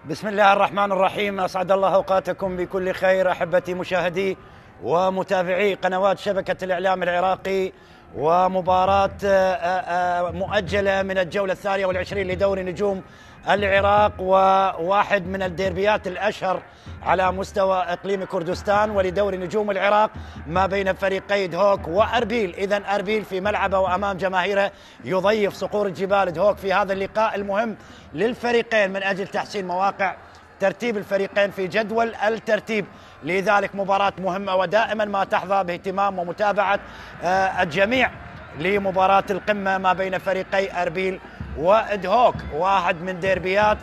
بسم الله الرحمن الرحيم. أسعد الله أوقاتكم بكل خير أحبتي مشاهدي ومتابعي قنوات شبكة الإعلام العراقي، ومباراة مؤجلة من الجولة 23 لدوري نجوم العراق، وواحد من الديربيات الأشهر على مستوى إقليم كردستان ولدوري نجوم العراق ما بين فريقي دهوك وأربيل. إذن أربيل في ملعبه وأمام جماهيره يضيف صقور الجبال دهوك في هذا اللقاء المهم للفريقين من أجل تحسين مواقع ترتيب الفريقين في جدول الترتيب. لذلك مباراة مهمة ودائما ما تحظى باهتمام ومتابعة الجميع لمباراة القمة ما بين فريقي أربيل ودهوك، واحد من ديربيات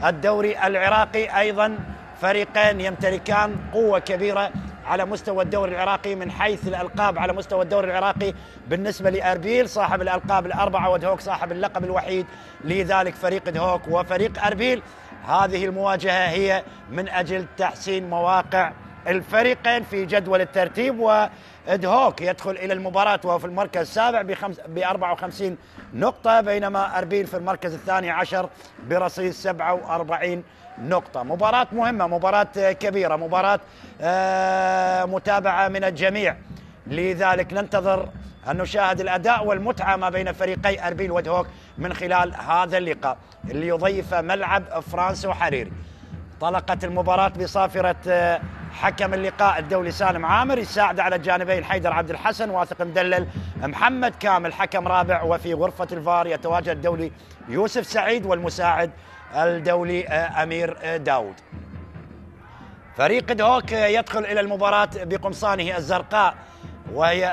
الدوري العراقي. أيضا فريقين يمتلكان قوة كبيرة على مستوى الدوري العراقي من حيث الألقاب. على مستوى الدوري العراقي بالنسبة لأربيل صاحب الألقاب الأربعة ودهوك صاحب اللقب الوحيد. لذلك فريق دهوك وفريق أربيل هذه المواجهة هي من أجل تحسين مواقع الفريقين في جدول الترتيب، ودهوك يدخل إلى المباراة وهو في المركز السابع ب 54 نقطة، بينما أربيل في المركز الثاني عشر برصيد 47 نقطة. مباراة مهمة، مباراة كبيرة، مباراة متابعة من الجميع. لذلك ننتظر أن نشاهد الأداء والمتعة ما بين فريقي أربيل ودهوك من خلال هذا اللقاء اللي يضيف ملعب فرانسو حريري. طلقت المباراة بصافرة حكم اللقاء الدولي سالم عامر، يساعد على الجانبين حيدر عبد الحسن، واثق مدلل محمد كامل حكم رابع، وفي غرفة الفار يتواجد الدولي يوسف سعيد والمساعد الدولي أمير داود. فريق دهوك يدخل إلى المباراة بقمصانه الزرقاء وهي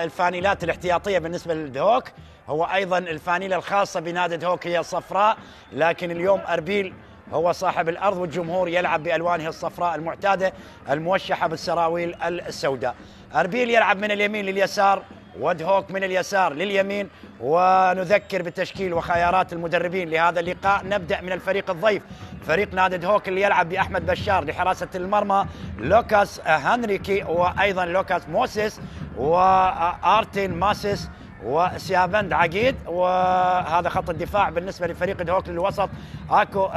الفانيلات الاحتياطية بالنسبة لدهوك، هو أيضا الفانيلة الخاصة بنادي دهوك هي الصفراء، لكن اليوم أربيل هو صاحب الأرض والجمهور يلعب بألوانه الصفراء المعتادة الموشحة بالسراويل السوداء. أربيل يلعب من اليمين لليسار ودهوك من اليسار لليمين. ونذكر بالتشكيل وخيارات المدربين لهذا اللقاء. نبدأ من الفريق الضيف، فريق نادي دهوك اللي يلعب بأحمد بشار لحراسة المرمى، لوكاس هنريكي وأيضا لوكاس موسيس وآرتين ماسيس وسيابند عقيد. وهذا خط الدفاع بالنسبة لفريق دهوك للوسط، آكو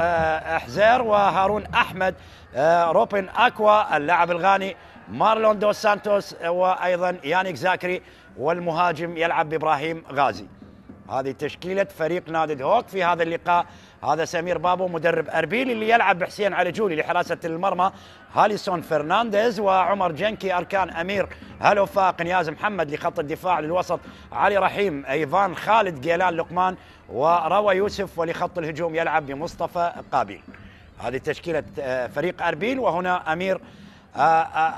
حزير وهارون أحمد، روبن أكوا اللاعب الغاني مارلون دوس سانتوس، وأيضا يانيك زاكري، والمهاجم يلعب بإبراهيم غازي. هذه تشكيلة فريق نادي دهوك في هذا اللقاء. هذا سمير بابو مدرب أربيل اللي يلعب بحسين علي جولي لحراسة المرمى، هاليسون فرنانديز وعمر جنكي أركان، أمير هلوفا، قنياز محمد لخط الدفاع للوسط، علي رحيم، إيفان خالد، جيلان لقمان وروى يوسف، ولخط الهجوم يلعب بمصطفى قابيل. هذه تشكيلة فريق أربيل. وهنا أمير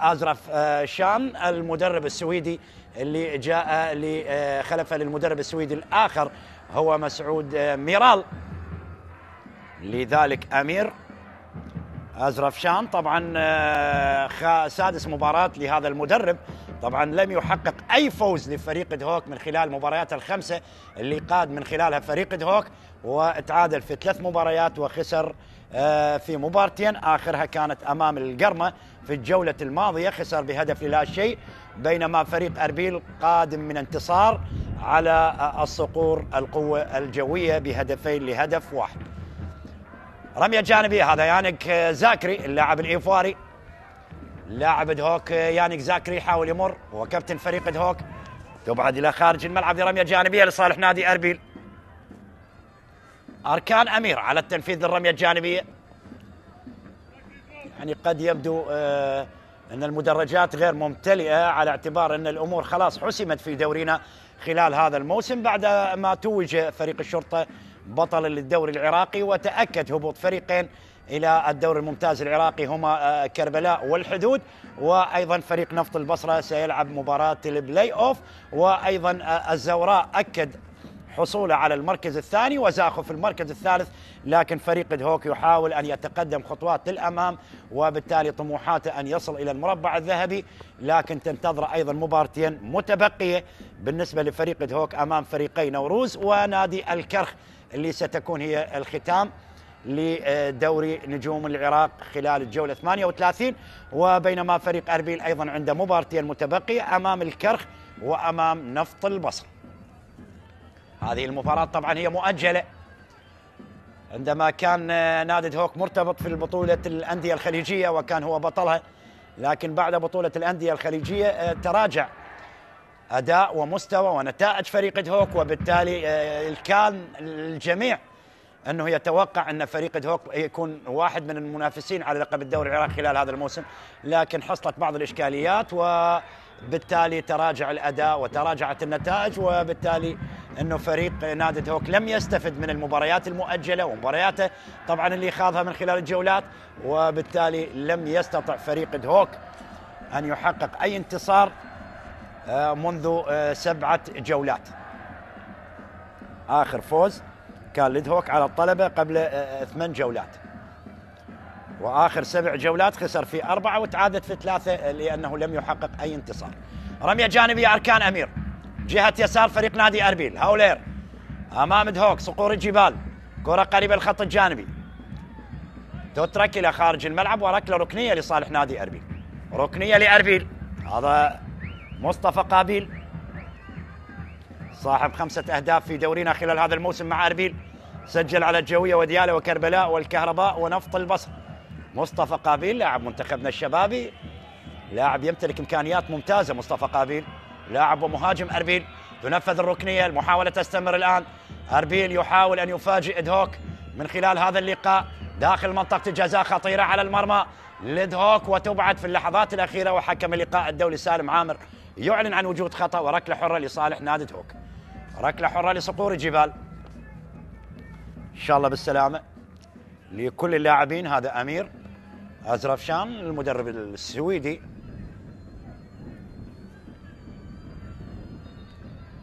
أزرف شان المدرب السويدي اللي جاء لخلف للمدرب السويدي الآخر هو مسعود ميرال. لذلك أمير أزرفشان طبعا سادس مباراة لهذا المدرب. طبعا لم يحقق أي فوز لفريق دهوك من خلال المباريات الخمسة اللي قاد من خلالها فريق دهوك، وتعادل في 3 مباريات وخسر في مبارتين، آخرها كانت أمام القرمة في الجولة الماضية، خسر بهدف لا شيء، بينما فريق أربيل قادم من انتصار على الصقور القوة الجوية بهدفين لهدف واحد. رمية جانبية، هذا يانيك زاكري اللاعب الإيفواري، لاعب دهوك. يانيك زاكري يحاول يمر، هو كابتن فريق دهوك، تبعد إلى خارج الملعب لرمية جانبية لصالح نادي أربيل. أركان أمير على التنفيذ للرمية الجانبية. يعني قد يبدو أن المدرجات غير ممتلئة على اعتبار أن الأمور خلاص حسمت في دورينا خلال هذا الموسم بعد ما توج فريق الشرطة بطل للدوري العراقي، وتأكد هبوط فريقين إلى الدوري الممتاز العراقي هما كربلاء والحدود، وأيضا فريق نفط البصرة سيلعب مباراة البلاي أوف، وأيضا الزوراء أكد حصوله على المركز الثاني وزاخو في المركز الثالث، لكن فريق دهوك يحاول أن يتقدم خطوات للأمام وبالتالي طموحاته أن يصل إلى المربع الذهبي، لكن تنتظر أيضا مباراتين متبقية بالنسبة لفريق دهوك أمام فريقي نوروز ونادي الكرخ اللي ستكون هي الختام لدوري نجوم العراق خلال الجولة 38، وبينما فريق أربيل أيضا عنده مباراتين متبقية أمام الكرخ وأمام نفط البصر. هذه المباراة طبعا هي مؤجلة عندما كان نادي دهوك مرتبط في البطولة الأندية الخليجية وكان هو بطلها، لكن بعد بطولة الأندية الخليجية تراجع أداء ومستوى ونتائج فريق دهوك، وبالتالي كان الجميع أنه يتوقع أن فريق دهوك يكون واحد من المنافسين على لقب الدوري العراقي خلال هذا الموسم، لكن حصلت بعض الإشكاليات وبالتالي تراجع الأداء وتراجعت النتائج، وبالتالي أنه فريق نادي دهوك لم يستفد من المباريات المؤجلة ومبارياته طبعا اللي خاضها من خلال الجولات، وبالتالي لم يستطع فريق دهوك أن يحقق أي انتصار منذ 7 جولات. آخر فوز كان لدهوك على الطلبة قبل 8 جولات، وآخر 7 جولات خسر في 4 وتعادل في 3 لأنه لم يحقق أي انتصار. رمية جانبية أركان أمير جهة يسار فريق نادي أربيل، هاولير أمام دهوك، صقور الجبال، كرة قريبة الخط الجانبي تترك إلى خارج الملعب وركلة ركنية لصالح نادي أربيل، ركنية لأربيل. هذا مصطفى قابيل صاحب 5 أهداف في دورينا خلال هذا الموسم مع أربيل، سجل على الجوية وديالة وكربلاء والكهرباء ونفط البصر. مصطفى قابيل لاعب منتخبنا الشبابي، لاعب يمتلك إمكانيات ممتازة. مصطفى قابيل لاعب ومهاجم أربيل. تنفذ الركنية، المحاولة تستمر الآن، أربيل يحاول أن يفاجئ دهوك من خلال هذا اللقاء داخل منطقة الجزاء، خطيرة على المرمى لدهوك وتبعد في اللحظات الأخيرة، وحكم اللقاء الدولي سالم عامر يعلن عن وجود خطأ وركلة حرة لصالح نادي دهوك. ركلة حرة لصقور الجبال، إن شاء الله بالسلامة لكل اللاعبين. هذا أمير أزرفشان المدرب السويدي.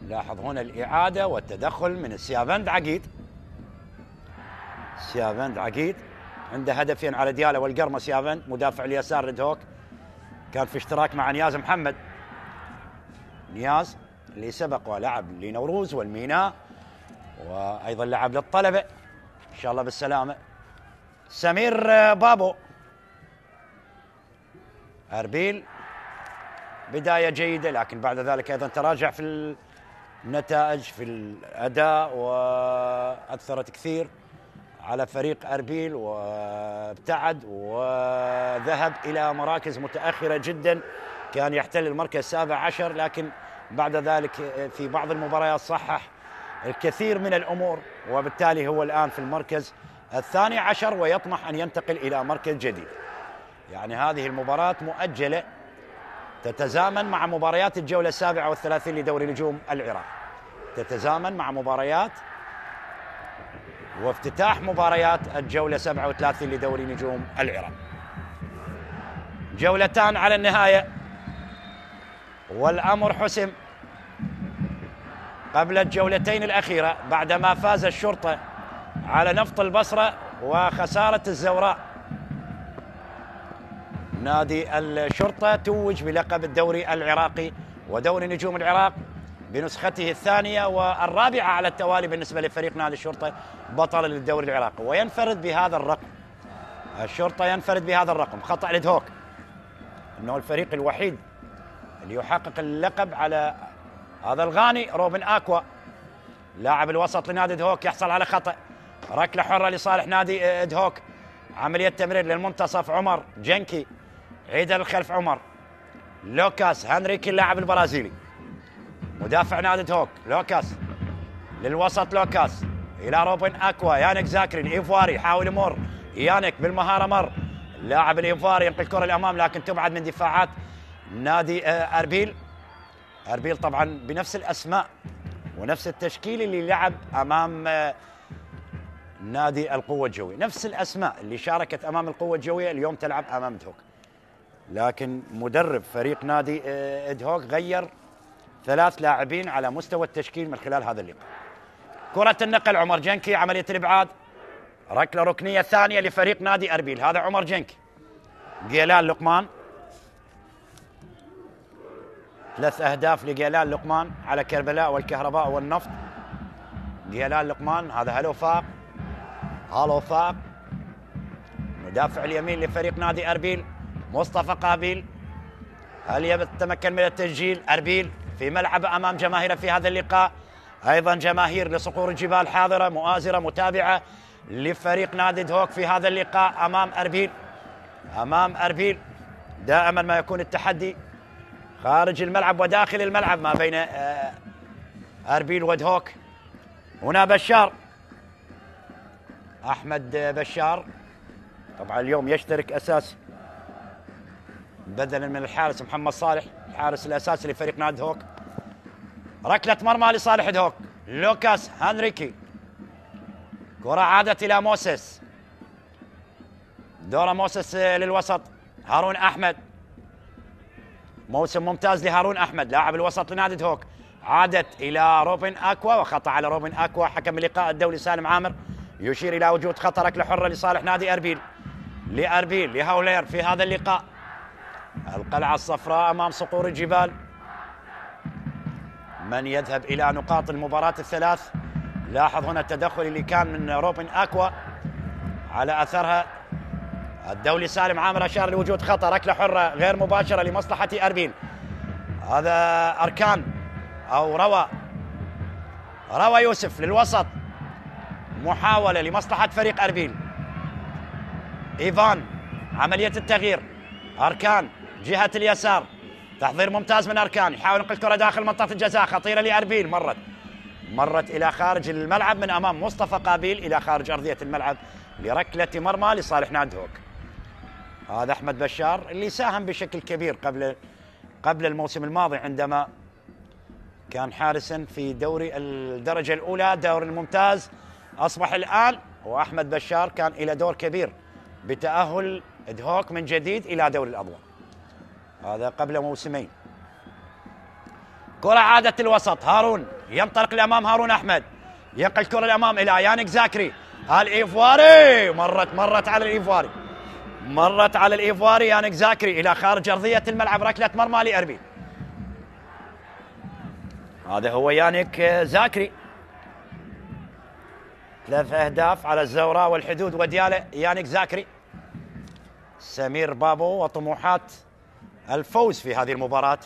لاحظ هنا الإعادة والتدخل من سيافند عقيد. سيافند عقيد عنده هدفين على ديالة والقرمة. سيافند مدافع اليسار لدهوك كان في اشتراك مع نياز محمد، نياز اللي سبق ولعب لنوروز والميناء وأيضا لعب للطلبة، إن شاء الله بالسلامة. سمير بابو أربيل بداية جيدة، لكن بعد ذلك أيضا تراجع في النتائج في الأداء وأثرت كثير على فريق أربيل وابتعد وذهب إلى مراكز متأخرة جدا، كان يحتل المركز 17 لكن بعد ذلك في بعض المباريات صحح الكثير من الأمور، وبالتالي هو الآن في المركز 12 ويطمح أن ينتقل إلى مركز جديد. يعني هذه المباراة مؤجلة تتزامن مع مباريات الجولة 37 لدوري نجوم العراق، تتزامن مع مباريات وافتتاح مباريات الجولة 37 لدوري نجوم العراق. جولتان على النهاية والأمر حسم قبل الجولتين الأخيرة بعدما فاز الشرطة على نفط البصرة وخسارة الزوراء نادي الشرطة توج بلقب الدوري العراقي ودوري نجوم العراق بنسخته الثانية والرابعة على التوالي بالنسبة لفريق نادي الشرطة بطل للدوري العراقي، وينفرد بهذا الرقم. الشرطة ينفرد بهذا الرقم. خطأ لدهوك، انه الفريق الوحيد اللي يحقق اللقب على هذا الغاني. روبن اكوا لاعب الوسط لنادي دهوك يحصل على خطأ. ركلة حرة لصالح نادي دهوك. عملية تمرير للمنتصف عمر جنكي، عيد الخلف عمر. لوكاس هنريكي اللاعب البرازيلي مدافع نادي دهوك. لوكاس للوسط، لوكاس الى روبن اكوا. يانك زاكري الايفواري يحاول يمر. يانك بالمهارة مر. اللاعب الايفواري ينقل الكرة الامام لكن تبعد من دفاعات نادي اربيل. اربيل طبعا بنفس الاسماء ونفس التشكيل اللي لعب امام نادي القوة الجوية، نفس الاسماء اللي شاركت امام القوة الجوية اليوم تلعب امام دهوك. لكن مدرب فريق نادي دهوك غير 3 لاعبين على مستوى التشكيل من خلال هذا اللقاء. كرة النقل عمر جنكي، عملية الابعاد، ركلة ركنية ثانية لفريق نادي اربيل. هذا عمر جنكي. جيلان لقمان، 3 أهداف لجيلان لقمان على كربلاء والكهرباء والنفط. جيلان لقمان هذا هالو فاق مدافع اليمين لفريق نادي اربيل. مصطفى قابيل، هل يتمكن من التسجيل؟ اربيل في ملعب امام جماهيره في هذا اللقاء. ايضا جماهير لصقور الجبال حاضره مؤازره متابعه لفريق نادي دهوك في هذا اللقاء امام اربيل. دائما ما يكون التحدي خارج الملعب وداخل الملعب ما بين اربيل ودهوك. هنا بشار، احمد بشار طبعا اليوم يشترك اساسي بدلا من الحارس محمد صالح الحارس الاساسي لفريق نادي دهوك. ركلة مرمى لصالح دهوك. لوكاس هنريكي، كرة عادت الى موسيس. دورة موسيس للوسط. هارون احمد، موسم ممتاز لهارون احمد لاعب الوسط لنادي دهوك. عادت الى روبن اكوا وخطا على روبن اكوا. حكم اللقاء الدولي سالم عامر يشير الى وجود خطا. ركله حره لصالح نادي اربيل لهاولير في هذا اللقاء. القلعه الصفراء امام صقور الجبال. من يذهب الى نقاط المباراه الثلاث؟ لاحظ هنا التدخل اللي كان من روبن اكوا على اثرها الدولي سالم عامر اشار لوجود خطا. ركله حره غير مباشره لمصلحه اربيل. هذا اركان او روى يوسف للوسط. محاوله لمصلحه فريق اربيل. ايفان، عمليه التغيير. اركان جهه اليسار. تحضير ممتاز من اركان، يحاول ينقل الكره داخل منطقه الجزاء. خطيره لاربيل، مرت الى خارج الملعب من امام مصطفى قابيل الى خارج ارضيه الملعب لركله مرمى لصالح نادي دهوك. هذا احمد بشار اللي ساهم بشكل كبير قبل الموسم الماضي عندما كان حارسا في دوري الدرجه الاولى دوري الممتاز. اصبح الان واحمد بشار كان الى دور كبير بتاهل دهوك من جديد الى دوري الادوار. هذا قبل موسمين. كرة عادت الوسط. هارون ينطلق الامام. هارون احمد ينقل الكرة الامام الى يانك زاكري. الايفواري مرت على الايفواري يانك زاكري الى خارج ارضيه الملعب. ركله مرمى لاربيل. هذا هو يانك زاكري، 3 أهداف على الزوراء والحدود ودياله. يانك زاكري. سمير بابو وطموحات الفوز في هذه المباراة،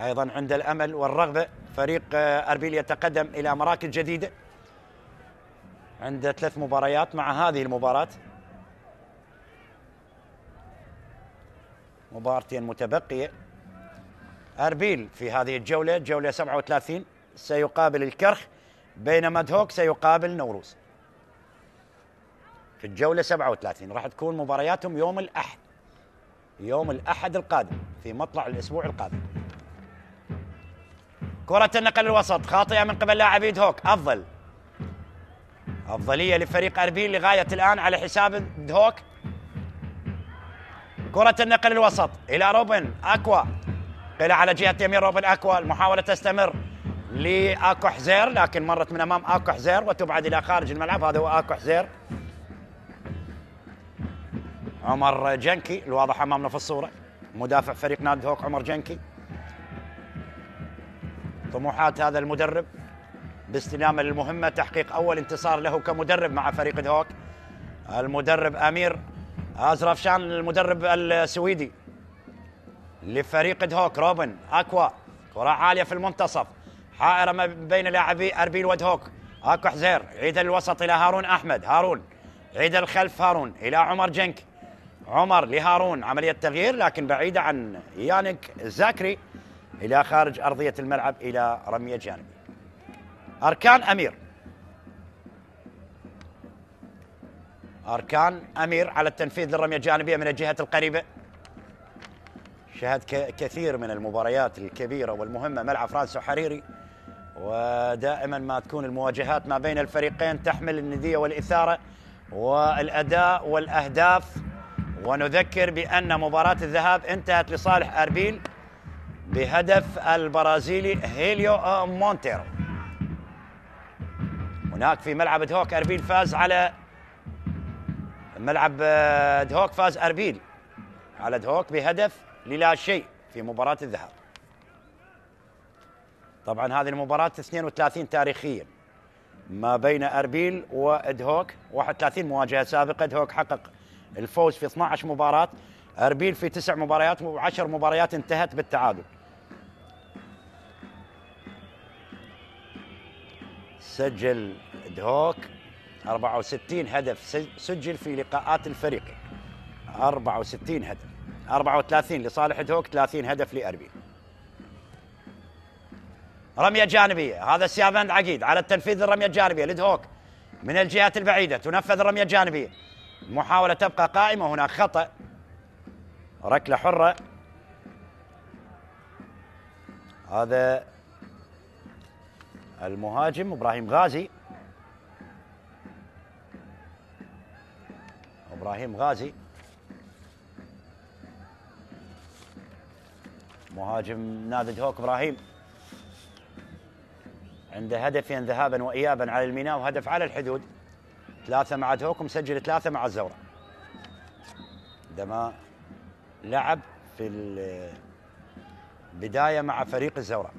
أيضا عند الأمل والرغبة. فريق أربيل يتقدم إلى مراكز جديدة عند 3 مباريات مع هذه المباراة. مباراتين متبقية. أربيل في هذه الجولة جولة 37 سيقابل الكرخ، بينما دهوك سيقابل نوروز في الجولة 37. راح تكون مبارياتهم يوم الأحد القادم في مطلع الأسبوع القادم. كرة النقل الوسط خاطئة من قبل لاعبي دهوك. أفضلية لفريق أربيل لغاية الآن على حساب دهوك. كرة النقل الوسط إلى روبن أكوا. قلع على جهة يمين روبن أكوا. المحاولة تستمر لأكو حزير لكن مرت من أمام أكو حزير وتبعد إلى خارج الملعب. هذا هو أكو حزير. عمر جنكي الواضح امامنا في الصوره، مدافع فريق نادي هوك عمر جنكي. طموحات هذا المدرب باستلامه للمهمه تحقيق اول انتصار له كمدرب مع فريق هوك. المدرب امير ازرفشان المدرب السويدي لفريق هوك. روبن اكوا، كره عاليه في المنتصف، حائره ما بين لاعبي اربيل ودهوك. اكو حزير يعيد الوسط الى هارون احمد، هارون يعيد الخلف، هارون الى عمر جنك، عمر لهارون، عمليه تغيير لكن بعيده عن يانك زاكري الى خارج ارضيه الملعب الى رميه جانبيه. اركان امير، اركان امير على التنفيذ للرميه الجانبيه من الجهه القريبه. شهد كثير من المباريات الكبيره والمهمه ملعب فرانسو حريري، ودائما ما تكون المواجهات ما بين الفريقين تحمل النديه والاثاره والاداء والاهداف. ونذكر بان مباراه الذهاب انتهت لصالح اربيل بهدف البرازيلي هيليو مونتيرو. هناك في ملعب دهوك اربيل فاز على ملعب دهوك، فاز اربيل على دهوك بهدف للا شيء في مباراة الذهاب. طبعا هذه المباراة 32 تاريخيا ما بين اربيل ودهوك، 31 مواجهة سابقة. دهوك حقق الفوز في 12 مباراة، اربيل في 9 مباريات و10 مباريات انتهت بالتعادل. سجل دهوك 64 هدف سجل في لقاءات الفريق، 64 هدف، 34 لصالح دهوك، 30 هدف لأربيل. رمية جانبية، هذا سيابند عقيد على التنفيذ الرمية الجانبية لدهوك من الجهة البعيدة، تنفذ الرمية الجانبية، محاولة تبقى قائمة، هناك خطأ، ركلة حرة. هذا المهاجم ابراهيم غازي، ابراهيم غازي مهاجم نادي دهوك. ابراهيم عنده هدفين ذهابا وايابا على الميناء وهدف على الحدود، 3 مع دهوك ومسجل 3 مع الزورق، عندما لعب في البدايه مع فريق الزورق،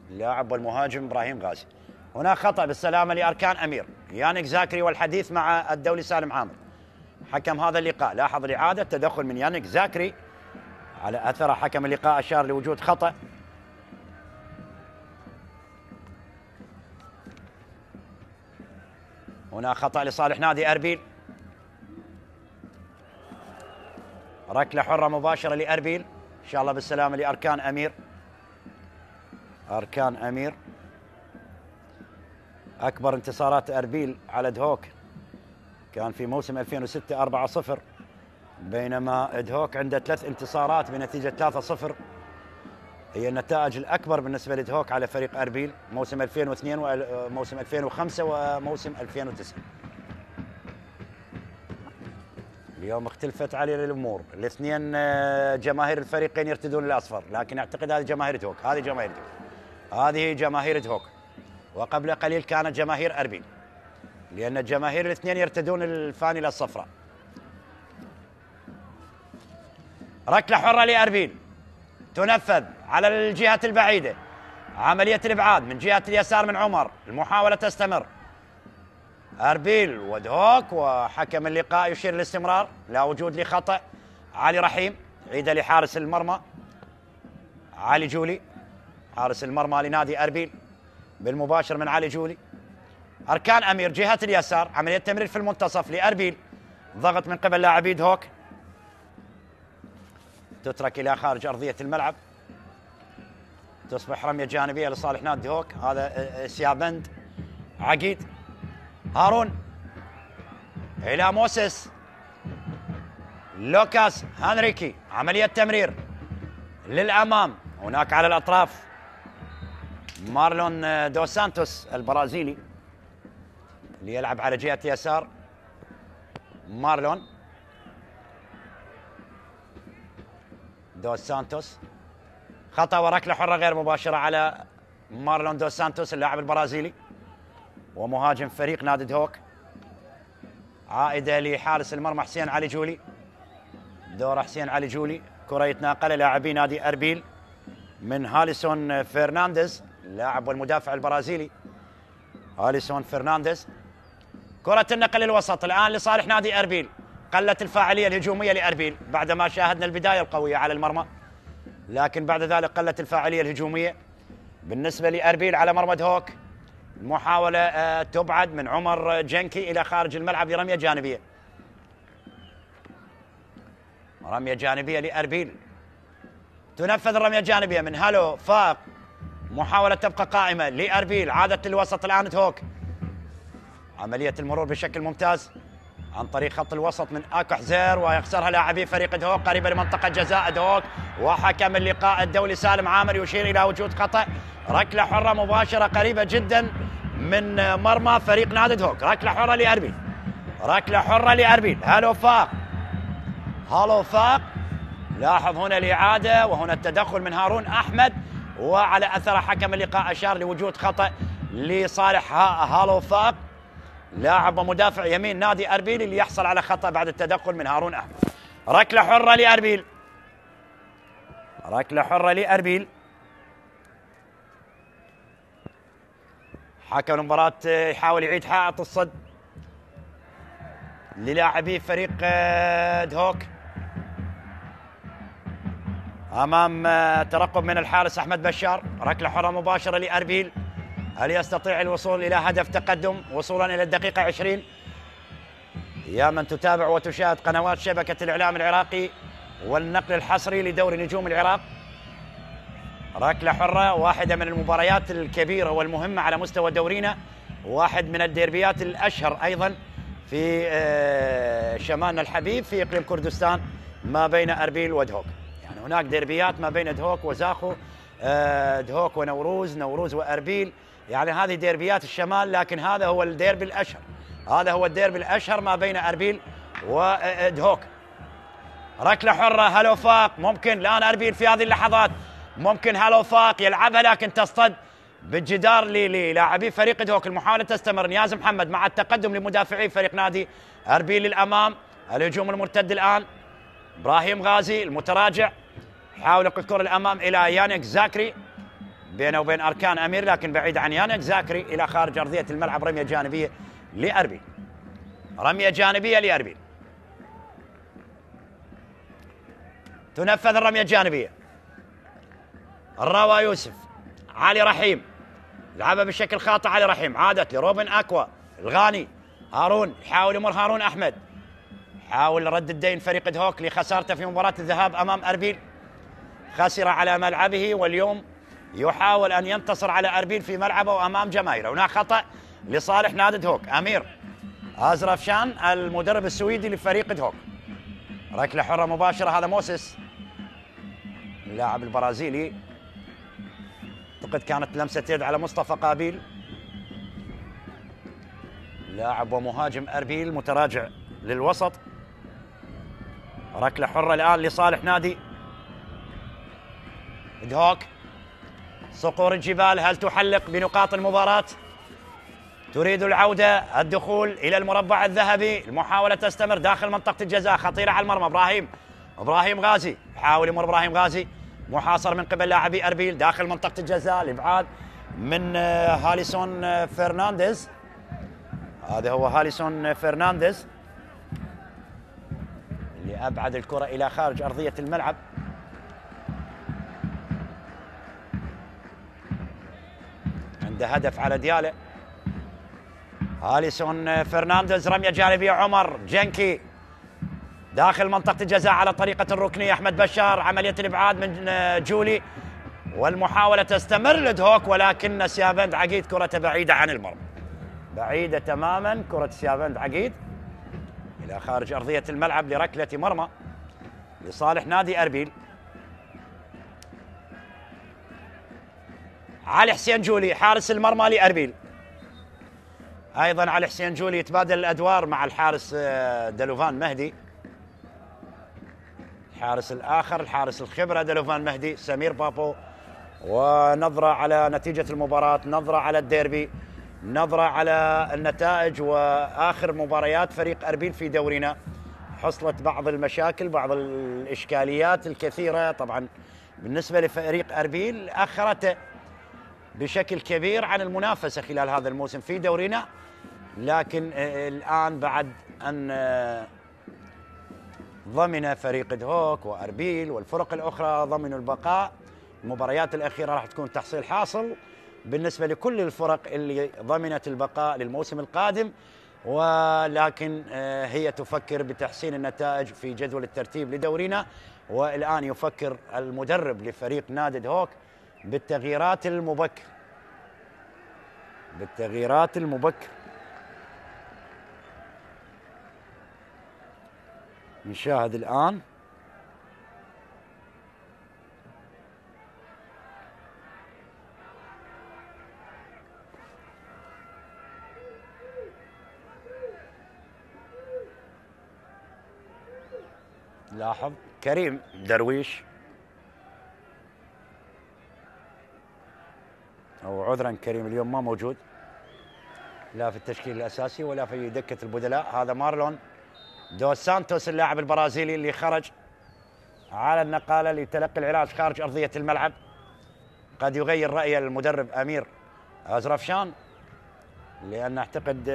اللاعب والمهاجم ابراهيم غازي. هناك خطأ بالسلامة لأركان أمير، يانك زاكري والحديث مع الدولي سالم عامر حكم هذا اللقاء. لاحظ الإعادة، تدخل من يانك زاكري، على أثر حكم اللقاء أشار لوجود خطأ. هناك خطأ لصالح نادي أربيل، ركلة حرة مباشرة لأربيل، إن شاء الله بالسلامة لأركان أمير. أركان أمير أكبر انتصارات أربيل على دهوك كان في موسم 2006 4-0، بينما دهوك عنده 3 انتصارات بنتيجة 3-0، هي النتائج الأكبر بالنسبة لدهوك على فريق أربيل موسم 2002 وموسم 2005 وموسم 2009. اليوم اختلفت عليه الأمور، الاثنين جماهير الفريقين يرتدون الأصفر، لكن أعتقد هذه جماهير دهوك، هذه جماهير دهوك، هذه جماهير دهوك، وقبل قليل كانت جماهير أربيل، لأن الجماهير الاثنين يرتدون الفانيلة الصفراء. ركلة حرة لأربيل تنفذ على الجهة البعيدة، عملية الإبعاد من جهة اليسار من عمر، المحاولة تستمر. أربيل ودهوك، وحكم اللقاء يشير للاستمرار، لا وجود لخطأ. علي رحيم عيدة لحارس المرمى علي جولي، حارس المرمى لنادي أربيل بالمباشر من علي جولي. أركان أمير جهة اليسار، عملية تمرير في المنتصف لأربيل، ضغط من قبل لاعبي دهوك، تترك إلى خارج أرضية الملعب، تصبح رمية جانبية لصالح نادي دهوك. هذا سيابند عقيد، هارون إلى موسيس، لوكاس هانريكي، عملية تمرير للأمام، هناك على الأطراف مارلون دو سانتوس البرازيلي اللي يلعب على جهة يسار. مارلون دو سانتوس، خطأ وركلة حرة غير مباشرة على مارلون دو سانتوس اللاعب البرازيلي ومهاجم فريق نادي دهوك. عائدة لحارس المرمى حسين علي جولي، دور حسين علي جولي. كرة يتناقل لاعبي نادي أربيل من هاليسون فرنانديز، اللاعب والمدافع البرازيلي هاليسون فرنانديز. كرة النقل للوسط الآن لصالح نادي أربيل. قلت الفاعلية الهجومية لأربيل بعدما شاهدنا البداية القوية على المرمى، لكن بعد ذلك قلت الفاعلية الهجومية بالنسبة لأربيل على مرمى دهوك. محاولة تبعد من عمر جنكي إلى خارج الملعب لرمية جانبية. رمية جانبية لأربيل، تنفذ الرمية الجانبية من هالو فاق. محاولة تبقى قائمة لأربيل، عادت للوسط الآن دهوك. عملية المرور بشكل ممتاز عن طريق خط الوسط من اكو حزير، ويخسرها لاعبي فريق دهوك قريبه لمنطقه جزاء دهوك. وحكم اللقاء الدولي سالم عامر يشير الى وجود خطا. ركله حره مباشره قريبه جدا من مرمى فريق نادي دهوك. ركله حره لأربيل، ركله حره لأربيل. هالو فاق، هالو فاق. لاحظ هنا الاعاده وهنا التدخل من هارون احمد، وعلى اثر حكم اللقاء اشار لوجود خطا لصالح هالو فاق لاعب ومدافع يمين نادي أربيل اللي يحصل على خطأ بعد التدخل من هارون أحمد. ركلة حرة لأربيل، ركلة حرة لأربيل. حكم المباراة يحاول يعيد حائط الصد للاعبي فريق دهوك أمام ترقب من الحارس أحمد بشار. ركلة حرة مباشرة لأربيل، هل يستطيع الوصول إلى هدف تقدم وصولا إلى الدقيقة 20؟ يا من تتابع وتشاهد قنوات شبكة الإعلام العراقي والنقل الحصري لدوري نجوم العراق. ركلة حرة، واحدة من المباريات الكبيرة والمهمة على مستوى دورينا، واحد من الديربيات الأشهر أيضا في شمالنا الحبيب في إقليم كردستان ما بين أربيل ودهوك. يعني هناك ديربيات ما بين دهوك وزاخو، دهوك ونوروز، نوروز وأربيل، يعني هذه ديربيات الشمال، لكن هذا هو الديربي الأشهر، هذا هو الديربي الأشهر ما بين أربيل ودهوك. ركلة حرة هالو فاق، ممكن الآن أربيل في هذه اللحظات ممكن هالو فاق يلعبها لكن تصطد بالجدار للاعبي فريق دهوك. المحاولة تستمر. نياز محمد مع التقدم لمدافعي فريق نادي أربيل للأمام. الهجوم المرتد الآن إبراهيم غازي المتراجع يحاول يلقي الكرة الأمام إلى يانيك زاكري، بينه وبين أركان أمير لكن بعيد عن يانيك زاكري إلى خارج أرضية الملعب. رمية جانبية لأربيل، رمية جانبية لأربيل. تنفذ الرمية الجانبية. الراوى يوسف، علي رحيم لعبها بشكل خاطئ. علي رحيم عادت لروبن أكوا الغاني. هارون يحاول يمر، هارون أحمد حاول رد الدين فريق دهوك لخسارته في مباراة الذهاب أمام أربيل، خسر على ملعبه واليوم يحاول أن ينتصر على أربيل في ملعبه وأمام جماهيره. هناك خطأ لصالح نادي دهوك. أمير أزرفشان المدرب السويدي لفريق دهوك. ركلة حرة مباشرة، هذا موسيس اللاعب البرازيلي، أعتقد كانت لمسة يد على مصطفى قابيل، لاعب ومهاجم أربيل متراجع للوسط. ركلة حرة الآن لصالح نادي دهوك. صقور الجبال هل تحلق بنقاط المباراة؟ تريد العودة، الدخول إلى المربع الذهبي. المحاولة تستمر داخل منطقة الجزاء، خطيرة على المرمى. إبراهيم غازي يحاول يمر. إبراهيم غازي محاصر من قبل لاعبي أربيل داخل منطقة الجزاء، الإبعاد من هاليسون فرنانديز. هذا هو هاليسون فرنانديز اللي أبعد الكرة إلى خارج أرضية الملعب. عنده هدف على دياله. هاليسون فرنانديز، رمية جانبية. عمر جنكي داخل منطقة الجزاء على طريقة الركنية. أحمد بشار، عملية الإبعاد من جولي، والمحاولة تستمر لدهوك ولكن سيافند عقيد كرة بعيدة عن المرمى، بعيدة تماما كرة سيافند عقيد إلى خارج أرضية الملعب لركلة مرمى لصالح نادي أربيل. علي حسين جولي حارس المرمى لأربيل. أيضا علي حسين جولي يتبادل الأدوار مع الحارس دلوفان مهدي، الحارس الآخر الحارس الخبرة دلوفان مهدي سمير بابو. ونظرة على نتيجة المباراة، نظرة على الديربي، نظرة على النتائج وآخر مباريات فريق أربيل في دورنا. حصلت بعض المشاكل، بعض الإشكاليات الكثيرة طبعا بالنسبة لفريق أربيل، أخرته بشكل كبير عن المنافسة خلال هذا الموسم في دورينا. لكن الآن بعد أن ضمن فريق دهوك وأربيل والفرق الأخرى ضمنوا البقاء، المباريات الأخيرة راح تكون تحصيل حاصل بالنسبة لكل الفرق اللي ضمنت البقاء للموسم القادم، ولكن هي تفكر بتحسين النتائج في جدول الترتيب لدورينا. والآن يفكر المدرب لفريق نادي دهوك بالتغييرات المبكرة. نشاهد الآن لاحظ كريم درويش، أو عذرا كريم اليوم ما موجود لا في التشكيل الأساسي ولا في دكة البدلاء. هذا مارلون دوس سانتوس اللاعب البرازيلي اللي خرج على النقالة لتلقي العلاج خارج أرضية الملعب. قد يغير رأي المدرب أمير أزرفشان، لأن أعتقد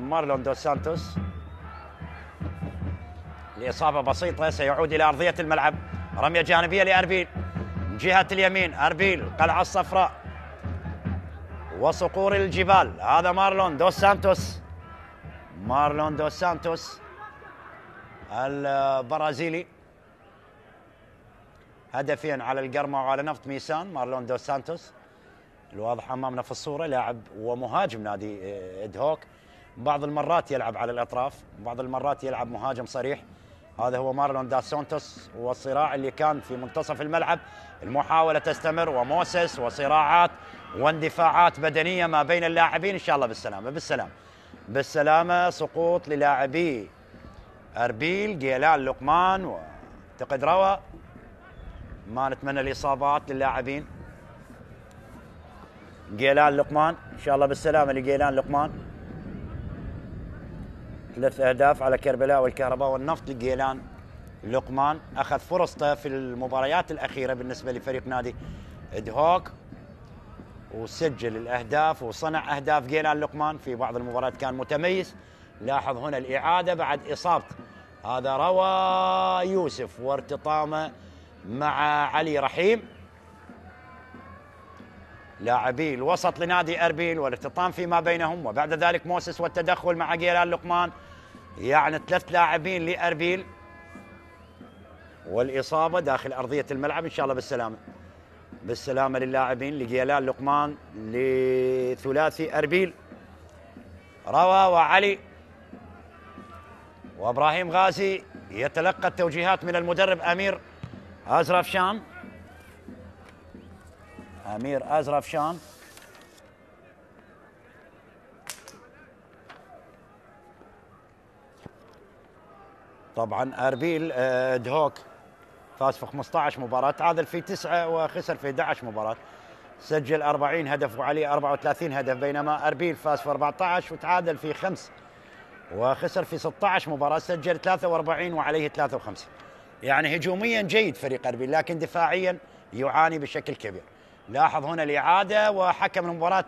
مارلون دوس سانتوس لإصابة بسيطة سيعود إلى أرضية الملعب. رمية جانبية لأربيل من جهة اليمين، أربيل القلعة الصفراء وصقور الجبال. هذا مارلون دوس سانتوس البرازيلي، هدفين على القرمة وعلى نفط ميسان. مارلون دوس سانتوس الواضح أمامنا في الصورة لاعب ومهاجم نادي دهوك، بعض المرات يلعب على الأطراف، بعض المرات يلعب مهاجم صريح. هذا هو مارلون دوس سانتوس، والصراع اللي كان في منتصف الملعب المحاولة تستمر، وموسس وصراعات واندفاعات بدنية ما بين اللاعبين. إن شاء الله بالسلامة. سقوط للاعبي أربيل، جيلان لقمان واعتقد روى. ما نتمنى الإصابات للاعبين. جيلان لقمان إن شاء الله بالسلامة لجيلان لقمان. 3 أهداف على كربلاء والكهرباء والنفط لجيلان لقمان، أخذ فرصته في المباريات الأخيرة بالنسبة لفريق نادي دهوك وسجل الأهداف وصنع أهداف. جيلان لقمان في بعض المباريات كان متميز. لاحظ هنا الإعادة بعد إصابته، هذا روى يوسف وارتطامه مع علي رحيم لاعبي الوسط لنادي أربيل، والارتطام فيما بينهم، وبعد ذلك موسس والتدخل مع جيلان لقمان، يعني 3 لاعبين لأربيل والإصابة داخل أرضية الملعب. إن شاء الله بالسلامة للاعبين لجيلان لقمان لثلاثي أربيل، روى وعلي وإبراهيم غازي. يتلقى التوجيهات من المدرب أمير أزرفشان. طبعا أربيل دهوك فاز في 15 مباراة، تعادل في 9 وخسر في 11 مباراة، سجل 40 هدف وعليه 34 هدف، بينما أربيل فاز في 14 وتعادل في 5 وخسر في 16 مباراة، سجل 43 وعليه 53. يعني هجوميا جيد فريق أربيل، لكن دفاعيا يعاني بشكل كبير. لاحظ هنا الإعادة، وحكم المباراة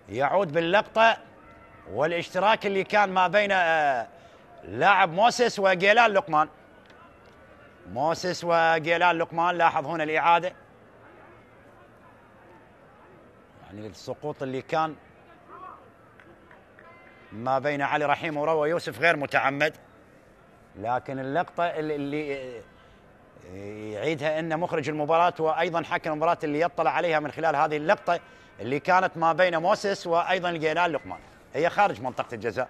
يعود باللقطة والاشتراك اللي كان ما بين لاعب موسس وجيلان لقمان. لاحظ هنا الإعادة، يعني السقوط اللي كان ما بين علي رحيم وروى يوسف غير متعمد، لكن اللقطة اللي يعيدها إن مخرج المباراة وأيضا حكم المباراة اللي يطلع عليها من خلال هذه اللقطة اللي كانت ما بين موسس وأيضا جيلان لقمان، هي خارج منطقة الجزاء.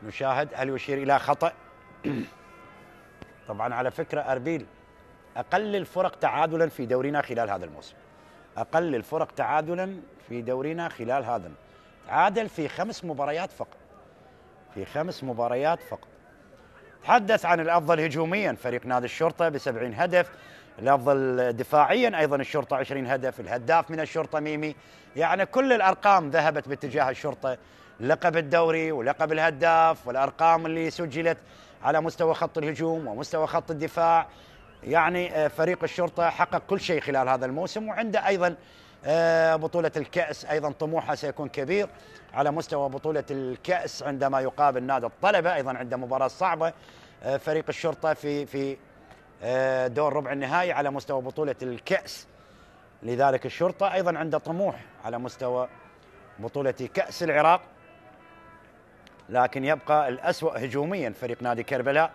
نشاهد هل يشير إلى خطأ. طبعا على فكرة أربيل أقل الفرق تعادلا في دورينا خلال هذا الموسم، أقل الفرق تعادلا في دورينا خلال هذا، تعادل في 5 مباريات فقط، تحدث عن الأفضل هجوميا فريق نادي الشرطة ب70 هدف، الأفضل دفاعيا أيضا الشرطة 20 هدف، الهداف من الشرطة ميمي. يعني كل الأرقام ذهبت باتجاه الشرطة، لقب الدوري ولقب الهداف والأرقام اللي سجلت على مستوى خط الهجوم ومستوى خط الدفاع. يعني فريق الشرطة حقق كل شيء خلال هذا الموسم، وعنده أيضا بطولة الكأس أيضا طموحه سيكون كبير على مستوى بطولة الكأس عندما يقابل نادي الطلبة، أيضا عنده مباراة صعبة فريق الشرطة في دور ربع النهائي على مستوى بطولة الكأس. لذلك الشرطة أيضا عنده طموح على مستوى بطولة كأس العراق، لكن يبقى الأسوأ هجوميا فريق نادي كربلاء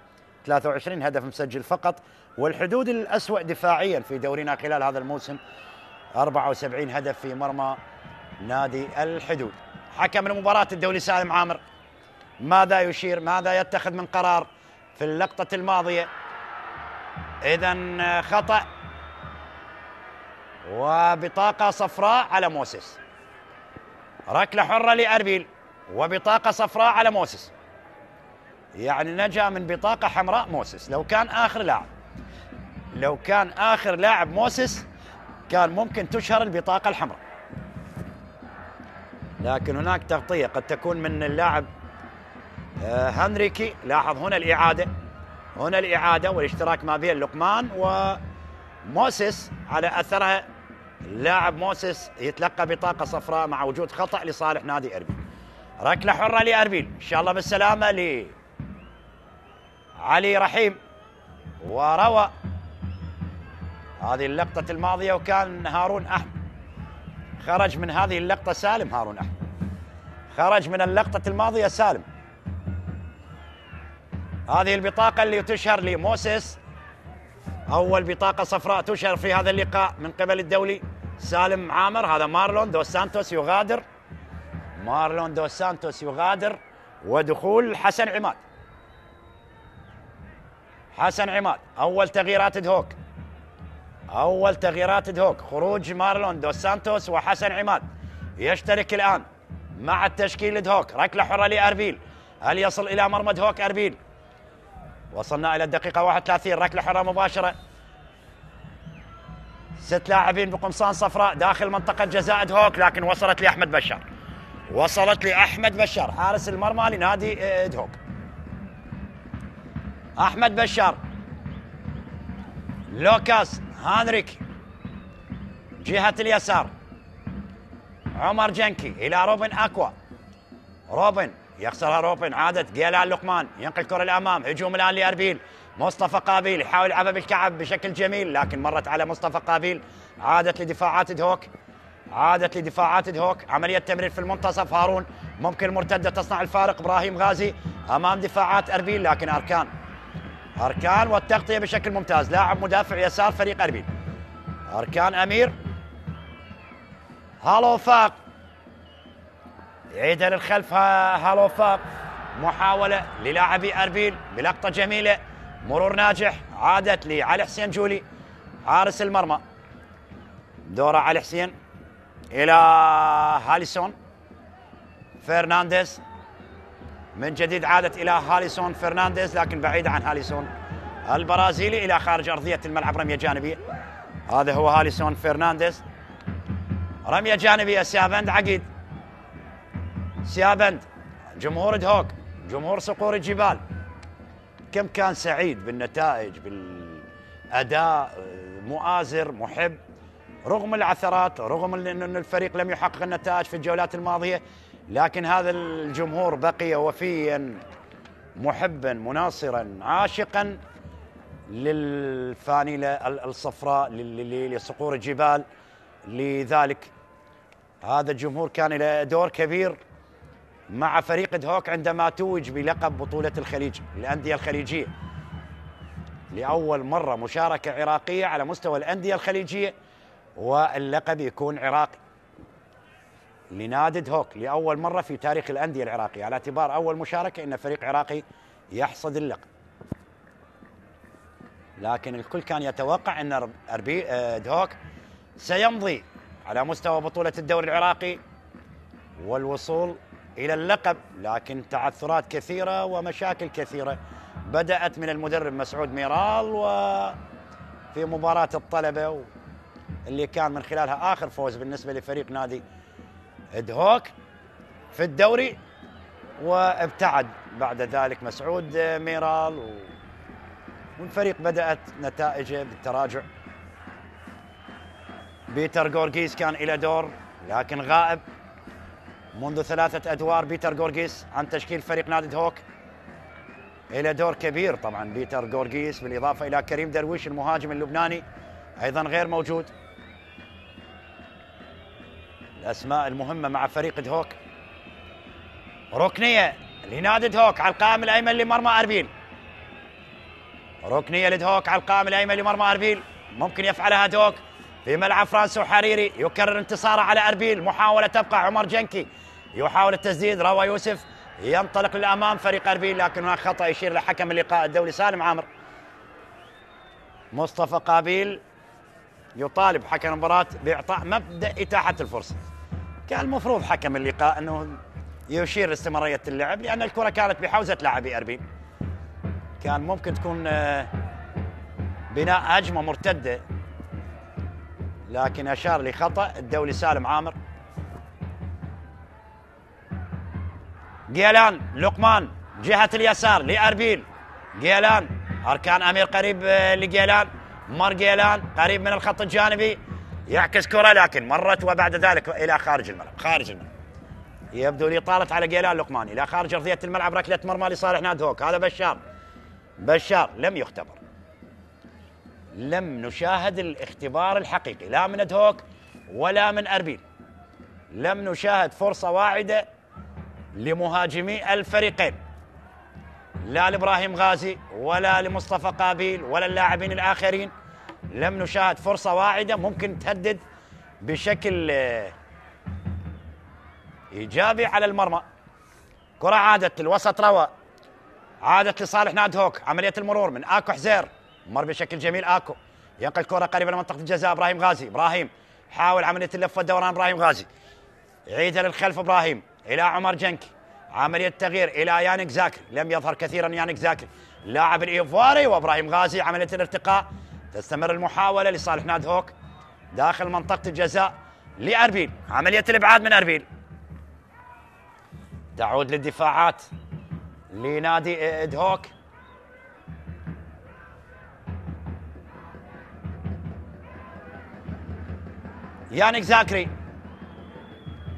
23 هدف مسجل فقط، والحدود الأسوأ دفاعيا في دورينا خلال هذا الموسم 74 هدف في مرمى نادي الحدود. حكم المباراة الدولي سالم عامر ماذا يشير، ماذا يتخذ من قرار في اللقطة الماضية؟ إذن خطأ وبطاقة صفراء على موسس، ركلة حرة لأربيل وبطاقة صفراء على موسس. يعني نجا من بطاقة حمراء موسس. لو كان آخر لاعب موسس كان ممكن تشهر البطاقة الحمراء، لكن هناك تغطية قد تكون من اللاعب هنريكي. لاحظ هنا الإعادة والاشتراك ما بين لقمان وموسس، على أثرها اللاعب موسس يتلقى بطاقة صفراء مع وجود خطأ لصالح نادي أربيل. ركلة حرة لأربيل، إن شاء الله بالسلامة لعلي رحيم وروى هذه اللقطة الماضية، وكان هارون أحمد خرج من هذه اللقطة. سالم هارون أحمد خرج من اللقطة الماضية سالم. هذه البطاقة اللي تشهر لموسس، أول بطاقة صفراء تشهر في هذا اللقاء من قبل الدولي سالم عامر. هذا مارلون دوس سانتوس يغادر، ودخول حسن عماد. أول تغييرات دهوك خروج مارلون دوس سانتوس وحسن عماد، يشترك الآن مع التشكيل دهوك. ركلة حرة لأربيل، هل يصل إلى مرمى دهوك أربيل؟ وصلنا إلى الدقيقة 31، ركلة حرة مباشرة، 6 لاعبين بقمصان صفراء داخل منطقة جزاء دهوك، لكن وصلت لأحمد بشار حارس المرمى لنادي دهوك. أحمد بشار، لوكاس هانريك جهة اليسار، عمر جنكي إلى روبن أكوا. روبن يخسرها، روبن عادت جيلان لقمان ينقل الكرة الأمام. هجوم الآن لأربيل، مصطفى قابيل يحاول يلعبها بالكعب بشكل جميل، لكن مرت على مصطفى قابيل. عادت لدفاعات دهوك. عملية تمرير في المنتصف، هارون ممكن المرتدة تصنع الفارق. إبراهيم غازي أمام دفاعات أربيل، لكن أركان والتغطية بشكل ممتاز. لاعب مدافع يسار فريق أربيل أركان أمير. هالوفاق يعيدها للخلف، هالوفاق محاولة للاعبي أربيل بلقطة جميلة، مرور ناجح. عادت لعلي حسين جولي حارس المرمى، دورة علي حسين إلى هاليسون فرنانديز. من جديد عادت إلى هاليسون فرنانديز، لكن بعيدة عن هاليسون البرازيلي إلى خارج أرضية الملعب. رمية جانبية، هذا هو هاليسون فرنانديز. رمية جانبية، سيابند عقيد. جمهور دهوك، جمهور صقور الجبال كم كان سعيد بالنتائج، بالأداء، مؤازر محب رغم العثرات، رغم أن الفريق لم يحقق النتائج في الجولات الماضية، لكن هذا الجمهور بقي وفيا محبا مناصرا عاشقا للفانيلة الصفراء لصقور الجبال. لذلك هذا الجمهور كان له دور كبير مع فريق دهوك عندما توج بلقب بطولة الخليج الأندية الخليجية. لأول مرة مشاركة عراقية على مستوى الأندية الخليجية واللقب يكون عراقي لنادي دهوك لأول مرة في تاريخ الأندية العراقية، على اعتبار أول مشاركة إن فريق عراقي يحصد اللقب. لكن الكل كان يتوقع أن دهوك سيمضي على مستوى بطولة الدوري العراقي والوصول إلى اللقب، لكن تعثرات كثيرة ومشاكل كثيرة بدأت من المدرب مسعود ميرال، وفي مباراة الطلبة اللي كان من خلالها آخر فوز بالنسبة لفريق نادي دهوك في الدوري، وابتعد بعد ذلك مسعود ميرال، والفريق بدأت نتائجه بالتراجع. بيتر غورغيس كان إلى دور لكن غائب منذ 3 أدوار. بيتر غورغيس عن تشكيل فريق نادي دهوك إلى دور كبير طبعا بيتر غورغيس، بالإضافة إلى كريم درويش المهاجم اللبناني أيضا غير موجود. الأسماء المهمة مع فريق دهوك. ركنية لنادي دهوك على القائم الأيمن لمرمى أربيل. ركنية لدهوك على القائم الأيمن لمرمى أربيل، ممكن يفعلها دهوك في ملعب فرانسو حريري، يكرر انتصاره على أربيل. محاولة تبقى، عمر جنكي يحاول التسديد، روى يوسف ينطلق للأمام فريق أربيل، لكن هناك خطأ يشير لحكم اللقاء الدولي سالم عامر. مصطفى قابيل يطالب حكم المباراة بإعطاء مبدأ إتاحة الفرصة. كان المفروض حكم اللقاء أنه يشير لاستمرارية اللعب، لأن الكرة كانت بحوزة لاعبي أربيل، كان ممكن تكون بناء هجمة مرتدة، لكن أشار لخطأ الدولي سالم عامر. جيلان لقمان جهة اليسار لأربيل. جيلان أركان أمير قريب لجيلان، مر جيلان قريب من الخط الجانبي، يعكس كرة لكن مرت وبعد ذلك إلى خارج الملعب. خارج الملعب يبدو لي طالت على جيلان لقمان إلى خارج أرضية الملعب، ركلة مرمى لصالح نادي دهوك. هذا بشار لم يختبر، لم نشاهد الاختبار الحقيقي لا من دهوك ولا من أربيل. لم نشاهد فرصة واعدة لمهاجمي الفريقين، لا لإبراهيم غازي ولا لمصطفى قابيل ولا اللاعبين الآخرين. لم نشاهد فرصة واعدة ممكن تهدد بشكل إيجابي على المرمى. كرة عادت للوسط، روى عادت لصالح نادي دهوك. عملية المرور من آكو حزير، مر بشكل جميل آكو، ينقل كرة قريبة من منطقة الجزاء. إبراهيم غازي، إبراهيم حاول عملية اللف والدوران. إبراهيم غازي يعيدها للخلف، إبراهيم إلى عمر جنكي، عملية تغيير إلى يانيك زاكري، لم يظهر كثيرا يانيك زاكري لاعب الإيفواري. وإبراهيم غازي عملية الارتقاء، تستمر المحاولة لصالح نادي دهوك داخل منطقة الجزاء لأربيل. عملية الإبعاد من أربيل، تعود للدفاعات لنادي دهوك. يانيك زاكري،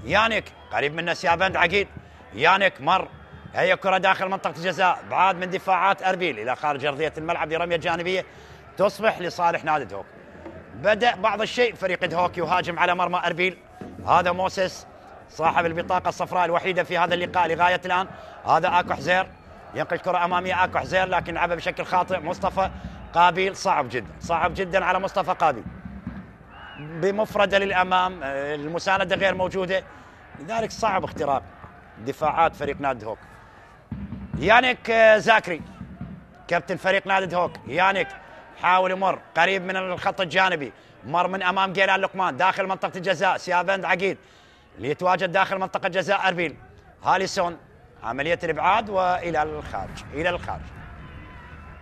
يانيك قريب من سيابند عقيد، يانيك مر، هي كرة داخل منطقة الجزاء، بعاد من دفاعات أربيل إلى خارج أرضية الملعب لرمية جانبية تصبح لصالح نادي دهوك. بدأ بعض الشيء فريق دهوك يهاجم على مرمى أربيل. هذا موسيس صاحب البطاقة الصفراء الوحيدة في هذا اللقاء لغاية الآن. هذا آكو حزير ينقل كرة أمامية، آكو حزير لكن لعبها بشكل خاطئ. مصطفى قابيل صعب جدا على مصطفى قابيل، بمفردة للأمام، المساندة غير موجودة، لذلك صعب اختراق دفاعات فريق نادي دهوك. يانيك زاكري كابتن فريق نادي دهوك، يانيك حاول يمر قريب من الخط الجانبي، مر من أمام جيلان لقمان داخل منطقة الجزاء. سيابند عقيد ليتواجد داخل منطقة جزاء أربيل. هاليسون عملية الإبعاد وإلى الخارج،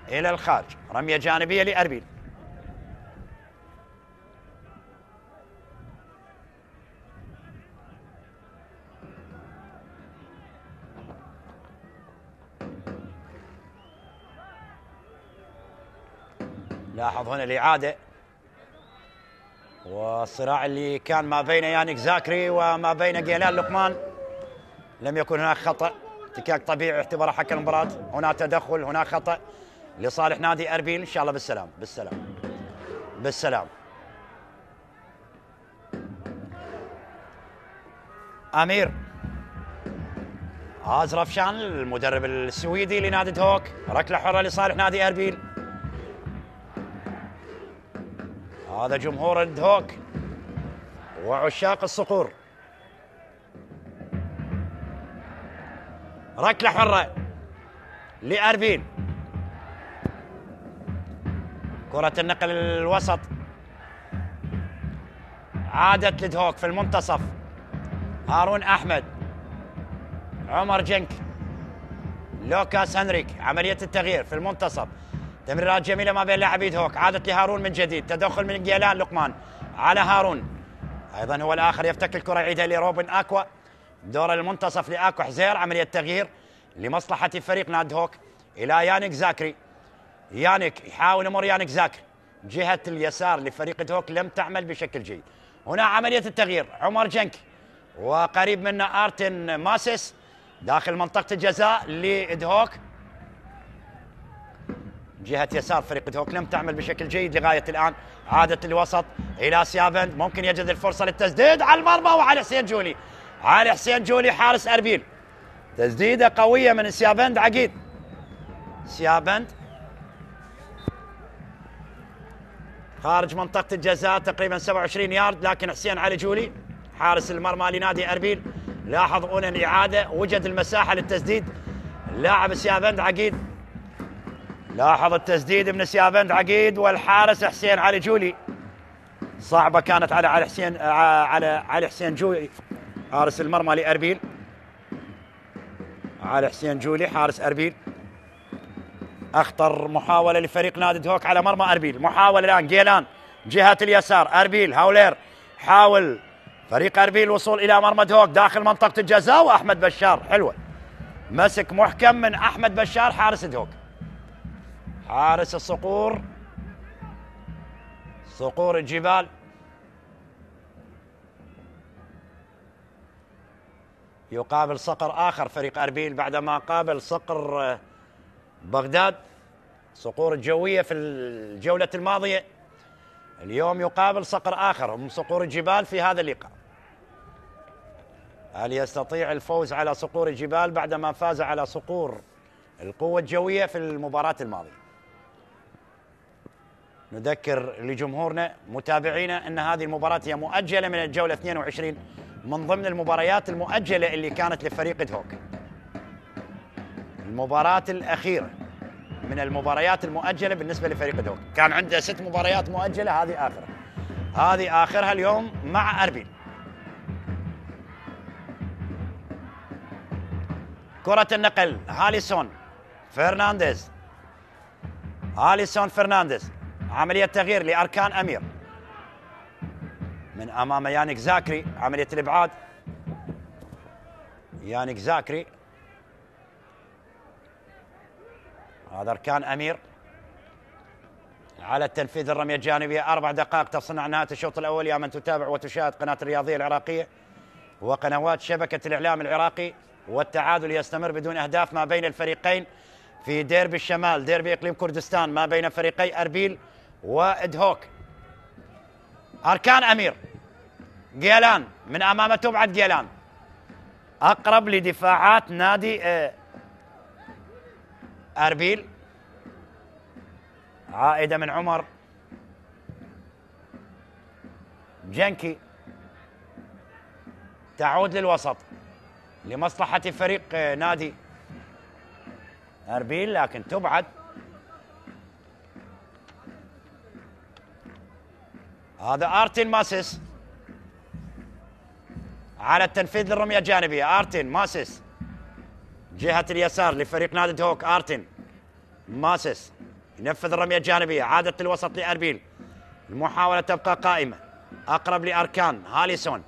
إلى الخارج، رمية جانبية لأربيل. لاحظ هنا الإعادة والصراع اللي كان ما بين يانيك زاكري وما بين جيلان لقمان. لم يكن هناك خطأ، احتكاك طبيعي اعتبره حكم المباراة. هنا تدخل، هنا خطأ لصالح نادي أربيل. إن شاء الله بالسلام. أمير آزرفشان المدرب السويدي لنادي دهوك، ركلة حرة لصالح نادي أربيل. هذا جمهور دهوك وعشاق الصقور. ركلة حرة لأربيل، كرة النقل الوسط عادت لدهوك في المنتصف. هارون أحمد، عمر جنك لوكاس هنريك، عملية التغيير في المنتصف، تمريرات جميلة ما بين لاعبي دهوك، عادت لهارون من جديد، تدخل من جيلان لقمان على هارون، أيضا هو الآخر يفتك الكرة يعيدها لروبن أكوا، دور المنتصف لأكوا حزير، عملية تغيير لمصلحة فريق نادي دهوك إلى يانيك زاكري. يانيك يحاول أمر يانيك زاكري، جهة اليسار لفريق دهوك لم تعمل بشكل جيد. هنا عملية التغيير عمر جنكي، وقريب منه آرتن ماسيس داخل منطقة الجزاء لدهوك. جهة يسار فريق دهوك لم تعمل بشكل جيد لغاية الآن. عادت الوسط إلى سيافند، ممكن يجد الفرصة للتسديد على المرمى وعلى حسين جولي. على حسين جولي حارس أربيل، تسديدة قوية من سيافند عقيد. سيافند خارج منطقة الجزاء تقريبا 27 يارد، لكن حسين علي جولي حارس المرمى لنادي أربيل لاحظ هنا الإعادة، وجد المساحة للتسديد. لاعب سيافند عقيد، لاحظ التسديد من سيافند عقيد والحارس حسين علي جولي. صعبة كانت على حسين جولي حارس المرمى لأربيل. على حسين جولي حارس أربيل. أخطر محاولة لفريق نادي دهوك على مرمى أربيل. محاولة الآن جيلان جهة اليسار، أربيل هاولير، حاول فريق أربيل الوصول إلى مرمى دهوك داخل منطقة الجزاء، وأحمد بشار حلوة، مسك محكم من أحمد بشار حارس دهوك. حارس الصقور، صقور الجبال، يقابل صقر آخر فريق أربيل بعدما قابل صقر بغداد، صقور الجوية في الجولة الماضية. اليوم يقابل صقر آخر هم صقور الجبال في هذا اللقاء. هل يستطيع الفوز على صقور الجبال بعدما فاز على صقور القوة الجوية في المباراة الماضية؟ نذكر لجمهورنا متابعينا أن هذه المباراة هي مؤجلة من الجولة 22 من ضمن المباريات المؤجلة اللي كانت لفريق دهوك. المباراة الأخيرة من المباريات المؤجلة بالنسبة لفريق دهوك، كان عنده 6 مباريات مؤجلة، هذه آخرها، هذه آخرها اليوم مع أربيل. كرة النقل هاليسون فرنانديز، هاليسون فرنانديز، عملية تغيير لأركان أمير من أمام يانيك زاكري، عملية الإبعاد. يانيك زاكري، هذا أركان أمير على التنفيذ الرمية الجانبية. 4 دقائق تفصلنا عن نهاية الشوط الأول يا من تتابع وتشاهد قناة الرياضية العراقية وقنوات شبكة الإعلام العراقي. والتعادل يستمر بدون أهداف ما بين الفريقين في ديربي الشمال، ديربي إقليم كردستان، ما بين فريقي أربيل ودهوك. أركان أمير، جيلان من أمامه تبعد جيلان، أقرب لدفاعات نادي أربيل. عائدة من عمر جنكي، تعود للوسط لمصلحة فريق نادي أربيل لكن تبعد. هذا آرتين ماسيس على التنفيذ للرمية الجانبية. آرتين ماسيس جهة اليسار لفريق نادي دهوك. آرتين ماسيس ينفذ الرمية الجانبية، عادت للوسط لأربيل، المحاولة تبقى قائمة، أقرب لأركان هاليسون.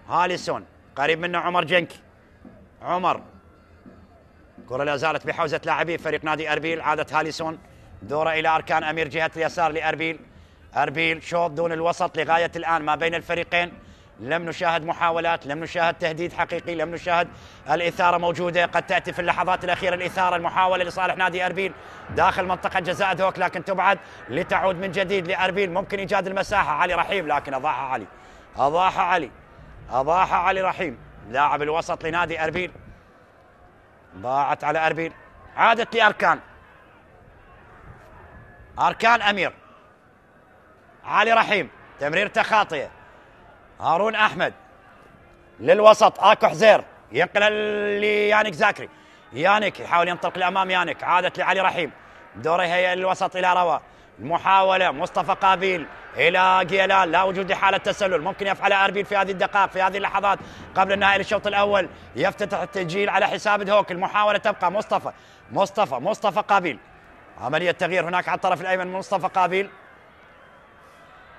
هاليسون قريب منه عمر جنكي. عمر، كرة لا زالت بحوزة لاعبي فريق نادي أربيل. عادت هاليسون، دوره إلى أركان أمير جهة اليسار لأربيل. أربيل شوط دون الوسط لغاية الآن ما بين الفريقين، لم نشاهد محاولات، لم نشاهد تهديد حقيقي، لم نشاهد الإثارة موجودة. قد تأتي في اللحظات الأخيرة الإثارة، المحاولة لصالح نادي أربيل داخل منطقة جزاء دهوك لكن تبعد لتعود من جديد لأربيل. ممكن إيجاد المساحة، علي رحيم لكن أضاعها علي، أضاعها علي رحيم لاعب الوسط لنادي أربيل، ضاعت على أربيل. عادت لأركان، أركان أمير، علي رحيم، تمريرته خاطئة. هارون أحمد للوسط، آكو حزير ينقل ليانيك زاكري. يانيك يحاول ينطلق لأمام يانيك، عادت لعلي رحيم، دوره هي الوسط إلى روا. المحاولة مصطفى قابيل إلى جيلان، لا وجود لحالة تسلل، ممكن يفعلها أربيل في هذه الدقائق، في هذه اللحظات قبل النهاية للشوط الأول. يفتتح التسجيل على حساب دهوك. المحاولة تبقى مصطفى قابيل. عملية تغيير هناك على الطرف الأيمن من مصطفى قابيل.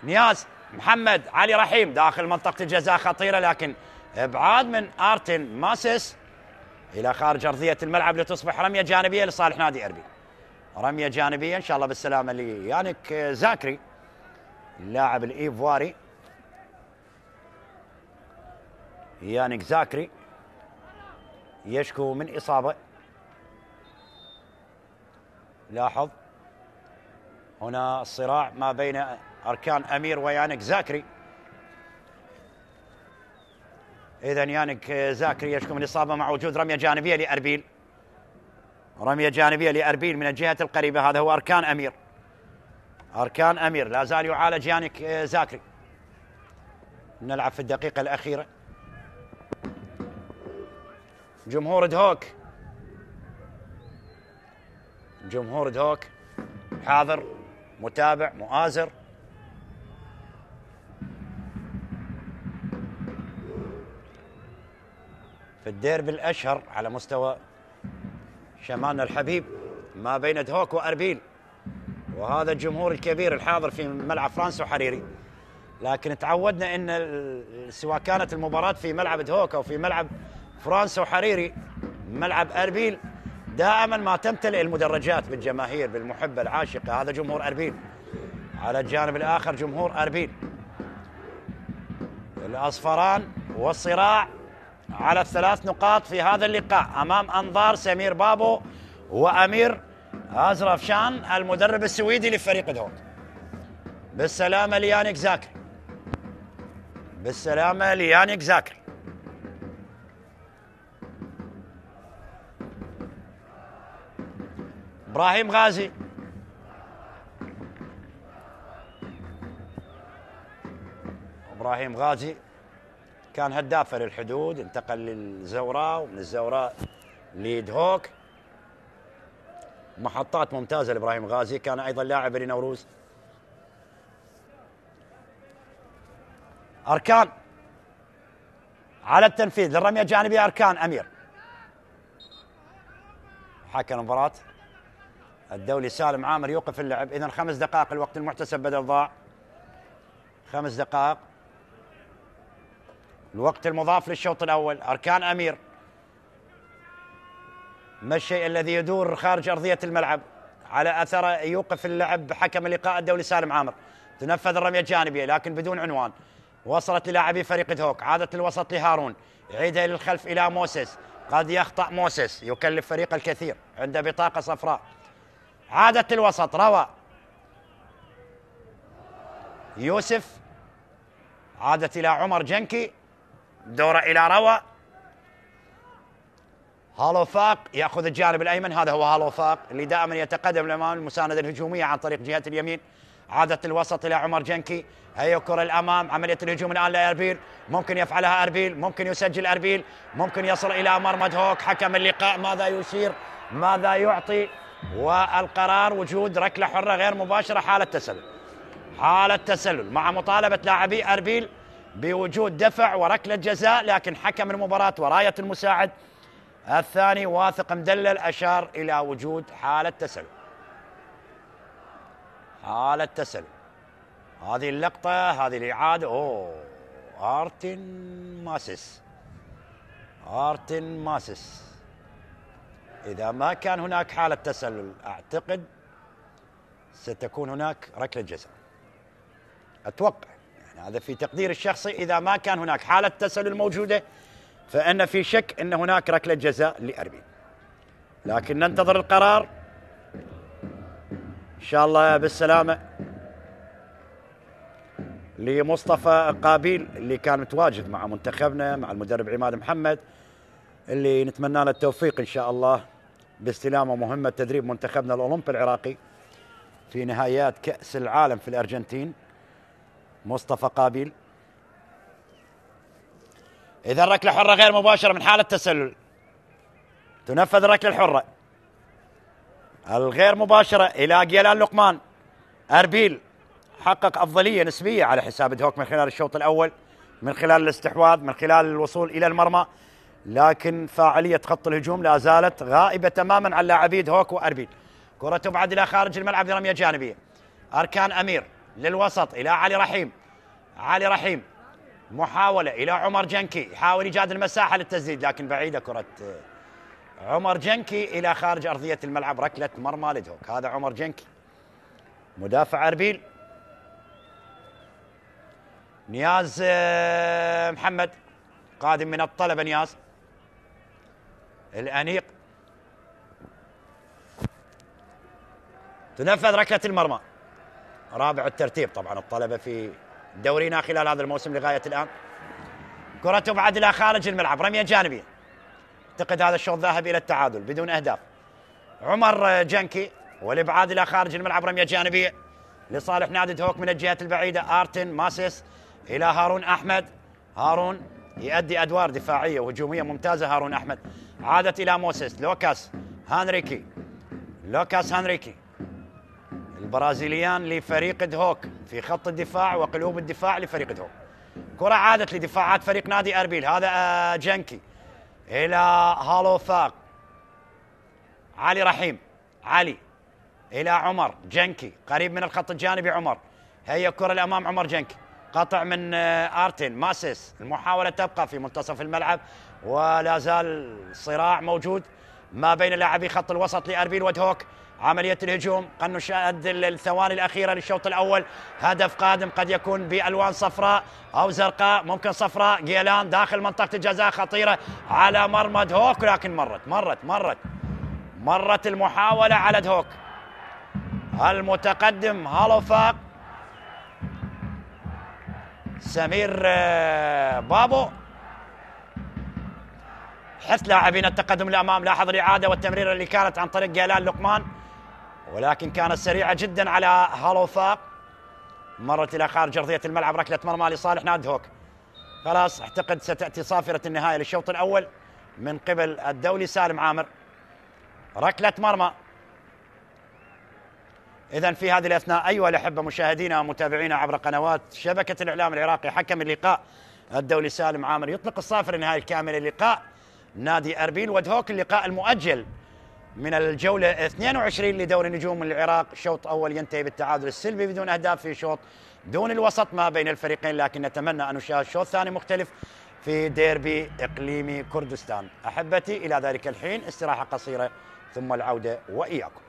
نياز محمد علي رحيم داخل منطقة الجزاء خطيرة، لكن إبعاد من آرتن ماسس إلى خارج أرضية الملعب لتصبح رمية جانبية لصالح نادي أربيل. رمية جانبية إن شاء الله بالسلامة ليانيك زاكري اللاعب الإيفواري. يانيك زاكري يشكو من إصابة. لاحظ هنا الصراع ما بين أركان أمير ويانيك زاكري. إذن يانيك زاكري يشكو من إصابة مع وجود رمية جانبية لأربيل. رمية جانبية لأربيل من الجهة القريبة. هذا هو أركان أمير. أركان أمير لا زال يعالج يانيك زاكري. نلعب في الدقيقة الأخيرة. جمهور دهوك حاضر متابع مؤازر. في الديربي الأشهر على مستوى شمالنا الحبيب ما بين دهوك وأربيل، وهذا الجمهور الكبير الحاضر في ملعب فرانسو حريري. لكن تعودنا ان سواء كانت المباراة في ملعب دهوك او في ملعب فرانسو حريري، ملعب أربيل دائما ما تمتلئ المدرجات بالجماهير بالمحبة العاشقة. هذا جمهور أربيل. على الجانب الآخر جمهور أربيل. الأصفران والصراع على الثلاث نقاط في هذا اللقاء أمام أنظار سمير بابو وأمير أزرفشان المدرب السويدي لفريق دهوك. بالسلامة ليانيك زاكري. بالسلامة ليانيك زاكري. إبراهيم غازي إبراهيم غازي كان هداف للحدود، انتقل للزوراء ومن الزوراء لدهوك. محطات ممتازة لإبراهيم غازي. كان أيضا لاعب لنوروز. أركان على التنفيذ للرمية الجانبية أركان أمير. حكم المباراة الدولي سالم عامر يوقف اللعب. إذن 5 دقائق الوقت المحتسب بدل ضاع. 5 دقائق الوقت المضاف للشوط الأول. أركان أمير. ما الشيء الذي يدور خارج أرضية الملعب؟ على أثر يوقف اللعب حكم اللقاء الدولي سالم عامر. تنفذ الرمية الجانبية لكن بدون عنوان. وصلت للاعبي فريق دهوك. عادت للوسط لهارون. يعيدها للخلف إلى موسيس. قد يخطأ موسيس يكلف فريق الكثير. عنده بطاقة صفراء. عادت للوسط روى يوسف. عادت إلى عمر جنكي. دورة إلى روى. هالوفاق يأخذ الجانب الأيمن. هذا هو هالوفاق اللي دائما يتقدم لأمام المساندة الهجومية عن طريق جهة اليمين. عادت الوسط إلى عمر جنكي. هي كرة الأمام. عملية الهجوم الآن لأربيل. ممكن يفعلها أربيل. ممكن يسجل أربيل. ممكن يصل إلى مرمى دهوك. حكم اللقاء ماذا يشير؟ ماذا يعطي؟ والقرار وجود ركلة حرة غير مباشرة. حالة تسلل. حالة تسلل مع مطالبة لاعبي أربيل بوجود دفع وركلة جزاء، لكن حكم المباراة وراية المساعد الثاني واثق مدلل أشار إلى وجود حالة تسلل. حالة تسلل. هذه اللقطة هذه الإعادة. آرتن ماسس. إذا ما كان هناك حالة تسلل أعتقد ستكون هناك ركلة جزاء. أتوقع يعني هذا في تقدير الشخصي. إذا ما كان هناك حالة تسلل موجودة فإن في شك أن هناك ركلة جزاء لأربيل، لكن ننتظر القرار إن شاء الله. بالسلامة لمصطفى قابيل اللي كان متواجد مع منتخبنا مع المدرب عماد محمد، اللي نتمنى له التوفيق إن شاء الله باستلامه مهمة تدريب منتخبنا الأولمبي العراقي في نهائيات كأس العالم في الأرجنتين. مصطفى قابيل. إذا ركلة حرة غير مباشرة من حالة تسلل. تنفذ الركلة الحرة الغير مباشرة إلى جيلان لقمان. أربيل حقق أفضلية نسبية على حساب دهوك من خلال الشوط الأول، من خلال الاستحواذ، من خلال الوصول إلى المرمى، لكن فاعلية خط الهجوم لا زالت غائبة تماما عن لاعبي دهوك وأربيل. كرة تبعد إلى خارج الملعب برمية جانبية. أركان أمير للوسط إلى علي رحيم. علي رحيم محاولة إلى عمر جنكي، يحاول إيجاد المساحة للتسديد لكن بعيدة كرة عمر جنكي إلى خارج أرضية الملعب. ركلة مرمى لدهوك. هذا عمر جنكي مدافع أربيل. نياز محمد قادم من الطلبة. نياز الأنيق تنفذ ركلة المرمى. رابع الترتيب طبعا الطلبة في دورينا خلال هذا الموسم لغاية الآن. كرة تبعد إلى خارج الملعب، رمية جانبية. اعتقد هذا الشوط ذاهب إلى التعادل بدون أهداف. عمر جنكي والإبعاد إلى خارج الملعب، رمية جانبية لصالح نادي دهوك من الجهة البعيدة. آرتن ماسيس إلى هارون أحمد. هارون يؤدي أدوار دفاعية وهجومية ممتازة. هارون أحمد عادت إلى موسيس. لوكاس هانريكي. لوكاس هانريكي البرازيليان لفريق دهوك في خط الدفاع وقلوب الدفاع لفريق دهوك. كرة عادت لدفاعات فريق نادي أربيل. هذا جنكي إلى هالو فاق. علي رحيم. علي إلى عمر جنكي قريب من الخط الجانبي. عمر هي كرة الأمام. عمر جنكي قطع من آرتن ماسيس. المحاولة تبقى في منتصف الملعب ولا زال صراع موجود ما بين لاعبي خط الوسط لأربيل ودهوك. عملية الهجوم قد نشاهد الثواني الأخيرة للشوط الأول. هدف قادم قد يكون بألوان صفراء أو زرقاء، ممكن صفراء. جيلان داخل منطقة الجزاء خطيرة على مرمى دهوك، لكن مرت المحاولة على دهوك. المتقدم هالوفاق سمير بابو. حث لاعبين التقدم الأمام. لاحظ الإعادة والتمريرة اللي كانت عن طريق جيلان لقمان، ولكن كانت سريعة جدا على هالوفاق. مرت إلى خارج أرضية الملعب. ركلة مرمى لصالح نادي دهوك. خلاص اعتقد ستأتي صافرة النهاية للشوط الأول من قبل الدولي سالم عامر. ركلة مرمى. إذن في هذه الأثناء أيها الأحبة مشاهدينا ومتابعينا عبر قنوات شبكة الإعلام العراقي، حكم اللقاء الدولي سالم عامر يطلق الصافرة النهائي الكاملة للقاء نادي أربيل ودهوك. اللقاء المؤجل من الجولة 22 لدوري نجوم العراق. شوط أول ينتهي بالتعادل السلبي بدون أهداف في شوط دون الوسط ما بين الفريقين، لكن نتمنى أن نشاهد شوط ثاني مختلف في ديربي إقليمي كردستان. أحبتي إلى ذلك الحين استراحة قصيرة ثم العودة وإياكم.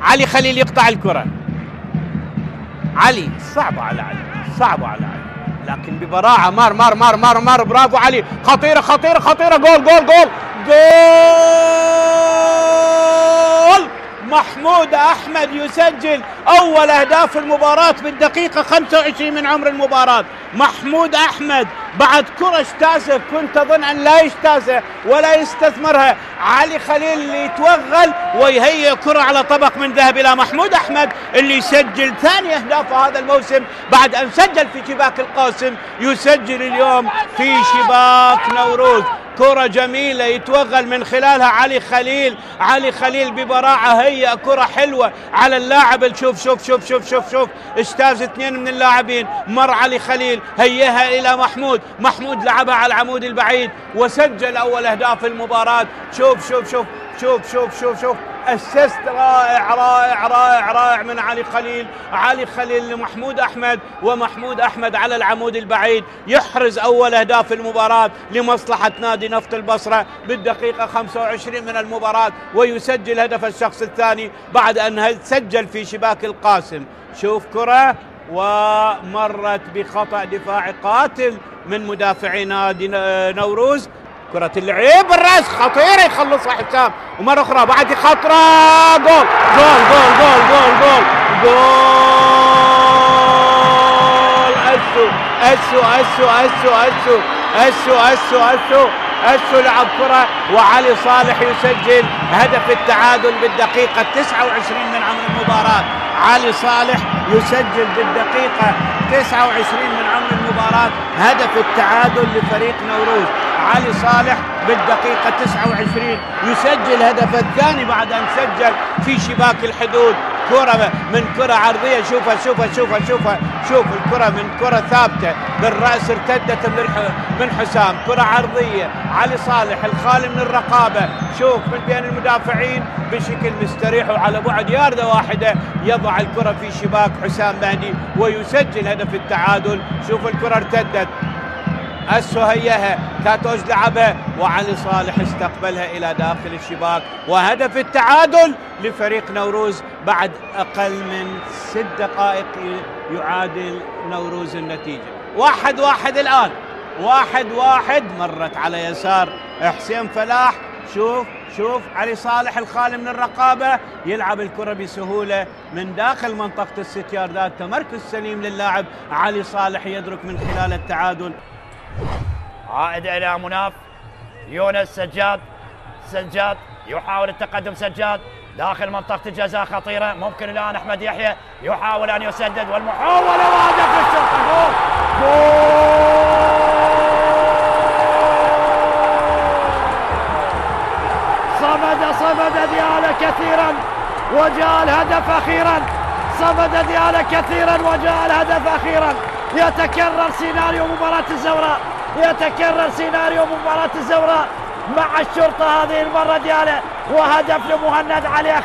علي خليل يقطع الكرة. علي صعبة على علي، صعبة على علي، لكن ببراعة مار مار مار مار مار. برافو علي، خطيرة خطيرة خطيرة. جول جول جول جول. محمود أحمد يسجل أول أهداف المباراة بالدقيقة 25 من عمر المباراة. محمود أحمد بعد كرة اجتازه، كنت أظن أن لا يجتازه ولا يستثمرها. علي خليل اللي يتوغل ويهيئ كرة على طبق من ذهب إلى محمود أحمد اللي يسجل ثاني أهدافه هذا الموسم بعد أن سجل في شباك القاسم، يسجل اليوم في شباك نوروز. كرة جميلة يتوغل من خلالها علي خليل. علي خليل ببراعة هيئ كرة حلوة على اللاعب. شوف شوف شوف شوف شوف شوف، اجتاز اثنين من اللاعبين، مر علي خليل هيئها إلى محمود. محمود لعبها على العمود البعيد وسجل أول أهداف المباراة. شوف شوف شوف شوف شوف شوف شوف، اسيست رائع رائع رائع رائع من علي خليل. علي خليل لمحمود أحمد، ومحمود أحمد على العمود البعيد يحرز أول أهداف المباراة لمصلحة نادي نفط البصرة بالدقيقة 25 من المباراة، ويسجل هدف الشخص الثاني بعد أن سجل في شباك القاسم. شوف كرة ومرت بخطأ دفاعي قاتل من مدافعي نادي نوروز. كرة اللعيب بالراس خطيرة يخلصها حسام، ومرة أخرى بعد خطرة. جول جول جول جول جول جول جول. أسو أسو أسو أسو أسو أسو أسو أسو لعب كرة، وعلي صالح يسجل هدف التعادل بالدقيقة 29 من عمر المباراة. علي صالح يسجل بالدقيقة 29 من عمر المباراة هدف التعادل لفريق نوروز. علي صالح بالدقيقة 29 يسجل هدف الثاني بعد أن سجل في شباك الحدود. كرة من كرة عرضية، شوفها شوفها شوفها شوفها، شوف الكرة من كرة ثابتة بالرأس ارتدت من حسام. كرة عرضية، علي صالح الخالي من الرقابة، شوف من بين المدافعين بشكل مستريح وعلى بعد ياردة واحدة يضع الكرة في شباك حسام مهدي ويسجل هدف التعادل. شوف الكرة ارتدت، أسو هيها، كاتوش لعبها، وعلي صالح استقبلها إلى داخل الشباك، وهدف التعادل لفريق نوروز بعد أقل من 6 دقائق يعادل نوروز النتيجة. 1-1 الآن، 1-1. مرت على يسار حسين فلاح. شوف شوف علي صالح الخالي من الرقابة يلعب الكرة بسهولة من داخل منطقة الست ياردات. تمركز سليم للاعب علي صالح يدرك من خلال التعادل. عائد إلى مناف. يونس سجاد. سجاد يحاول التقدم. سجاد داخل منطقة الجزاء خطيرة. ممكن الآن أحمد يحيى يحاول أن يسدد، والمحاولة وهدف الشرطة. جول جول. صمد ديالى كثيرا وجاء الهدف أخيرا. صمد ديالى كثيرا وجاء الهدف أخيرا. يتكرر سيناريو مباراة الزوراء، يتكرر سيناريو مباراة الزوراء مع الشرطة هذه المرة ديالى، وهدف لمهند علي.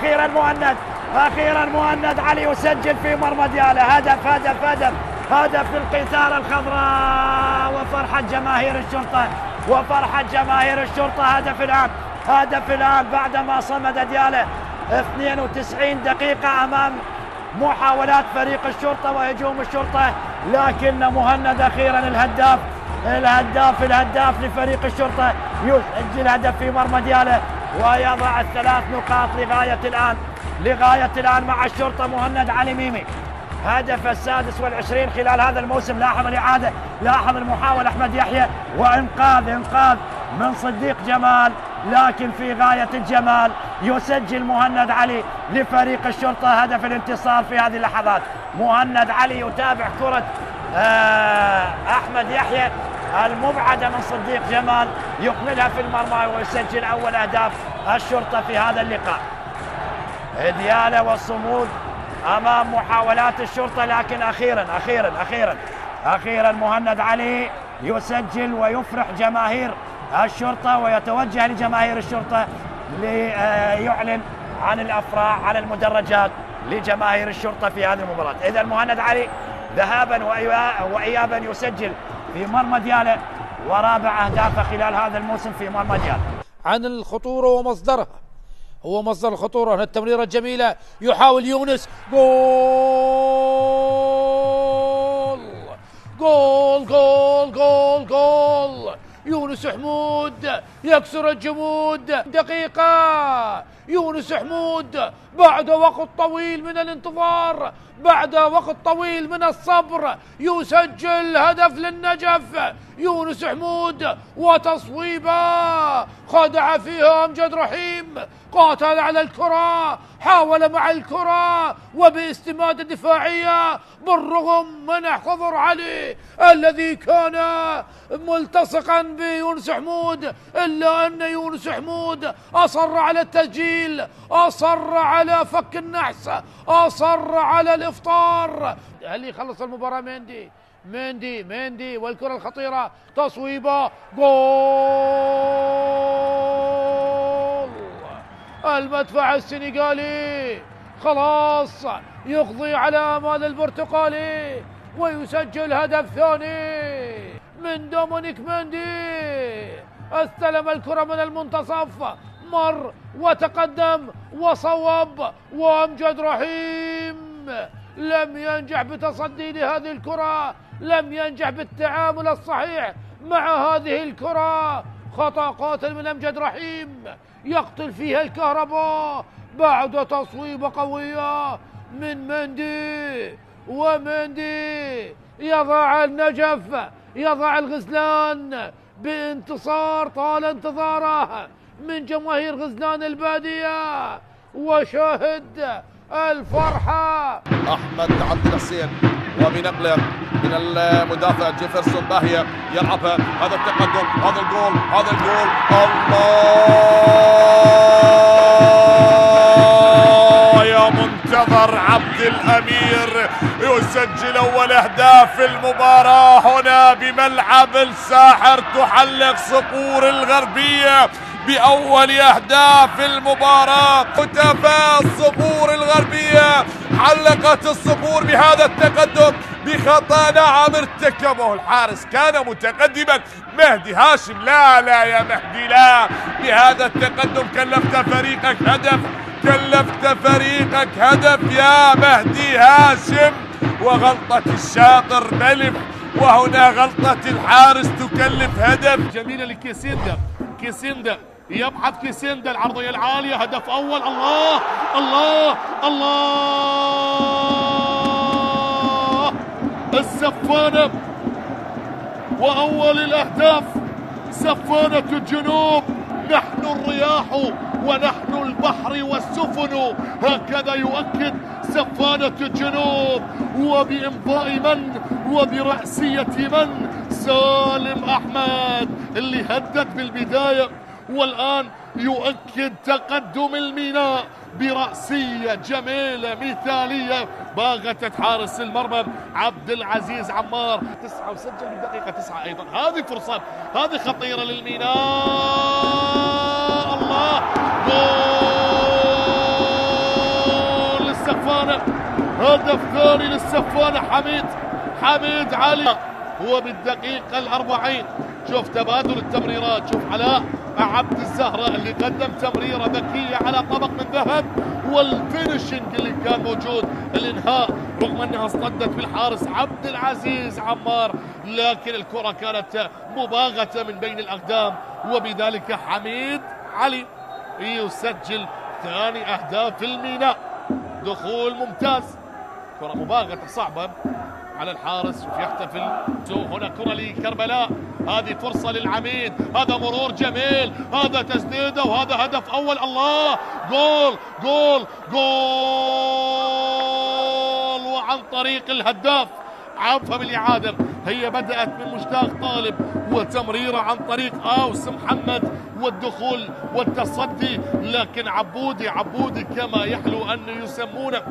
أخيرا مهند علي يسجل في مرمى ديالى. هدف هدف هدف هدف للقيثارة الخضراء وفرحة جماهير الشرطة، وفرحة جماهير الشرطة. هدف الآن بعدما صمد ديالى 92 دقيقة أمام محاولات فريق الشرطة وهجوم الشرطة، لكن مهند أخيرا الهداف لفريق الشرطة يسجل هدف في مرمى ديالى ويضع 3 نقاط لغاية الآن مع الشرطة. مهند علي ميمي هدف 26 خلال هذا الموسم. لاحظ الإعادة، لاحظ المحاولة أحمد يحيى، وإنقاذ من صديق جمال، لكن في غاية الجمال يسجل مهند علي لفريق الشرطة هدف الانتصار في هذه اللحظات. مهند علي يتابع كرة أحمد يحيى المبعدة من صديق جمال، يكملها في المرمى ويسجل أول أهداف الشرطة في هذا اللقاء. ديالى والصمود أمام محاولات الشرطة، لكن أخيرا مهند علي يسجل ويفرح جماهير الشرطة، ويتوجه لجماهير الشرطة ليعلن عن الأفراح على المدرجات لجماهير الشرطة في هذه المباراة. إذا مهند علي ذهابا وإيابا يسجل في مرمى ديالى، ورابع أهدافه خلال هذا الموسم في مرمى ديالى. عن الخطورة ومصدرها هو مصدر الخطورة. هنا التمريرة الجميلة، يحاول يونس. جول جول جول جول جول. يونس حمود يكسر الجمود. دقيقة يونس حمود بعد وقت طويل من الانتظار، بعد وقت طويل من الصبر، يسجل هدف للنجف. يونس حمود وتصويبه خدع فيها أمجد رحيم، قاتل على الكرة، حاول مع الكرة وباستماتة دفاعية بالرغم من خضر علي الذي كان ملتصقا بيونس حمود، إلا أن يونس حمود أصر على التسجيل، أصر على فك النحس، أصر على الإفطار. هل يخلص المباراة مندي؟ مندي والكرة الخطيرة، تصويبه، جول. المدفع السنغالي خلاص يقضي على آمال البرتقالي ويسجل هدف ثاني من دومينيك مندي. استلم الكرة من المنتصف، مر وتقدم وصوب، وأمجد رحيم لم ينجح بتصدي لهذه الكرة، لم ينجح بالتعامل الصحيح مع هذه الكرة. خطأ قاتل من أمجد رحيم يقتل فيها الكهرباء بعد تصويبة قوية من مندي. ومندي يضع النجف، يضع الغزلان بانتصار طال انتظاره من جماهير غزلان البادية. وشاهد الفرحة. أحمد عبد الحسين وبنقله من المدافع جيفرسون باهية يلعبها، هذا التقدم، هذا الجول، هذا الجول، الله يا منتظر عبد الأمير يسجل أول أهداف المباراة هنا بملعب الساحر. تحلق صقور الغربية بأول أهداف المباراة. هتافات الصقور الغربية، حلقت الصقور بهذا التقدم بخطأ نعم ارتكبه الحارس، كان متقدما مهدي هاشم. لا يا مهدي لا، بهذا التقدم كلفت فريقك هدف، كلفت فريقك هدف يا مهدي هاشم. وغلطة الشاطر ملف، وهنا غلطة الحارس تكلف هدف. جميلة لكيسيندا، كيسيندا يبحث كيسيندا، العرضية العالية، هدف أول. الله الله الله، السفانة وأول الأهداف. سفانة الجنوب، نحن الرياح ونحن البحر والسفن، هكذا يؤكد سفانة الجنوب. وبإمضاء من وبرأسية من؟ سالم أحمد اللي هدد بالبداية، والآن يؤكد تقدم الميناء برأسية جميلة مثالية باغتت حارس المرمى عبد العزيز عمار. 9 وسجل بالدقيقة 9 أيضا. هذه فرصة، هذه خطيرة للميناء. الله، جول للسفانة، هدف ثاني للسفانة. حميد علي هو بالدقيقة 40. شوف تبادل التمريرات، شوف علاء عبد الزهرة اللي قدم تمريرة ذكية على طبق من ذهب، والفينشنج اللي كان موجود، الانهاء رغم انها اصطدت بالحارس عبد العزيز عمار، لكن الكرة كانت مباغتة من بين الأقدام، وبذلك حميد علي يسجل ثاني أهداف الميناء. دخول ممتاز، كرة مباغتة صعبة على الحارس، شوف يحتفل. هنا كرة لكربلاء، هذه فرصة للعميد، هذا مرور جميل، هذا تسديده، وهذا هدف أول. الله، جول جول جول، وعن طريق الهداف. عفوا بالإعادة، هي بدأت من مشتاق طالب وتمريرة عن طريق أوس محمد والدخول والتصدي، لكن عبودي كما يحلو أن يسمونه،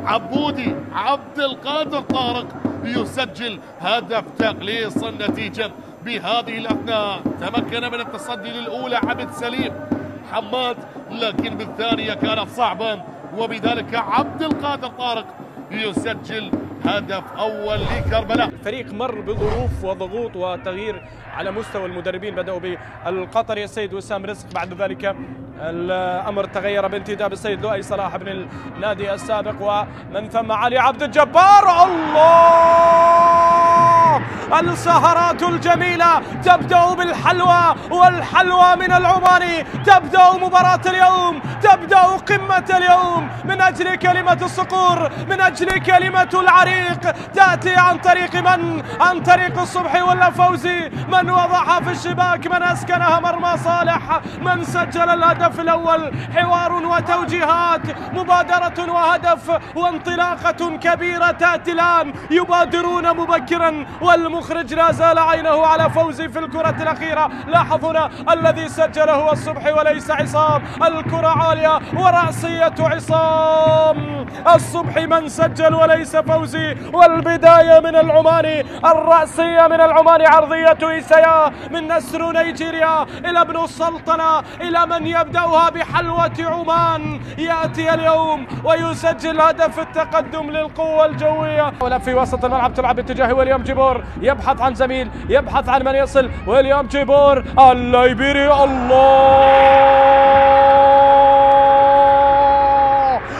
عبودي عبد القادر طارق يسجل هدف تقليص النتيجة بهذه الأثناء. تمكن من التصدي للأولى عبد سليم حماد، لكن بالثانية كانت صعبة، وبذلك عبد القادر طارق يسجل هدف أول لكربلاء. الفريق مر بظروف وضغوط وتغيير على مستوى المدربين، بدأوا بالقطري السيد وسام رزق، بعد ذلك الأمر تغير بانتداب السيد لؤي صلاح بن النادي السابق، ومن ثم علي عبد الجبار. الله، السهرات الجميلة تبدأ بالحلوى، والحلوى من العماني. تبدأ مباراة اليوم، تبدأ قمة اليوم من أجل كلمة الصقور، من أجل كلمة العريق. تأتي عن طريق من؟ عن طريق الصبحي ولا فوزي؟ من وضعها في الشباك؟ من أسكنها مرمى صالح؟ من سجل الهدف الأول؟ حوار وتوجيهات، مبادرة وهدف وانطلاقة كبيرة تأتي الآن. يبادرون مبكرا، والمخرج لا زال عينه على فوزي في الكرة الأخيرة. لاحظنا الذي سجل هو الصبحي وليس عصام. الكرة عالية ورأسية عصام. الصبحي من سجل وليس فوزي. والبداية من العماني، الرأسية من العماني، عرضية إيسايا من نسر نيجيريا إلى ابن السلطنة، إلى من يبدأها بحلوة عمان. يأتي اليوم ويسجل هدف التقدم للقوة الجوية. في وسط الملعب تلعب باتجاه ويليام جيبور، يبحث عن زميل، يبحث عن من يصل. ويليام جيبور الليبيري. الله،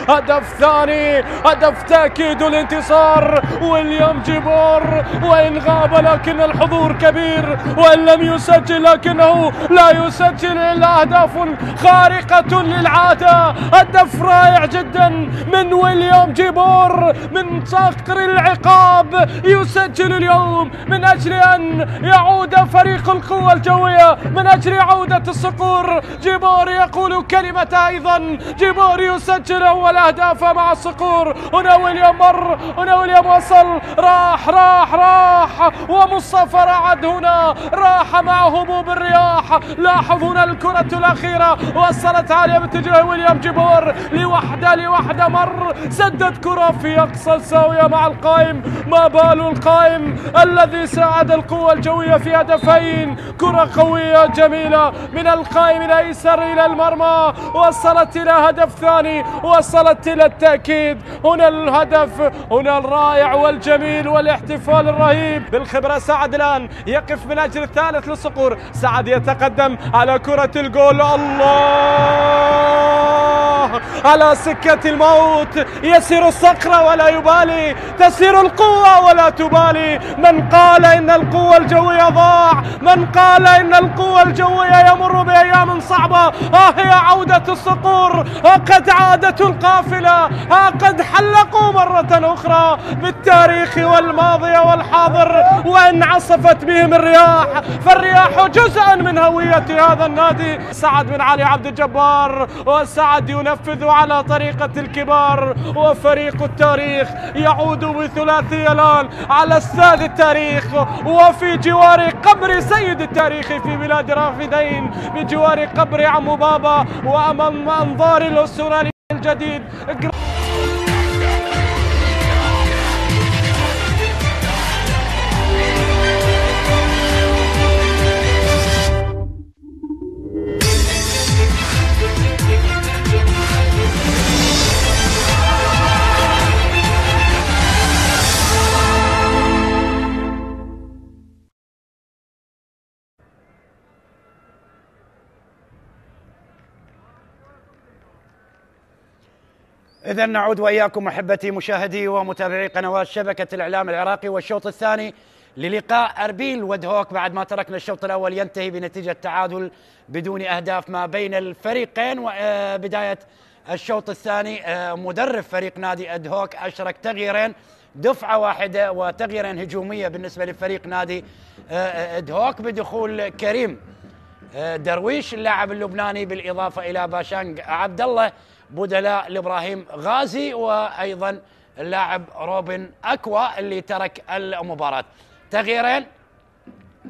هدف ثاني، هدف تأكيد الانتصار. ويليام جيبور وإن غاب لكن الحضور كبير، وإن لم يسجل لكنه لا يسجل إلا أهداف خارقة للعادة. هدف رائع جدا من ويليام جيبور من صقر العقاب، يسجل اليوم من أجل أن يعود فريق القوة الجوية، من أجل عودة الصقور. جيبور يقول كلمة أيضا، جيبور يسجل أول أهدافه مع الصقور. هنا ويليام مر، هنا ويليام وصل، راح راح راح، ومصطفى رعد هنا راح مع هبوب الرياح. لاحظ هنا الكرة الأخيرة وصلت عالية باتجاه ويليام جيبور، لوحده مر، سدد كرة في أقصى الزاوية مع القائم. ما بال القائم الذي ساعد القوة الجوية في هدفين. كرة قوية جميلة من القائم الأيسر إلى المرمى، وصلت إلى هدف ثاني، وصلت إلى التأكيد. هنا الهدف، هنا الرائع والجميل والاحتفال الرهيب بالخبرة. سعد الآن يقف من أجل الثالث للصقور. سعد يتقدم على كرة الجول. الله، على سكة الموت يسير الصقر ولا يبالي، تسير القوة ولا تبالي. من قال إن القوة الجوية ضاع، من قال إن القوة الجوية يمر بأيام صعبة، هي عودة الصقور. قد عادت القافلة، قد حلقوا مرة أخرى بالتاريخ والماضي والحاضر. وإن عصفت بهم الرياح، فالرياح جزء من هوية هذا النادي. سعد بن علي عبد الجبار، وسعد ينفذ على طريقة الكبار. وفريق التاريخ يعود بثلاثية الآن على استاد التاريخ، وفي جوار قبر سيد التاريخ في بلاد رافدين، بجوار قبر عمو بابا، وأمام أنظار الأسطوراني الجديد. إذن نعود وإياكم أحبتي مشاهدي ومتابعي قنوات شبكة الإعلام العراقي، والشوط الثاني للقاء أربيل ودهوك بعد ما تركنا الشوط الأول ينتهي بنتيجة تعادل بدون أهداف ما بين الفريقين. وبداية الشوط الثاني مدرب فريق نادي دهوك أشرك تغييرين، دفعة واحدة وتغييرين هجومية بالنسبة لفريق نادي دهوك، بدخول كريم درويش اللاعب اللبناني بالإضافة إلى باشانج عبد الله بدلاء لإبراهيم غازي، وأيضا اللاعب روبن أكوا اللي ترك المباراة. تغييرين،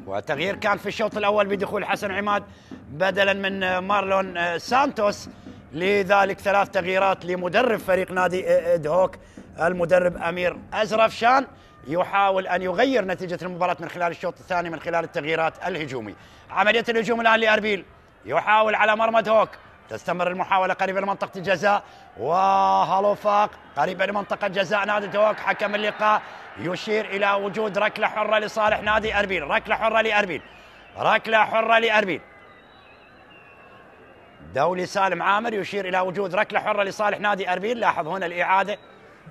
وتغيير كان في الشوط الأول بدخول حسن عماد بدلا من مارلون سانتوس. لذلك 3 تغييرات لمدرب فريق نادي دهوك المدرب أمير أزرفشان، يحاول أن يغير نتيجة المباراة من خلال الشوط الثاني من خلال التغييرات الهجومية. عملية الهجوم الآن لأربيل، يحاول على مرمى دهوك، تستمر المحاولة قريبة لمنطقة الجزاء، وهالوفاق قريبة لمنطقة جزاء نادي دهوك. حكم اللقاء يشير إلى وجود ركلة حرة لصالح نادي أربيل. ركلة حرة لأربيل، ركلة حرة لأربيل. دولي سالم عامر يشير إلى وجود ركلة حرة لصالح نادي أربيل. لاحظ هنا الإعادة،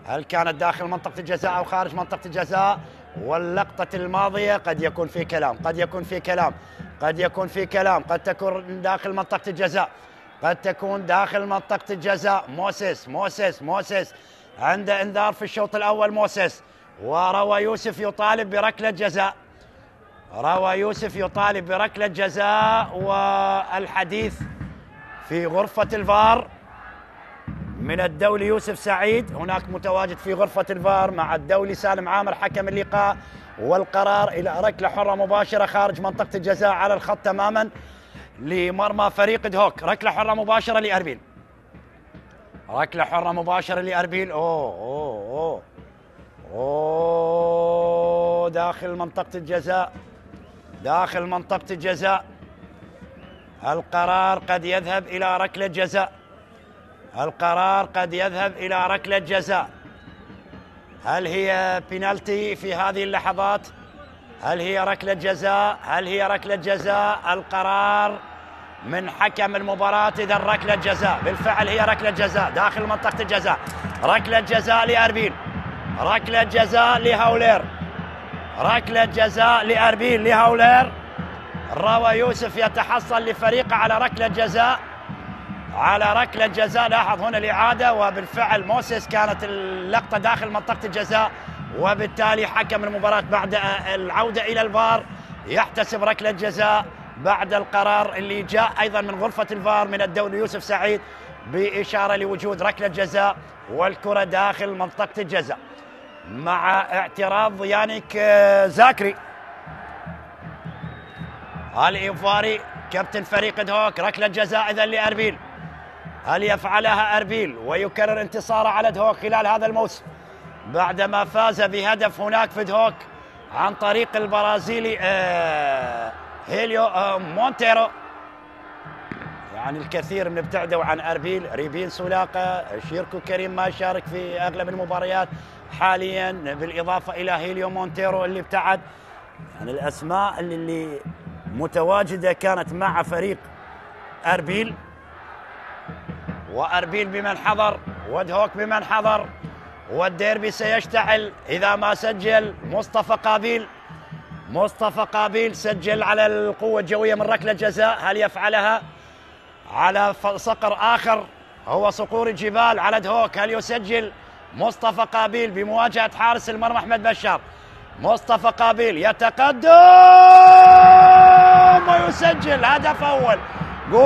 هل كانت داخل منطقة الجزاء أو خارج منطقة الجزاء؟ واللقطة الماضية قد يكون في كلام، قد يكون في كلام، قد يكون في كلام، قد تكون داخل منطقة الجزاء، قد تكون داخل منطقة الجزاء. موسيس عند انذار في الشوط الأول موسيس، وروى يوسف يطالب بركلة جزاء، روى يوسف يطالب بركلة جزاء. والحديث في غرفة الفار من الدولي يوسف سعيد، هناك متواجد في غرفة الفار مع الدولي سالم عامر حكم اللقاء، والقرار إلى ركلة حرة مباشرة خارج منطقة الجزاء على الخط تماما لمرمى فريق دهوك. ركلة حرة مباشرة لأربيل، ركلة حرة مباشرة لأربيل. أوه داخل منطقة الجزاء، داخل منطقة الجزاء. القرار قد يذهب إلى ركلة جزاء، القرار قد يذهب إلى ركلة جزاء. هل هي بينالتي في هذه اللحظات؟ هل هي ركلة جزاء؟ هل هي ركلة جزاء؟ القرار من حكم المباراة إذا ركلة جزاء. بالفعل هي ركلة جزاء داخل منطقة الجزاء، ركلة جزاء لأربيل، ركلة جزاء لهولير، ركلة جزاء لأربيل لهولير. روى يوسف يتحصل لفريقه على ركلة جزاء، على ركلة جزاء. لاحظ هنا الإعادة، وبالفعل موسيس كانت اللقطة داخل منطقة الجزاء، وبالتالي حكم المباراة بعد العودة إلى الفار يحتسب ركلة جزاء بعد القرار اللي جاء أيضا من غرفة الفار من الدولي يوسف سعيد بإشارة لوجود ركلة جزاء والكرة داخل منطقة الجزاء مع اعتراض يانيك زاكري الإيفواري كابتن فريق دهوك. ركلة جزاء إذن لأربيل، هل يفعلها أربيل ويكرر انتصاره على دهوك خلال هذا الموسم بعدما فاز بهدف هناك في دهوك عن طريق البرازيلي هيليو مونتيرو. يعني الكثير من ابتعدوا عن أربيل، ريبين سولاقة، شيركو كريم ما يشارك في أغلب المباريات حاليا، بالإضافة إلى هيليو مونتيرو اللي ابتعد. يعني الأسماء اللي متواجدة كانت مع فريق أربيل، وأربيل بمن حضر ودهوك بمن حضر، والديربي سيشتعل إذا ما سجل مصطفى قابيل. مصطفى قابيل سجل على القوة الجوية من ركلة جزاء، هل يفعلها على صقر آخر هو صقور الجبال على دهوك؟ هل يسجل مصطفى قابيل بمواجهة حارس المرمى أحمد بشار؟ مصطفى قابيل يتقدم ويسجل هدف أول، جول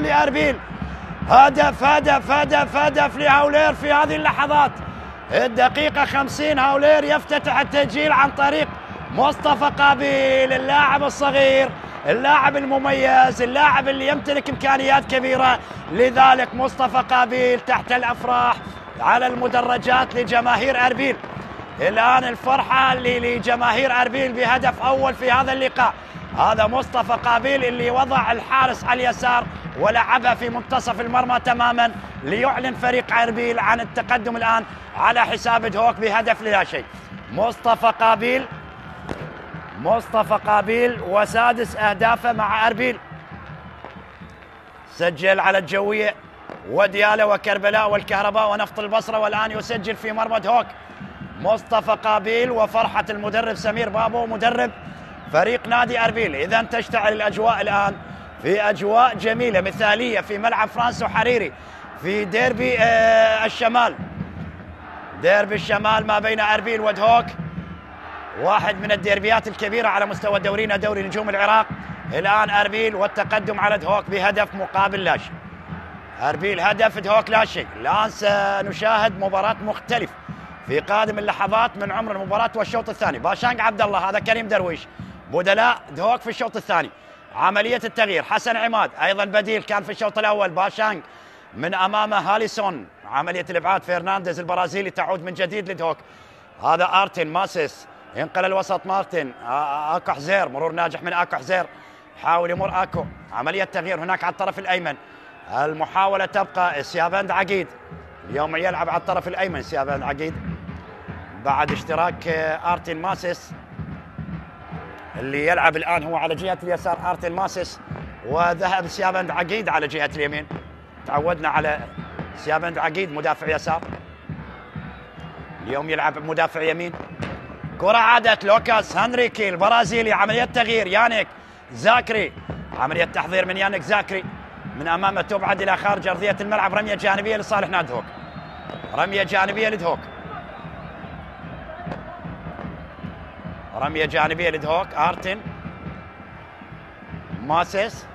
لأربيل. هدف لهولير في هذه اللحظات. الدقيقة 50 هولير يفتتح التسجيل عن طريق مصطفى قابيل، اللاعب الصغير، اللاعب المميز، اللاعب اللي يمتلك إمكانيات كبيرة. لذلك مصطفى قابيل تحت الأفراح على المدرجات لجماهير أربيل. الآن الفرحة لجماهير أربيل بهدف أول في هذا اللقاء. هذا مصطفى قابيل اللي وضع الحارس على اليسار ولعبها في منتصف المرمى تماما ليعلن فريق أربيل عن التقدم الآن على حساب دهوك بهدف لا شيء. مصطفى قابيل وسادس أهدافه مع أربيل، سجل على الجوية وديالة وكربلاء والكهرباء ونفط البصرة، والآن يسجل في مرمى دهوك. مصطفى قابيل وفرحة المدرب سمير بابو مدرب فريق نادي أربيل. إذا تشتعل الأجواء الآن في أجواء جميلة مثالية في ملعب فرانسو حريري في ديربي الشمال، ديربي الشمال ما بين أربيل ودهوك، واحد من الديربيات الكبيرة على مستوى دورينا دوري نجوم العراق. الآن أربيل والتقدم على دهوك بهدف مقابل لا شيء. أربيل هدف، دهوك لا شيء. الآن سنشاهد مباراة مختلفة في قادم اللحظات من عمر المباراة والشوط الثاني. باشانق عبد الله، هذا كريم درويش، بدلاء دهوك في الشوط الثاني. عملية التغيير حسن عماد أيضا بديل كان في الشوط الأول. باشانق من أمامه هاليسون. عملية الإبعاد فرنانديز البرازيلي تعود من جديد لدهوك. هذا آرتين ماسيس، ينقل الوسط مارتن، اكو حزير، مرور ناجح من اكو حزير، حاول يمر اكو. عملية تغيير هناك على الطرف الأيمن، المحاولة تبقى سيابند عقيد، اليوم يلعب على الطرف الأيمن سيابند عقيد بعد اشتراك آرتين ماسيس. اللي يلعب الآن هو على جهة اليسار أرتن ماسس، وذهب سيابند عقيد على جهة اليمين. تعودنا على سيابند عقيد مدافع يسار، اليوم يلعب مدافع يمين. كرة عادت لوكاس هنريكي البرازيلي، عملية تغيير يانيك زاكري، عملية تحضير من يانيك زاكري من أمامه، تبعد إلى خارج أرضية الملعب. رمية جانبية لصالح نادي هوك، رمية جانبية لدهوك، رمية جانبية لدهوك. أرتن ماسس،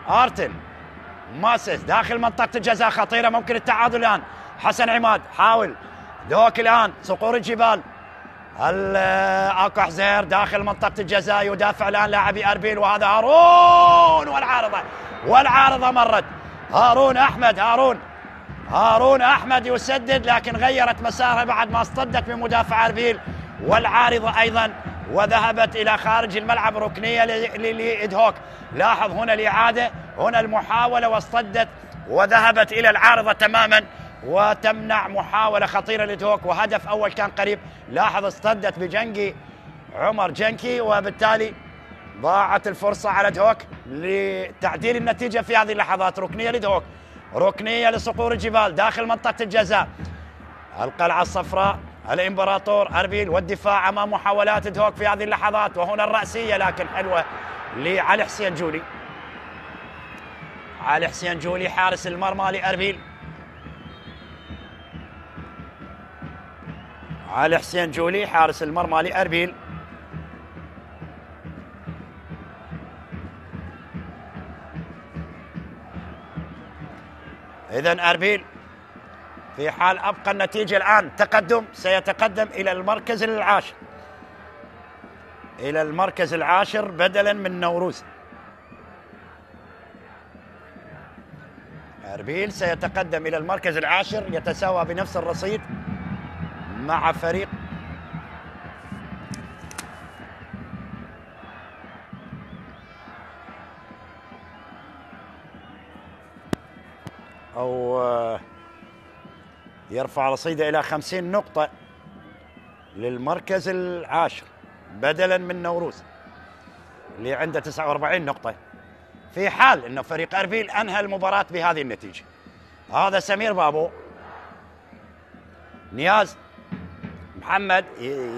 أرتن ماسس داخل منطقة الجزاء، خطيرة ممكن التعادل الآن. حسن عماد حاول، دهوك الآن صقور الجبال، اكو حزير داخل منطقة الجزاء، يدافع الآن لاعبي أربيل، وهذا هارون والعارضة مرت. هارون أحمد يسدد، لكن غيرت مسارها بعد ما اصطدت من مدافع أربيل، والعارضة أيضا، وذهبت إلى خارج الملعب. ركنية لإدهوك. لاحظ هنا الإعادة، هنا المحاولة، واصطدت وذهبت إلى العارضة تماما، وتمنع محاولة خطيرة لدهوك، وهدف أول كان قريب. لاحظ اصطدت بجنكي عمر جنكي، وبالتالي ضاعت الفرصة على دهوك لتعديل النتيجة في هذه اللحظات. ركنية لدهوك، ركنية لصقور الجبال داخل منطقة الجزاء. القلعة الصفراء الإمبراطور أربيل، والدفاع أمام محاولات دهوك في هذه اللحظات. وهنا الرأسية لكن حلوة لعلي حسين جولي، علي حسين جولي حارس المرمى لأربيل. علي حسين جولي حارس المرمى لأربيل. إذن أربيل في حال أبقى النتيجة الآن تقدم، سيتقدم إلى المركز العاشر، إلى المركز العاشر بدلا من نوروز. أربيل سيتقدم إلى المركز العاشر، يتساوى بنفس الرصيد مع فريق أو يرفع رصيده إلى 50 نقطة للمركز العاشر بدلا من نوروز اللي عنده 49 نقطة، في حال أنه فريق أربيل أنهى المباراة بهذه النتيجة. هذا سمير بابو. نياز محمد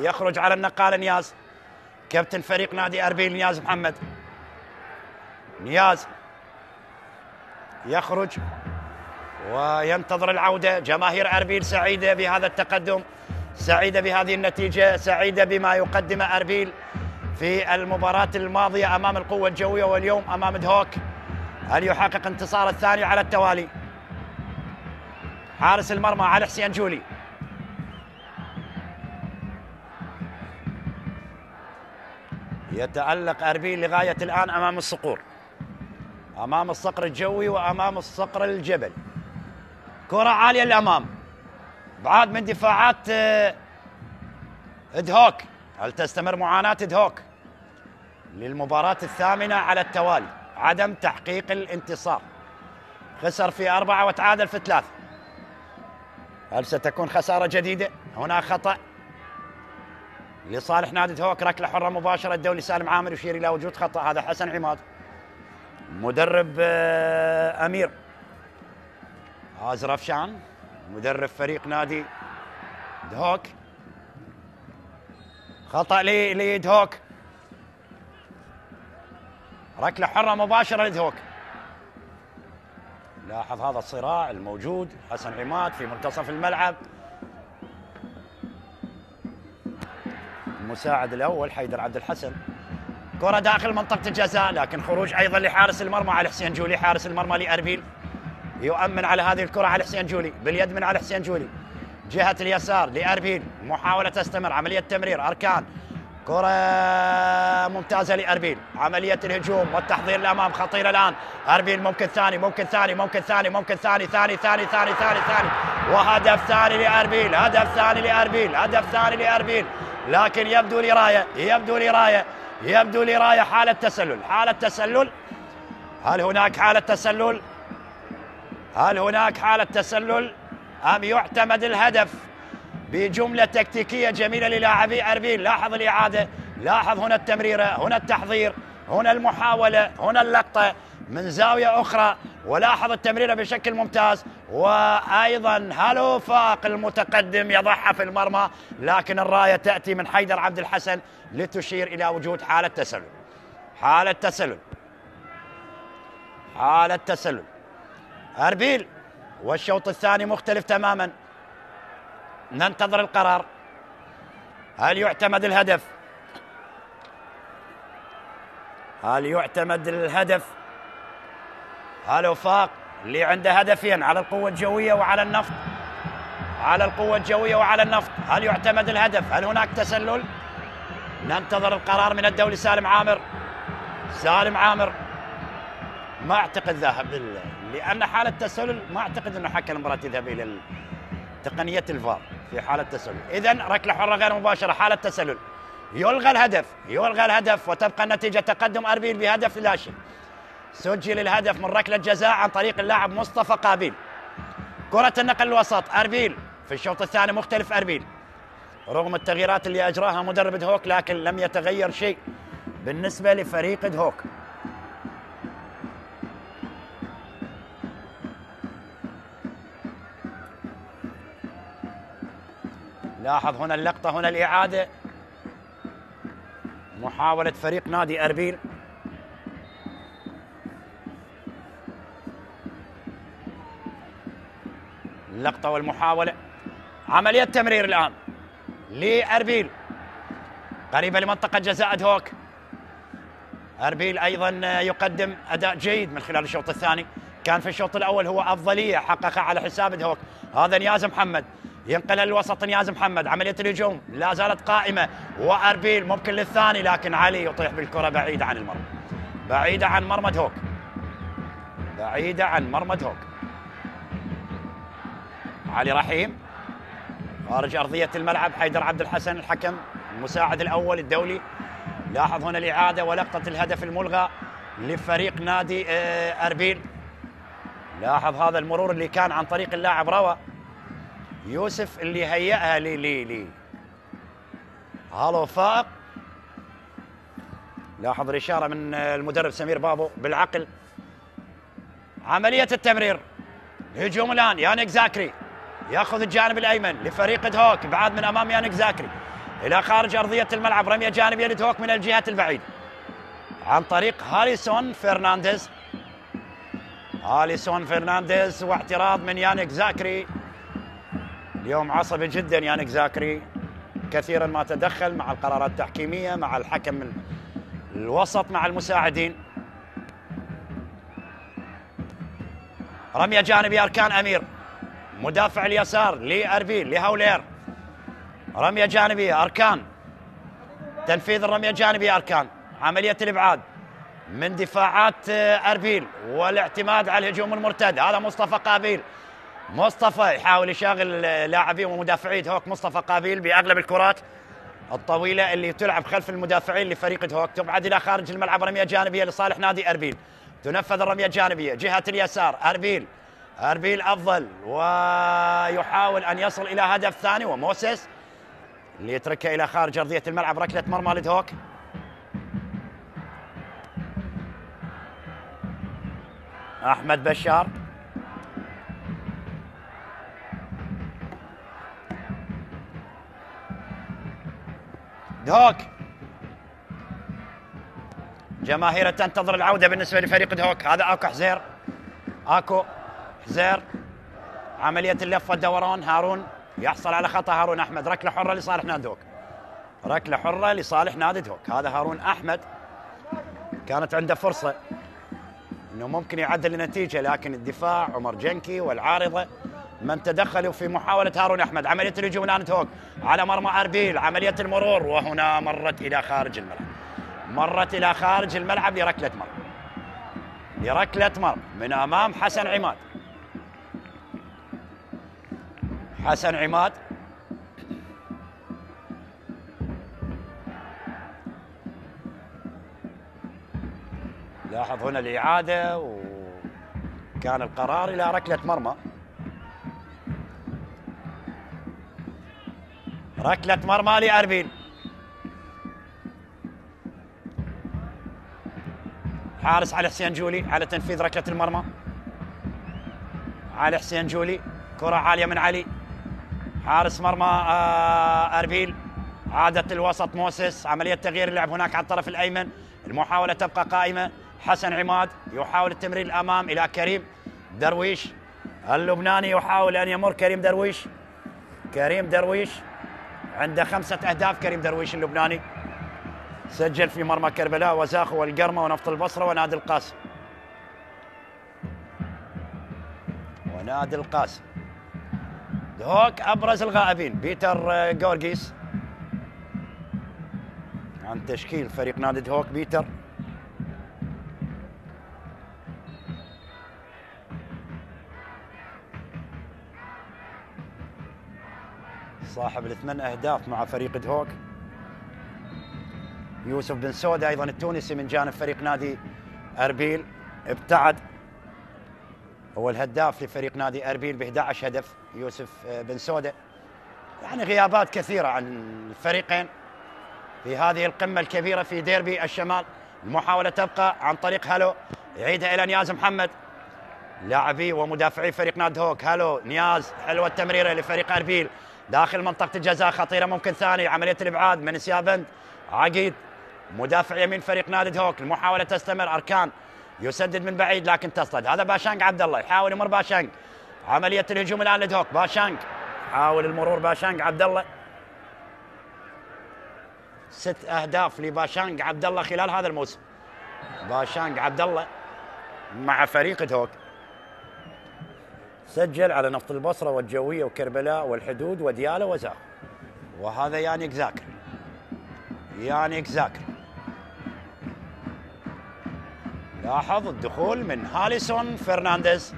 يخرج على النقالة، نياز كابتن فريق نادي أربيل، نياز محمد. نياز يخرج وينتظر العودة. جماهير أربيل سعيدة بهذا التقدم، سعيدة بهذه النتيجة، سعيدة بما يقدم أربيل في المباراة الماضية أمام القوة الجوية، واليوم أمام دهوك، هل يحقق انتصار الثاني على التوالي. حارس المرمى علي حسين جولي، يتألق أربيل لغاية الآن أمام الصقور، أمام الصقر الجوي وأمام الصقر الجبل. كرة عالية للأمام، بعاد من دفاعات دهوك. هل تستمر معاناة دهوك للمباراة الثامنة على التوالي؟ عدم تحقيق الانتصار، خسر في 4 وتعادل في 3. هل ستكون خسارة جديدة؟ هنا خطأ لصالح نادي دهوك، ركلة حرة مباشرة. الدولي سالم عامر يشير إلى وجود خطأ، هذا حسن عماد مدرب أمير. رفشان مدرب فريق نادي دهوك، خطأ لدهوك، ركلة حرة مباشرة لدهوك. لاحظ هذا الصراع الموجود. حسن عماد في منتصف الملعب، المساعد الأول حيدر عبد الحسن. كرة داخل منطقة الجزاء، لكن خروج أيضا لحارس المرمى علي حسين جولي، حارس المرمى لأربيل. يؤمن على هذه الكرة علي حسين جولي، باليد من علي حسين جولي، جهة اليسار لأربيل، محاولة تستمر، عملية تمرير أركان، كرة ممتازة لأربيل، عملية الهجوم والتحضير الأمام خطيرة الآن. أربيل ممكن ثاني، ممكن ثاني، ممكن ثاني، ممكن ثاني، ثاني ثاني ثاني ثاني ثاني، وهدف ثاني لأربيل، هدف ثاني لأربيل، هدف ثاني لأربيل. لكن يبدو لي راية، يبدو لي راية، يبدو لي راية، حالة تسلل، حالة تسلل. هل هناك حالة تسلل؟ هل هناك حالة تسلل أم يعتمد الهدف بجملة تكتيكية جميلة للاعبي أربيل؟ لاحظ الإعادة، لاحظ هنا التمريرة، هنا التحضير، هنا المحاولة، هنا اللقطة من زاوية أخرى، ولاحظ التمريرة بشكل ممتاز. وأيضا هل وفاق المتقدم يضعها في المرمى، لكن الراية تأتي من حيدر عبد الحسن لتشير إلى وجود حالة تسلل. حالة تسلل، حالة تسلل أربيل، والشوط الثاني مختلف تماما. ننتظر القرار. هل يعتمد الهدف؟ هل يعتمد الهدف؟ هل وفاق اللي عنده هدفين على القوة الجوية وعلى النفط، على القوة الجوية وعلى النفط، هل يعتمد الهدف؟ هل هناك تسلل؟ ننتظر القرار من الدولي سالم عامر. سالم عامر ما اعتقد ذهب لان حاله تسلل، ما اعتقد انه حكى المباراه يذهب الى تقنيه الفار في حاله تسلل. اذا ركله حره غير مباشره، حاله تسلل، يلغى الهدف، يلغى الهدف، وتبقى النتيجه تقدم اربيل بهدف لا شيء. سجل الهدف من ركله جزاء عن طريق اللاعب مصطفى قابيل. كره النقل الوسط اربيل في الشوط الثاني مختلف. اربيل رغم التغييرات اللي اجراها مدرب دهوك لكن لم يتغير شيء بالنسبه لفريق دهوك. لاحظ هنا اللقطة، هنا الإعادة، محاولة فريق نادي أربيل. اللقطة والمحاولة، عملية تمرير الآن لأربيل قريبة لمنطقة جزاء دهوك. أربيل أيضا يقدم أداء جيد من خلال الشوط الثاني، كان في الشوط الأول هو أفضلية حققها على حساب دهوك. هذا نياز محمد ينقلها للوسط، نياز محمد، عملية الهجوم لا زالت قائمة، وأربيل ممكن للثاني لكن علي يطيح بالكرة بعيدة عن المرمى، بعيدة عن مرمى دهوك، بعيدة عن مرمى دهوك. علي رحيم خارج أرضية الملعب. حيدر عبد الحسن الحكم المساعد الأول الدولي. لاحظ هنا الإعادة ولقطة الهدف الملغى لفريق نادي أربيل. لاحظ هذا المرور اللي كان عن طريق اللاعب روى يوسف اللي هيئها لي هذا وفاق. لاحظ الإشارة من المدرب سمير بابو بالعقل. عملية التمرير، هجوم الآن يانيك زاكري ياخذ الجانب الأيمن لفريق دهوك، بعد من أمام يانيك زاكري إلى خارج أرضية الملعب، رمية جانبية لدهوك من الجهة البعيدة عن طريق هاليسون فرنانديز. هاليسون فرنانديز واعتراض من يانيك زاكري. اليوم عصبي جدا يانيك زاكري، كثيرا ما تدخل مع القرارات التحكيمية، مع الحكم الوسط، مع المساعدين. رمية جانبية أركان أمير مدافع اليسار لأربيل لهولير. رمية جانبية أركان، تنفيذ الرمية الجانبية أركان، عملية الإبعاد من دفاعات أربيل والاعتماد على الهجوم المرتد. هذا مصطفى قابيل، مصطفى يحاول يشاغل لاعبين ومدافعي دهوك. مصطفى قابيل بأغلب الكرات الطويلة اللي تلعب خلف المدافعين لفريق دهوك تبعد إلى خارج الملعب. رمية جانبية لصالح نادي أربيل، تنفذ الرمية الجانبية جهة اليسار. أربيل أفضل ويحاول أن يصل إلى هدف ثاني، وموسيس اللي يتركها إلى خارج أرضية الملعب. ركلة مرمى لدهوك. أحمد بشار دهوك، جماهير تنتظر العودة بالنسبة لفريق دهوك. هذا أكو حزير، أكو حزير، عملية اللف والدوران. هارون يحصل على خطأ، هارون أحمد. ركلة حرة لصالح نادي دهوك، ركلة حرة لصالح نادي دهوك. هذا هارون أحمد كانت عنده فرصة انه ممكن يعدل النتيجه، لكن الدفاع عمر جنكي والعارضه من تدخلوا في محاوله هارون احمد. عمليه الهجوم الان دهوك على مرمى اربيل، عمليه المرور، وهنا مرت الى خارج الملعب، مرت الى خارج الملعب لركله مرمى، لركله مرمى من امام حسن عماد. حسن عماد لاحظ هنا الإعادة كان القرار إلى ركلة مرمى. ركلة مرمى لأربيل. حارس علي حسين جولي على تنفيذ ركلة المرمى. علي حسين جولي، كرة عالية من علي. حارس مرمى أربيل. عادة الوسط موسيس، عملية تغيير اللعب هناك على الطرف الأيمن. المحاولة تبقى قائمة. حسن عماد يحاول التمرير الأمام إلى كريم درويش اللبناني، يحاول أن يمر كريم درويش. كريم درويش عنده 5 أهداف. كريم درويش اللبناني سجل في مرمى كربلاء وزاخو والقرمة ونفط البصرة ونادي القاسم. ونادي القاسم. دهوك أبرز الغائبين بيتر جورجيس عن تشكيل فريق نادي دهوك. بيتر صاحب ال8 أهداف مع فريق دهوك. يوسف بن سودة أيضا التونسي من جانب فريق نادي أربيل ابتعد، هو الهداف لفريق نادي أربيل ب11 هدف. يوسف بن سودة. يعني غيابات كثيرة عن الفريقين في هذه القمة الكبيرة في ديربي الشمال. المحاولة تبقى عن طريق هالو، يعيدها إلى نياز محمد. لاعبي ومدافعي فريق نادي دهوك. هالو، نياز، حلوة التمريرة لفريق أربيل داخل منطقة الجزاء، خطيرة ممكن ثاني. عملية الإبعاد من سيابند عقيد مدافع يمين فريق نادي دهوك. المحاولة تستمر. أركان يسدد من بعيد لكن تصطد. هذا باشانج عبد الله يحاول يمر باشانج. عملية الهجوم الآن لدهوك. باشانج حاول المرور. باشانج عبد الله 6 أهداف لباشانج عبد الله خلال هذا الموسم. باشانج عبد الله مع فريق دهوك سجل على نفط البصرة والجوية وكربلاء والحدود وديالى وزاخ. وهذا يانيك زاكر. يانيك زاكر. لاحظ الدخول من هاليسون فرنانديز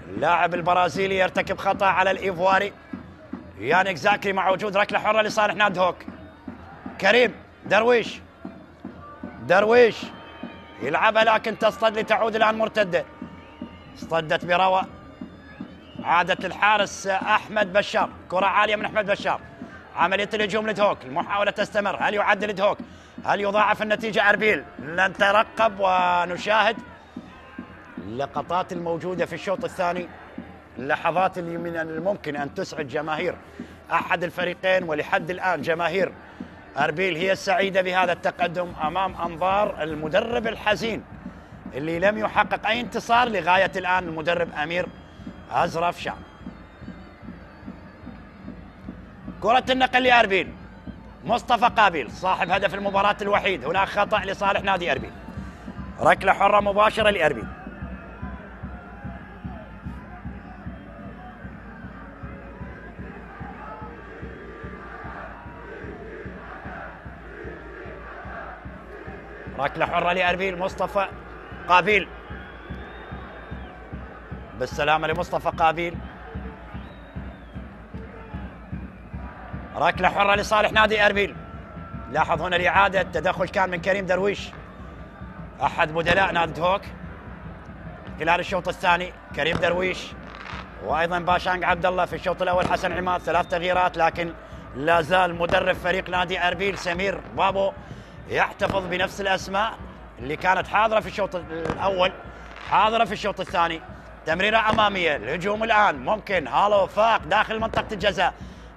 اللاعب البرازيلي يرتكب خطأ على الإيفواري. يانيك زاكري مع وجود ركلة حرة لصالح نادي دهوك. كريم درويش. درويش يلعبها لكن تصطد لتعود الآن مرتدة. اصطدت بروى. عادت للحارس أحمد بشار. كرة عالية من أحمد بشار. عملية الهجوم لدهوك. المحاولة تستمر. هل يعدل دهوك؟ هل يضاعف النتيجة أربيل؟ نترقب ونشاهد اللقطات الموجودة في الشوط الثاني، اللحظات اللي من الممكن أن تسعد جماهير أحد الفريقين. ولحد الآن جماهير أربيل هي السعيدة بهذا التقدم أمام أنظار المدرب الحزين اللي لم يحقق أي انتصار لغاية الآن، المدرب أمير أزرف شام. كرة النقل لأربيل. مصطفى قابيل صاحب هدف المباراة الوحيد. هناك خطأ لصالح نادي أربيل. ركلة حرة مباشرة لأربيل. ركلة حرة لأربيل. مصطفى قابيل. بالسلامة لمصطفى قابيل. ركلة حرة لصالح نادي أربيل. لاحظ هنا الإعادة، التدخل كان من كريم درويش أحد بدلاء نادي دهوك خلال الشوط الثاني. كريم درويش وأيضا باشانج عبد الله في الشوط الأول. حسن عماد 3 تغييرات، لكن لا زال مدرب فريق نادي أربيل سمير بابو يحتفظ بنفس الأسماء اللي كانت حاضرة في الشوط الأول، حاضرة في الشوط الثاني. تمريرة أمامية. الهجوم الآن ممكن. هالو فاق داخل منطقة الجزاء،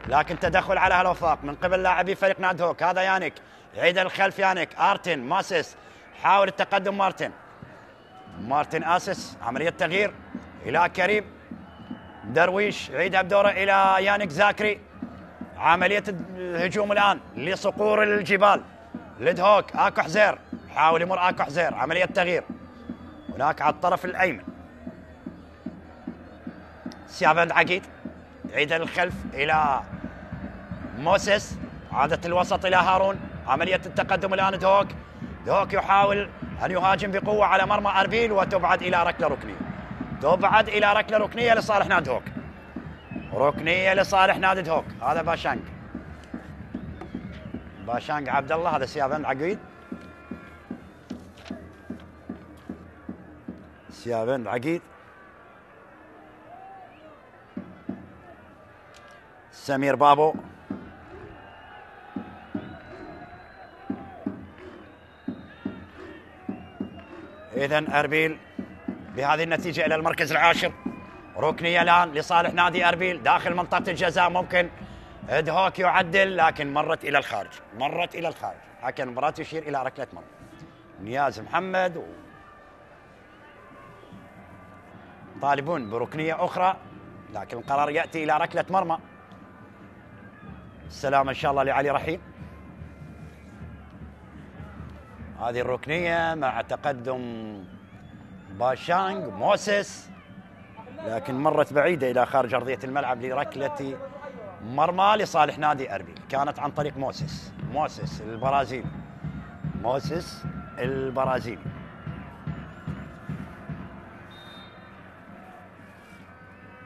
لكن تدخل على هالو فاق من قبل لاعبي فريق نادي دهوك. هذا يانيك يعيد الخلف. يانيك. آرتن ماسيس حاول التقدم. مارتن آسس. عملية تغيير إلى كريم درويش يعيدها بدوره إلى يانيك زاكري. عملية الهجوم الآن لصقور الجبال لدهوك. آكو حزير حاول يمر. آكو حزير. عملية تغيير هناك على الطرف الأيمن. سيافند عقيد يعيدها للخلف إلى موسيس. عادة الوسط إلى هارون. عملية التقدم الآن دهوك. دهوك يحاول أن يهاجم بقوة على مرمى أربيل وتبعد إلى ركلة ركنية. تبعد إلى ركلة ركنية لصالح نادي دهوك. ركنية لصالح نادي دهوك. هذا باشانج. باشانج عبد الله. هذا سيافند عقيد. سيافند عقيد سمير بابو. إذن أربيل بهذه النتيجة إلى المركز العاشر. ركنية الآن لصالح نادي أربيل داخل منطقة الجزاء، ممكن إدهوك يعدل لكن مرت إلى الخارج، مرت إلى الخارج. حكم المباراة يشير إلى ركلة مرمى. نياز محمد طالبون بركنية أخرى لكن القرار يأتي إلى ركلة مرمى. السلام إن شاء الله لعلي رحيم. هذه الركنية مع تقدم باشانغ موسيس لكن مرت بعيدة إلى خارج أرضية الملعب لركلة مرمى لصالح نادي أربيل. كانت عن طريق موسيس البرازيلي، موسيس البرازيلي.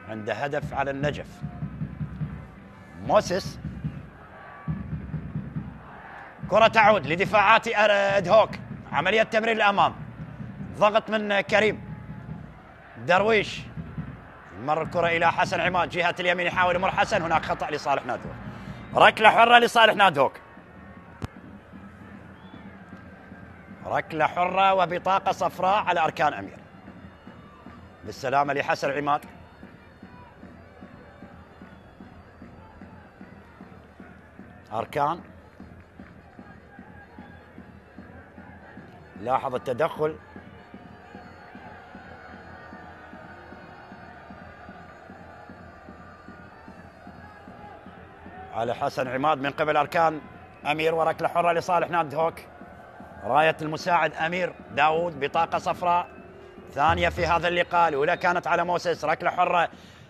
عنده هدف على النجف. موسيس. كرة تعود لدفاعات إدهوك، عملية تمرير الأمام، ضغط من كريم درويش، مر الكرة إلى حسن عماد جهة اليمين، يحاول يمر حسن، هناك خطأ لصالح نادهوك. ركلة حرة لصالح نادهوك، ركلة حرة وبطاقة صفراء على أركان أمير. بالسلامة لحسن عماد. أركان لاحظ التدخل على حسن عماد من قبل أركان أمير، وركلة حرة لصالح نادهوك. راية المساعد أمير داود بطاقة صفراء ثانية في هذا اللقاء. الأولى كانت على موسيس. ركلة حرة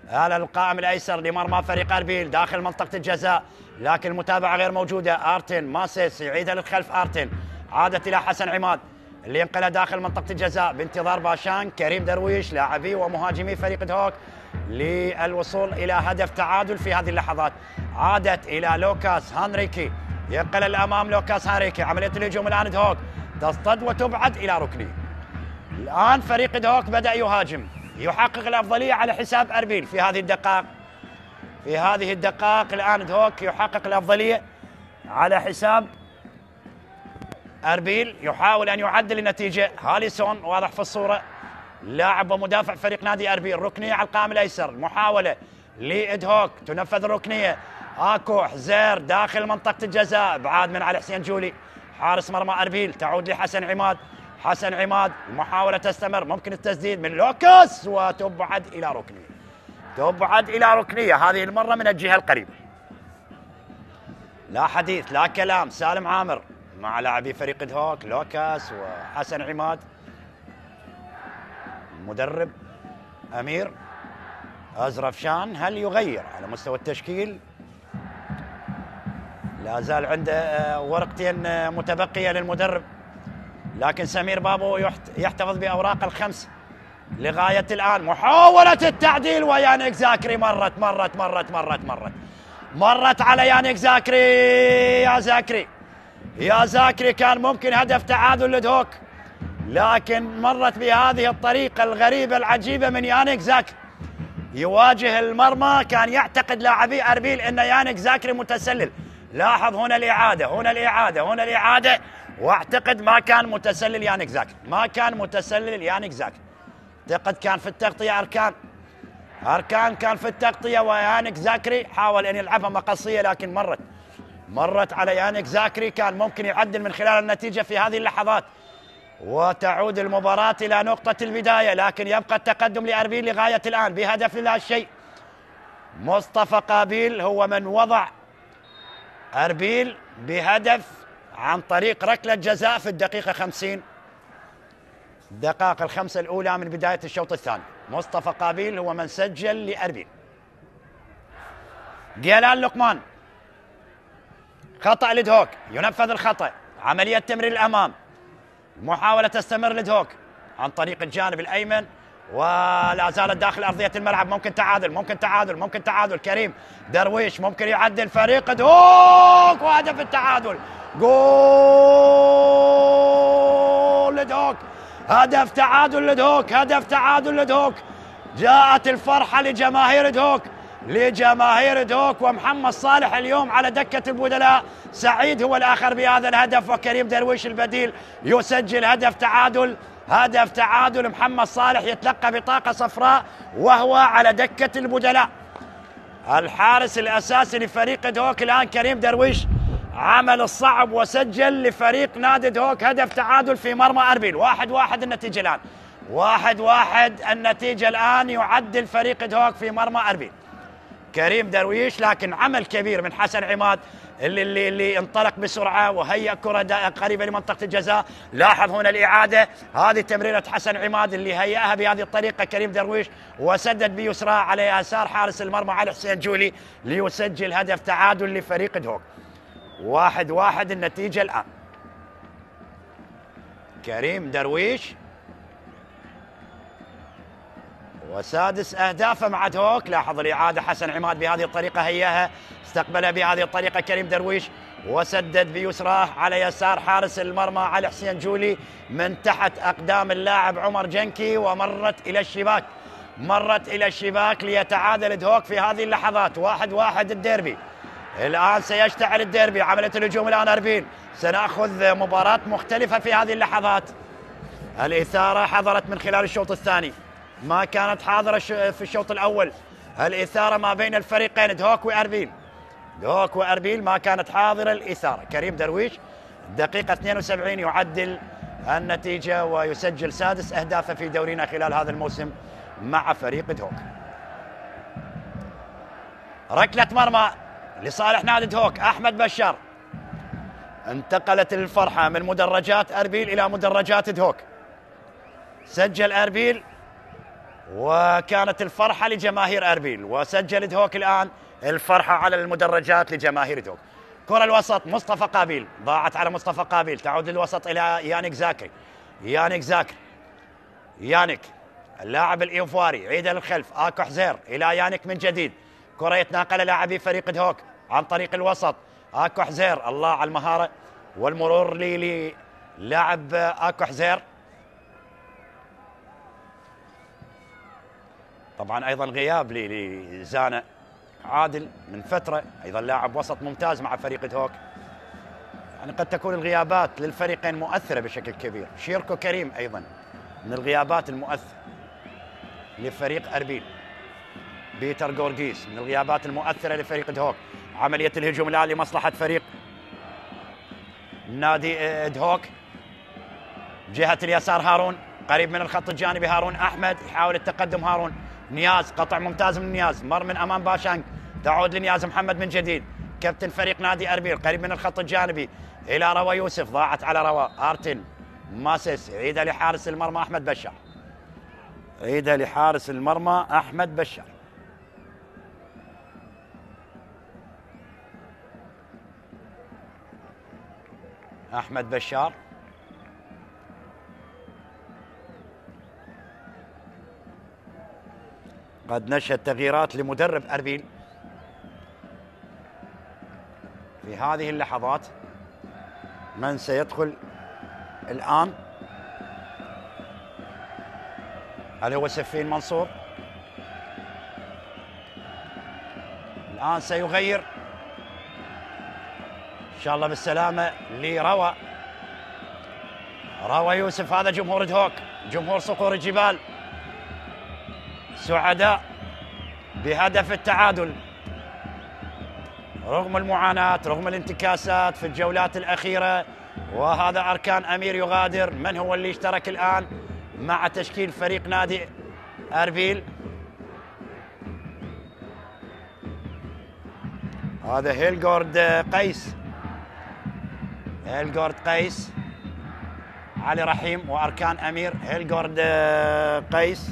على القائم الأيسر لمرمى فريق أربيل داخل منطقة الجزاء لكن المتابعة غير موجودة. آرتن ماسيس يعيدها للخلف. آرتن عادت إلى حسن عماد اللي ينقلها داخل منطقة الجزاء بانتظار باشان كريم درويش لاعبي ومهاجمي فريق دهوك للوصول إلى هدف تعادل في هذه اللحظات. عادت إلى لوكاس هانريكي، ينقل الأمام لوكاس هانريكي. عملية الهجوم الآن دهوك تصطد وتبعد إلى ركني. الآن فريق دهوك بدأ يهاجم، يحقق الأفضلية على حساب أربيل في هذه الدقائق. في هذه الدقائق الآن دهوك يحقق الأفضلية على حساب أربيل، يحاول أن يعدل النتيجة. هاليسون واضح في الصورة، لاعب ومدافع فريق نادي أربيل. ركنية على القائم الأيسر، محاولة لإدهوك، تنفذ الركنية. آكو حزير داخل منطقة الجزاء، بعاد من علي حسين جولي حارس مرمى أربيل. تعود لحسن عماد. حسن عماد المحاولة تستمر، ممكن التسديد من لوكاس وتبعد إلى ركنية، تبعد إلى ركنية هذه المرة من الجهة القريبة. لا حديث لا كلام. سالم عامر مع لاعبي فريق دهوك لوكاس وحسن عماد. المدرب أمير أزرفشان هل يغير على مستوى التشكيل؟ لا زال عنده ورقتين متبقية للمدرب لكن سمير بابو يحتفظ بأوراق الخمس لغاية الآن. محاولة التعديل ويانيك زاكري مرت على يانيك زاكري. يا زاكري كان ممكن هدف تعادل لدهوك لكن مرت بهذه الطريقة الغريبة العجيبة من يانيك زاكري. يواجه المرمى، كان يعتقد لاعبي أربيل أن يانيك زاكري متسلل. لاحظ هنا الإعادة واعتقد ما كان متسلل يانيك زاكري، ما كان متسلل يانيك زاكري. اعتقد كان في التغطية أركان كان في التغطية، ويانيك زاكري حاول أن يلعبها مقصية لكن مرت على يانيك زاكري. كان ممكن يعدل من خلال النتيجة في هذه اللحظات وتعود المباراة إلى نقطة البداية، لكن يبقى التقدم لأربيل لغاية الآن بهدف لا شيء. مصطفى قابيل هو من وضع أربيل بهدف عن طريق ركلة جزاء في الدقيقة 50، الدقائق الخمسة الأولى من بداية الشوط الثاني. مصطفى قابيل هو من سجل لأربيل. جيلان لقمان، خطأ لدهوك، ينفذ الخطأ. عملية تمرير الأمام، محاولة تستمر لدهوك عن طريق الجانب الأيمن ولا زالت داخل أرضية الملعب. ممكن تعادل. كريم درويش ممكن يعدل فريق دهوك وهدف التعادل. جول لدهوك، هدف تعادل لدهوك. جاءت الفرحة لجماهير دهوك لجماهير دهوك. ومحمد صالح اليوم على دكة البدلاء. سعيد هو الآخر بهذا الهدف، وكريم درويش البديل يسجل هدف تعادل. هدف تعادل. محمد صالح يتلقى بطاقة صفراء وهو على دكة البدلاء. الحارس الأساسي لفريق دهوك الآن كريم درويش عمل الصعب وسجل لفريق نادي دهوك هدف تعادل في مرمى أربيل. 1-1 النتيجة الآن. 1-1 النتيجة الآن. يعدل فريق دهوك في مرمى أربيل كريم درويش، لكن عمل كبير من حسن عماد اللي انطلق بسرعة وهيأ كرة قريبة لمنطقة الجزاء. لاحظ هنا الإعادة، هذه تمريرة حسن عماد اللي هيأها بهذه الطريقة كريم درويش، وسدد بيسرى على يسار حارس المرمى علي حسين جولي ليسجل هدف تعادل لفريق دهوك. 1-1 النتيجة الآن. كريم درويش وسادس أهدافه مع دهوك. لاحظ الإعادة، حسن عماد بهذه الطريقة هياها، استقبلها بهذه الطريقة كريم درويش وسدد بيسراه على يسار حارس المرمى علي حسين جولي من تحت أقدام اللاعب عمر جنكي، ومرت إلى الشباك. مرت إلى الشباك ليتعادل دهوك في هذه اللحظات. 1-1 الديربي. الآن سيشتعل الديربي. عملية الهجوم الآن أربيل. سنأخذ مباراة مختلفة في هذه اللحظات. الإثارة حضرت من خلال الشوط الثاني، ما كانت حاضرة في الشوط الأول. الإثارة ما بين الفريقين دهوك وأربيل. دهوك وأربيل ما كانت حاضرة الإثارة. كريم درويش دقيقة 72 يعدل النتيجة ويسجل سادس أهدافه في دورينا خلال هذا الموسم مع فريق دهوك. ركلة مرمى لصالح نادي دهوك. أحمد بشار. انتقلت الفرحة من مدرجات أربيل إلى مدرجات دهوك. سجل أربيل وكانت الفرحة لجماهير أربيل، وسجل دهوك الآن الفرحة على المدرجات لجماهير دهوك. كرة الوسط مصطفى قابيل، ضاعت على مصطفى قابيل، تعود للوسط إلى يانيك زاكري. يانيك زاكري. يانيك اللاعب الإيفواري عيد للخلف. آكو حزير إلى يانيك من جديد. كرة يتناقل لاعبي فريق دهوك عن طريق الوسط. آكو حزير، الله على المهارة والمرور للاعب آكو حزير. طبعا ايضا غياب لزانا عادل من فتره، ايضا لاعب وسط ممتاز مع فريق دهوك. يعني قد تكون الغيابات للفريقين مؤثره بشكل كبير. شيركو كريم ايضا من الغيابات المؤثره لفريق اربيل. بيتر جورجيس من الغيابات المؤثره لفريق دهوك. عمليه الهجوم الان لمصلحه فريق نادي دهوك. جهه اليسار هارون قريب من الخط الجانبي. هارون احمد يحاول التقدم. هارون نياز، قطع ممتاز من نياز، مر من امام باشانج، تعود لنياز محمد من جديد كابتن فريق نادي اربيل قريب من الخط الجانبي الى روى يوسف، ضاعت على روى. ارتن ماسس عيدها لحارس المرمى احمد بشار. عيدها لحارس المرمى احمد بشار. احمد بشار قد نشهد تغييرات لمدرب أربيل في هذه اللحظات. من سيدخل الآن؟ هل هو سفين منصور؟ الآن سيغير إن شاء الله بالسلامة لروى. روى يوسف. هذا جمهور دهوك، جمهور صقور الجبال، سعداء بهدف التعادل رغم المعاناة، رغم الانتكاسات في الجولات الأخيرة. وهذا أركان أمير يغادر. من هو اللي اشترك الآن مع تشكيل فريق نادي أربيل؟ هذا هيلغورد قيس. هيلغورد قيس، علي رحيم وأركان أمير. هيلغورد قيس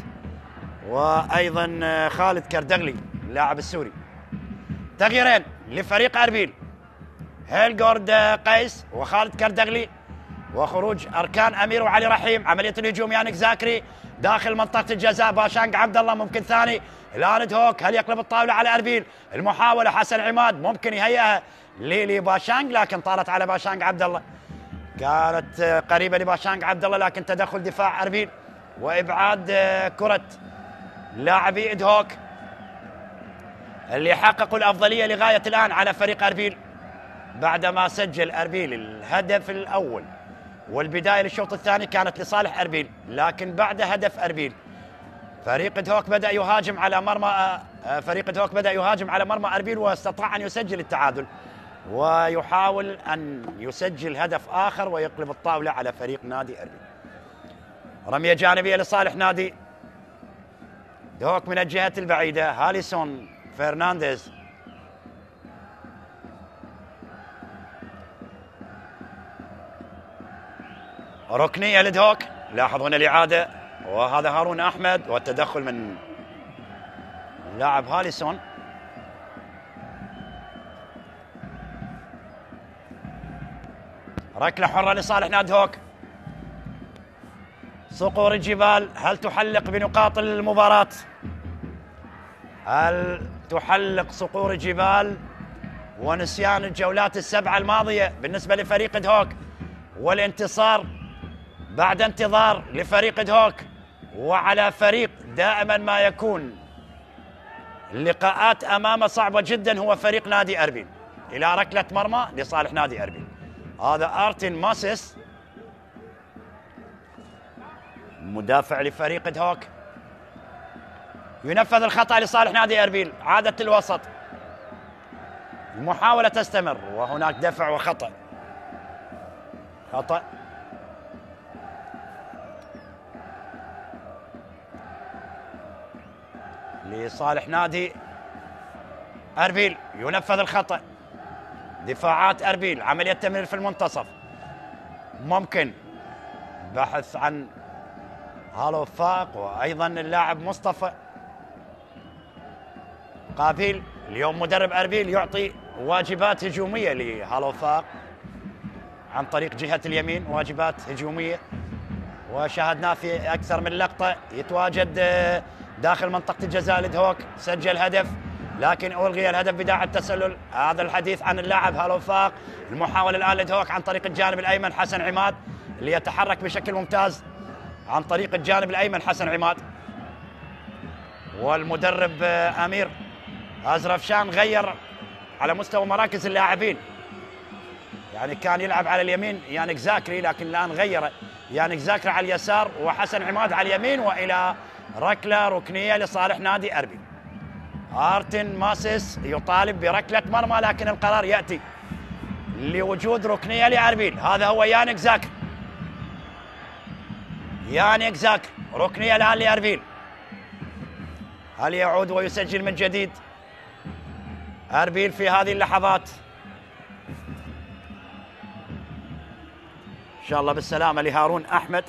وأيضا خالد كردغلي اللاعب السوري. تغييرين لفريق أربيل، هيلغورد قيس وخالد كردغلي، وخروج أركان أمير وعلي رحيم. عملية الهجوم يانيك زاكري داخل منطقة الجزاء. باشانج عبد الله ممكن ثاني. الآن دهوك هل يقلب الطاولة على أربيل؟ المحاولة حسن عماد ممكن يهيئها لباشانج، لكن طارت على باشانج عبد الله. كانت قريبة لباشانج عبد الله، لكن تدخل دفاع أربيل وإبعاد كرة لاعبي دهوك. اللي حققوا الأفضلية لغاية الآن على فريق أربيل بعدما سجل أربيل الهدف الأول، والبداية للشوط الثاني كانت لصالح أربيل، لكن بعد هدف أربيل فريق دهوك بدأ يهاجم على مرمى أربيل، واستطاع أن يسجل التعادل ويحاول أن يسجل هدف آخر ويقلب الطاولة على فريق نادي أربيل. رمية جانبية لصالح نادي دهوك من الجهة البعيدة، هاليسون فرنانديز ركنية لدهوك. لاحظون الإعادة، وهذا هارون أحمد والتدخل من لاعب هاليسون. ركلة حرة لصالح نادي دهوك. صقور الجبال هل تحلق بنقاط المباراة؟ هل تحلق صقور الجبال ونسيان الجولات السبعة الماضية بالنسبة لفريق دهوك، والانتصار بعد انتظار لفريق دهوك، وعلى فريق دائما ما يكون اللقاءات أمامه صعبة جدا هو فريق نادي أربيل. إلى ركلة مرمى لصالح نادي أربيل، هذا آرتين ماسيس مدافع لفريق دهوك. ينفذ الخطأ لصالح نادي أربيل، عادة الوسط، المحاولة تستمر وهناك دفع وخطأ. خطأ لصالح نادي أربيل، ينفذ الخطأ. دفاعات أربيل، عملية تمرير في المنتصف، ممكن بحث عن هالو فاق وأيضا اللاعب مصطفى قابيل. اليوم مدرب أربيل يعطي واجبات هجومية لهالو فاق عن طريق جهة اليمين، واجبات هجومية، وشاهدناه في أكثر من لقطة يتواجد داخل منطقة الجزاء لدهوك، سجل هدف لكن ألغي الهدف بداعي التسلل. هذا الحديث عن اللاعب هالو فاق. المحاولة الآن لدهوك عن طريق الجانب الأيمن حسن عماد اللي يتحرك بشكل ممتاز عن طريق الجانب الأيمن حسن عماد. والمدرب أمير أزرفشان غير على مستوى مراكز اللاعبين، يعني كان يلعب على اليمين يانك زاكري، لكن الآن غير يانك زاكري على اليسار وحسن عماد على اليمين، وإلى ركلة ركنية لصالح نادي أربيل. آرتين ماسيس يطالب بركلة مرمى، لكن القرار يأتي لوجود ركنية لأربيل. هذا هو يانك زاكري، يانك زاكري، ركنية الآن لأربيل. هل يعود ويسجل من جديد أربيل في هذه اللحظات؟ إن شاء الله بالسلامة لهارون أحمد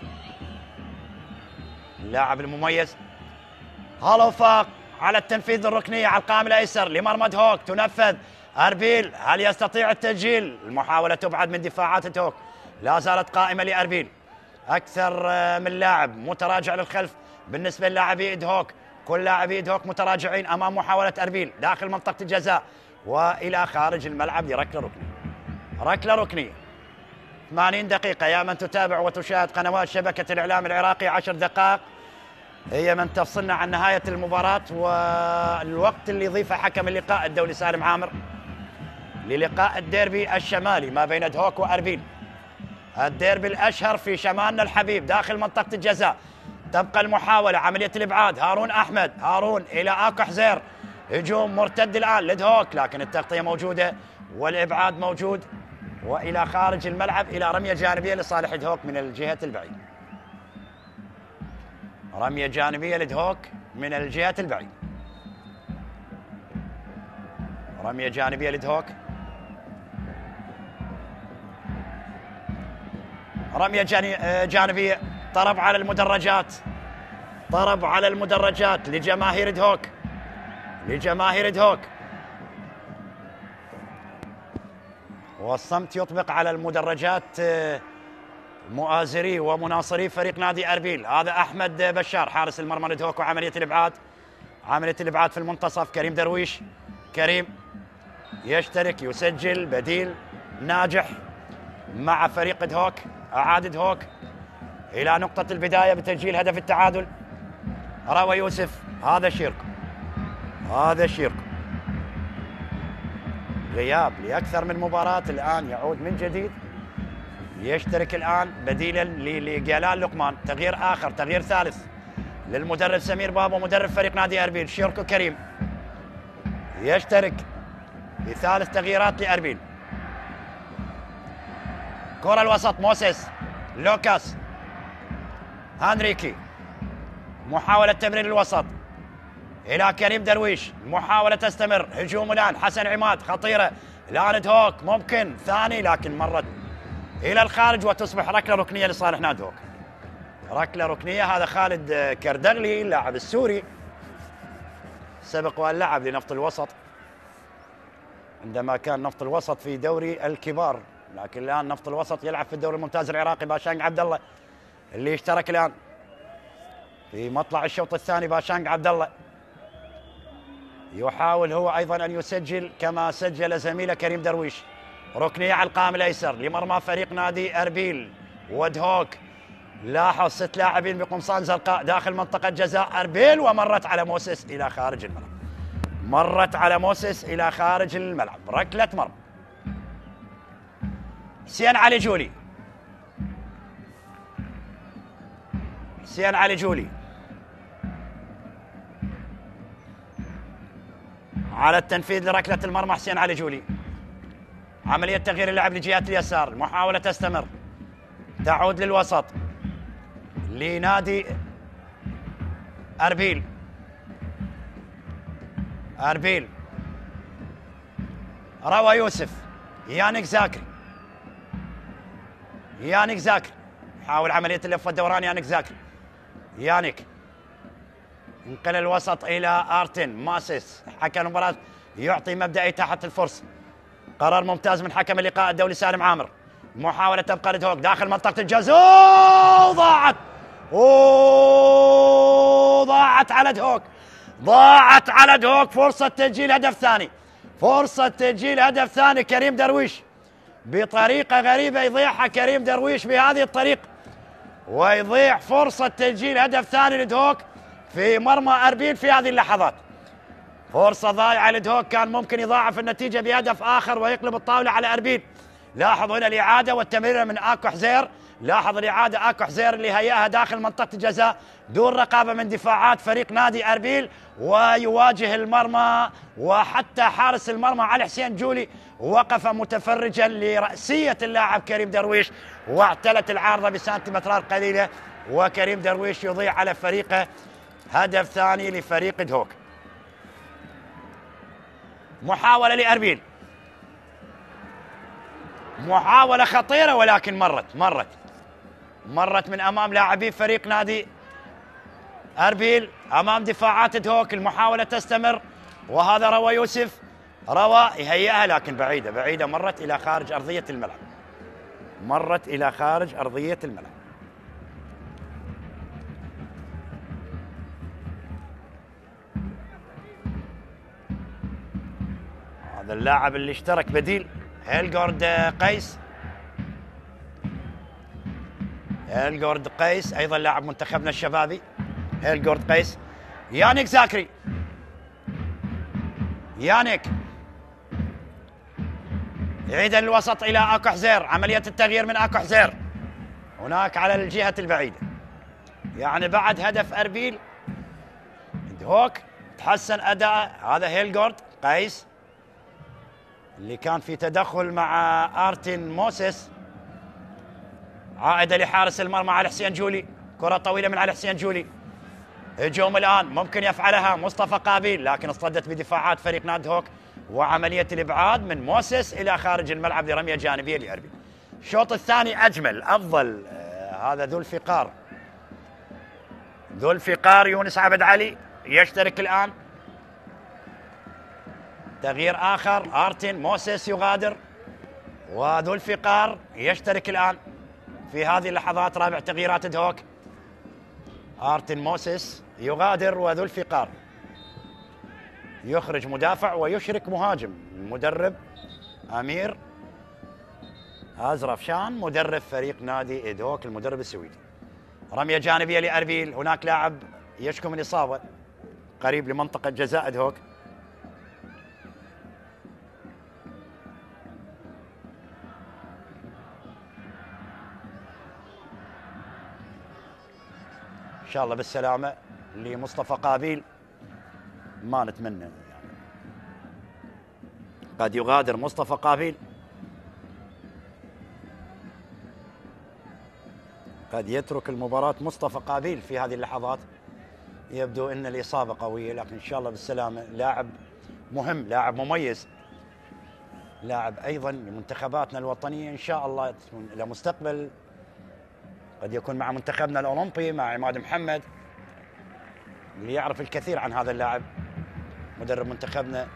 اللاعب المميز. هالو فاق على التنفيذ الركنية على القائم الأيسر لمرمى دهوك، تنفذ أربيل، هل يستطيع التسجيل؟ المحاولة تبعد من دفاعات دهوك، لا زالت قائمة لأربيل. أكثر من لاعب متراجع للخلف بالنسبة للاعبي دهوك، كل لاعبي دهوك متراجعين أمام محاولة أربيل داخل منطقة الجزاء وإلى خارج الملعب لركلة ركنية. ركلة ركنية 80 دقيقة. يا من تتابع وتشاهد قنوات شبكة الإعلام العراقي، 10 دقائق هي من تفصلنا عن نهاية المباراة والوقت اللي يضيفه حكم اللقاء الدولي سالم عامر للقاء الديربي الشمالي ما بين دهوك وأربيل، الديربي الأشهر في شمالنا الحبيب داخل منطقة الجزاء. تبقى المحاولة، عملية الإبعاد، هارون أحمد، هارون إلى آكو حزير، هجوم مرتد الآن لدهوك، لكن التغطية موجودة والإبعاد موجود، وإلى خارج الملعب إلى رمية جانبية لصالح دهوك من الجهة البعيدة. رمية جانبية لدهوك من الجهة البعيدة، رمية جانبية لدهوك، رمية جانبية. طرب على المدرجات، طرب على المدرجات لجماهير دهوك، لجماهير دهوك، والصمت يطبق على المدرجات مؤازري ومناصري فريق نادي أربيل. هذا أحمد بشار حارس المرمى لدهوك، وعملية الإبعاد، عملية الإبعاد في المنتصف. كريم درويش، كريم يشترك يسجل بديل ناجح مع فريق دهوك. أعاد دهوك إلى نقطة البداية بتسجيل هدف التعادل. روى يوسف، هذا شيركو، هذا شيركو غياب لأكثر من مباراة، الآن يعود من جديد، يشترك الآن بديلا لجلال لقمان. تغيير آخر، تغيير ثالث للمدرب سمير بابو مدرب فريق نادي أربيل. شيركو كريم يشترك بثالث تغييرات لأربيل. كرة الوسط، موسيس، لوكاس، هانريكي، محاولة تمرير الوسط إلى كريم درويش، المحاولة تستمر، هجوم الآن، حسن عماد خطيرة، الآن دهوك ممكن ثاني لكن مرت إلى الخارج وتصبح ركلة ركنية لصالح نادي دهوك. ركلة ركنية، هذا خالد كردغلي اللاعب السوري، سبق وأن لعب لنفط الوسط عندما كان نفط الوسط في دوري الكبار، لكن الآن نفط الوسط يلعب في الدوري الممتاز العراقي. باشانق عبد الله اللي اشترك الآن في مطلع الشوط الثاني. باشانق عبد الله يحاول هو أيضا أن يسجل كما سجل زميله كريم درويش. ركنية على القائم الأيسر لمرمى فريق نادي أربيل ودهوك. لاحظ 6 لاعبين بقمصان زرقاء داخل منطقة جزاء أربيل، ومرت على موسيس إلى خارج الملعب. مرت على موسيس إلى خارج الملعب، ركلة مرمى. حسين علي جولي، حسين علي جولي على التنفيذ لركلة المرمى. حسين علي جولي، عملية تغيير اللعب لجهة اليسار، المحاولة تستمر، تعود للوسط لنادي أربيل. أربيل، روى يوسف، يانيك زاكري، يانيك زاكري حاول عملية اللف والدوران. يانيك زاكري، يانيك انقل الوسط إلى آرتن ماسيس. حكم المباراة يعطي مبدأ إتاحة الفرصة. قرار ممتاز من حكم اللقاء الدولي سالم عامر. محاولة تبقى لدهوك داخل منطقة الجزاء، ضاعت ضاعت على دهوك، ضاعت على دهوك. فرصة تسجيل هدف ثاني، فرصة تسجيل هدف ثاني. كريم درويش بطريقة غريبة يضيعها كريم درويش بهذه الطريقة، ويضيع فرصة تسجيل هدف ثاني لدهوك في مرمى أربيل في هذه اللحظات. فرصة ضايعة لدهوك، كان ممكن يضاعف النتيجة بهدف آخر ويقلب الطاولة على أربيل. لاحظ هنا الإعادة والتمرير من آكو حزير. لاحظ الإعادة آكو حزير اللي هيأها داخل منطقة الجزاء دون رقابة من دفاعات فريق نادي أربيل، ويواجه المرمى، وحتى حارس المرمى علي حسين جولي وقف متفرجا لرأسية اللاعب كريم درويش، واعتلت العارضة بسنتيمترات قليلة، وكريم درويش يضيع على فريقه هدف ثاني لفريق دهوك. محاولة لأربيل، محاولة خطيرة ولكن مرت من أمام لاعبي فريق نادي أربيل أمام دفاعات دهوك. المحاولة تستمر، وهذا روى يوسف، روى يهيئها لكن بعيدة، مرت إلى خارج أرضية الملعب، مرت إلى خارج أرضية الملعب. هذا اللاعب اللي اشترك بديل هيلغورد قيس، هيلغورد قيس أيضا لاعب منتخبنا الشبابي. هيلغورد قيس، يانيك زاكري، يانيك يعيد الوسط إلى آكو حزير. عملية التغيير من آكو حزير هناك على الجهة البعيدة، يعني بعد هدف أربيل دهوك تحسن أداء. هذا هيلغورد قيس اللي كان في تدخل مع آرتن موسيس. عائدة لحارس المرمى علي حسين جولي، كرة طويلة من علي حسين جولي. هجوم الآن ممكن يفعلها مصطفى قابيل، لكن اصطدت بدفاعات فريق نادي دهوك، وعملية الإبعاد من موسيس إلى خارج الملعب لرمية جانبية لأربيل. الشوط الثاني أجمل أفضل. هذا ذو الفقار يونس عبد علي يشترك الآن. تغيير آخر، آرتن موسيس يغادر، وذو الفقار يشترك الآن في هذه اللحظات. رابع تغييرات دهوك، آرتن موسيس يغادر، وذو الفقار يخرج مدافع ويشرك مهاجم. المدرب أمير أزرفشان مدرب فريق نادي دهوك، المدرب السويدي. رمية جانبية لأربيل، هناك لاعب يشكو من إصابة قريب لمنطقة جزاء دهوك. شاء الله بالسلامة لمصطفى قابيل، ما نتمنى يعني قد يغادر مصطفى قابيل، قد يترك المباراة مصطفى قابيل في هذه اللحظات. يبدو أن الإصابة قوية، لكن إن شاء الله بالسلامة. لاعب مهم، لاعب مميز، لاعب أيضا لمنتخباتنا الوطنية إن شاء الله إلى مستقبل، قد يكون مع منتخبنا الأولمبي مع عماد محمد، اللي يعرف الكثير عن هذا اللاعب مدرب منتخبنا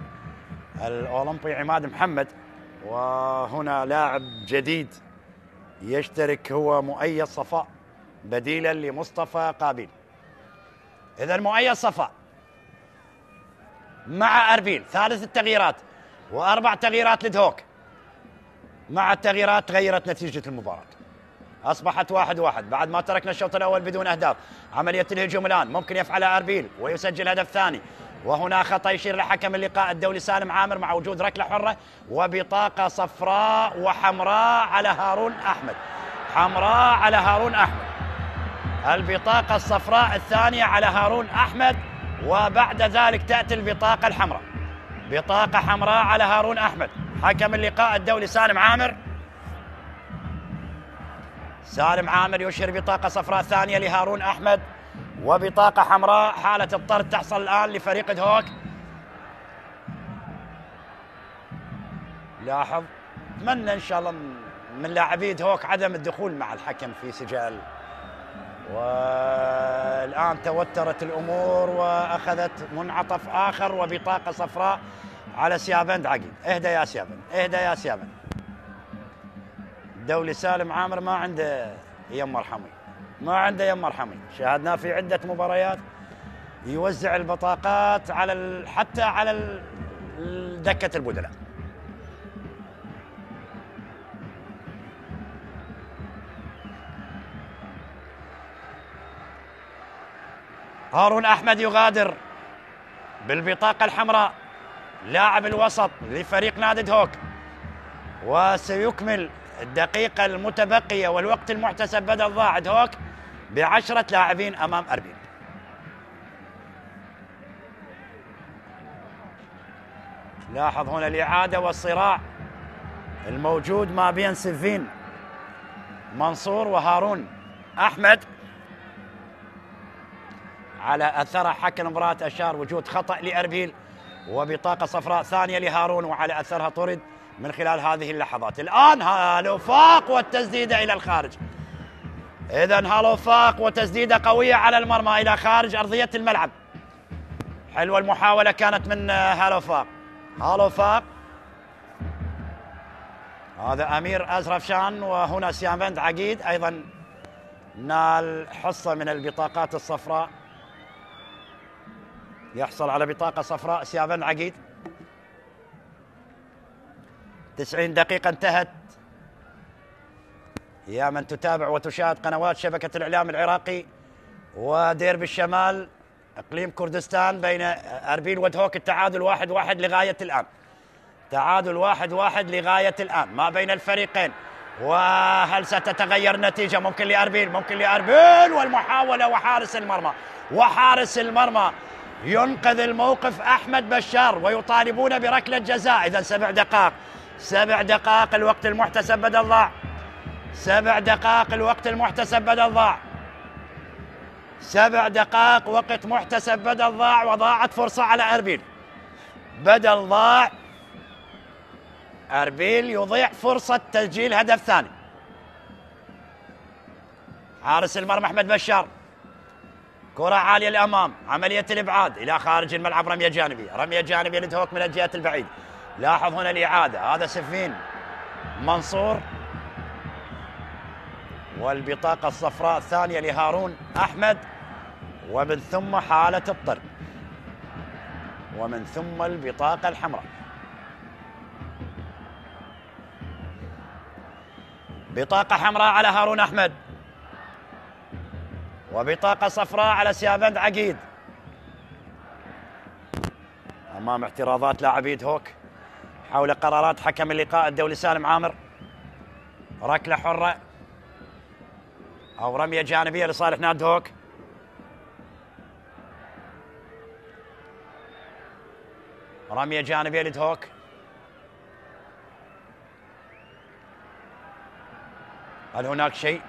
الأولمبي عماد محمد. وهنا لاعب جديد يشترك هو مؤيد صفاء بديلا لمصطفى قابيل. إذا مؤيد صفاء مع أربيل، ثالث التغييرات، وأربع تغييرات لدهوك. مع التغييرات تغيرت نتيجة المباراة، أصبحت 1-1 بعد ما تركنا الشوط الأول بدون أهداف. عملية الهجوم الآن ممكن يفعلها أربيل ويسجل هدف ثاني، وهنا خطأ يشير لحكم اللقاء الدولي سالم عامر مع وجود ركلة حرة وبطاقة صفراء وحمراء على هارون أحمد. حمراء على هارون أحمد، البطاقة الصفراء الثانية على هارون أحمد، وبعد ذلك تأتي البطاقة الحمراء. بطاقة حمراء على هارون أحمد. حكم اللقاء الدولي سالم عامر. سالم عامر يشير بطاقة صفراء ثانية لهارون أحمد وبطاقة حمراء. حالة الطرد تحصل الآن لفريق دهوك. لاحظ، أتمنى إن شاء الله من لاعبي دهوك عدم الدخول مع الحكم في سجال. والآن توترت الأمور وأخذت منعطف آخر وبطاقة صفراء على سيابند عقيد. اهدى يا سيابند، اهدى يا سيابند. الدولي سالم عامر ما عنده يم مرحمي، ما عنده يم مرحمي. شاهدناه في عدة مباريات يوزع البطاقات على حتى على دكة البدلاء. هارون أحمد يغادر بالبطاقة الحمراء، لاعب الوسط لفريق نادي دهوك، وسيكمل الدقيقة المتبقية والوقت المحتسب بدل ضاع دهوك ب10 لاعبين أمام أربيل. لاحظ هنا الإعادة والصراع الموجود ما بين سيفين منصور وهارون أحمد. على أثر حكم المباراة أشار وجود خطأ لأربيل وبطاقة صفراء ثانية لهارون، وعلى أثرها طرد من خلال هذه اللحظات. الآن هالوفاق والتسديدة إلى الخارج. إذن هالوفاق وتسديدة قوية على المرمى إلى خارج أرضية الملعب. حلوة المحاولة كانت من هالوفاق. هالوفاق هذا أمير أزرفشان، وهنا سيامند عقيد أيضا نال حصة من البطاقات الصفراء، يحصل على بطاقة صفراء سيامند عقيد. 90 دقيقة انتهت. يا من تتابع وتشاهد قنوات شبكة الإعلام العراقي وديربي الشمال إقليم كردستان بين أربيل ودهوك، التعادل 1-1 لغاية الآن. تعادل 1-1 لغاية الآن ما بين الفريقين. وهل ستتغير النتيجة؟ ممكن لأربيل، ممكن لأربيل، والمحاولة وحارس المرمى. وحارس المرمى ينقذ الموقف أحمد بشار، ويطالبون بركلة جزاء. إذا 7 دقائق، 7 دقائق الوقت المحتسب بدل ضاع. 7 دقائق الوقت المحتسب بدل ضاع. 7 دقائق وقت محتسب بدل ضاع، وضاعت فرصة على أربيل. بدل ضاع، أربيل يضيع فرصة تسجيل هدف ثاني. حارس المرمى أحمد بشار، كرة عالية الأمام، عملية الإبعاد إلى خارج الملعب، رمية جانبية، رمية جانبية لدهوك من الجهة البعيدة. لاحظ هنا الإعادة، هذا سفين منصور، والبطاقة الصفراء الثانية لهارون أحمد، ومن ثم حالة الطرد، ومن ثم البطاقة الحمراء. بطاقة حمراء على هارون أحمد، وبطاقة صفراء على سيابند عقيد أمام اعتراضات لاعبي دهوك حول قرارات حكم اللقاء الدولي سالم عامر. ركلة حرة أو رمية جانبية لصالح نادي دهوك. رمية جانبية لدهوك. هل هناك شيء؟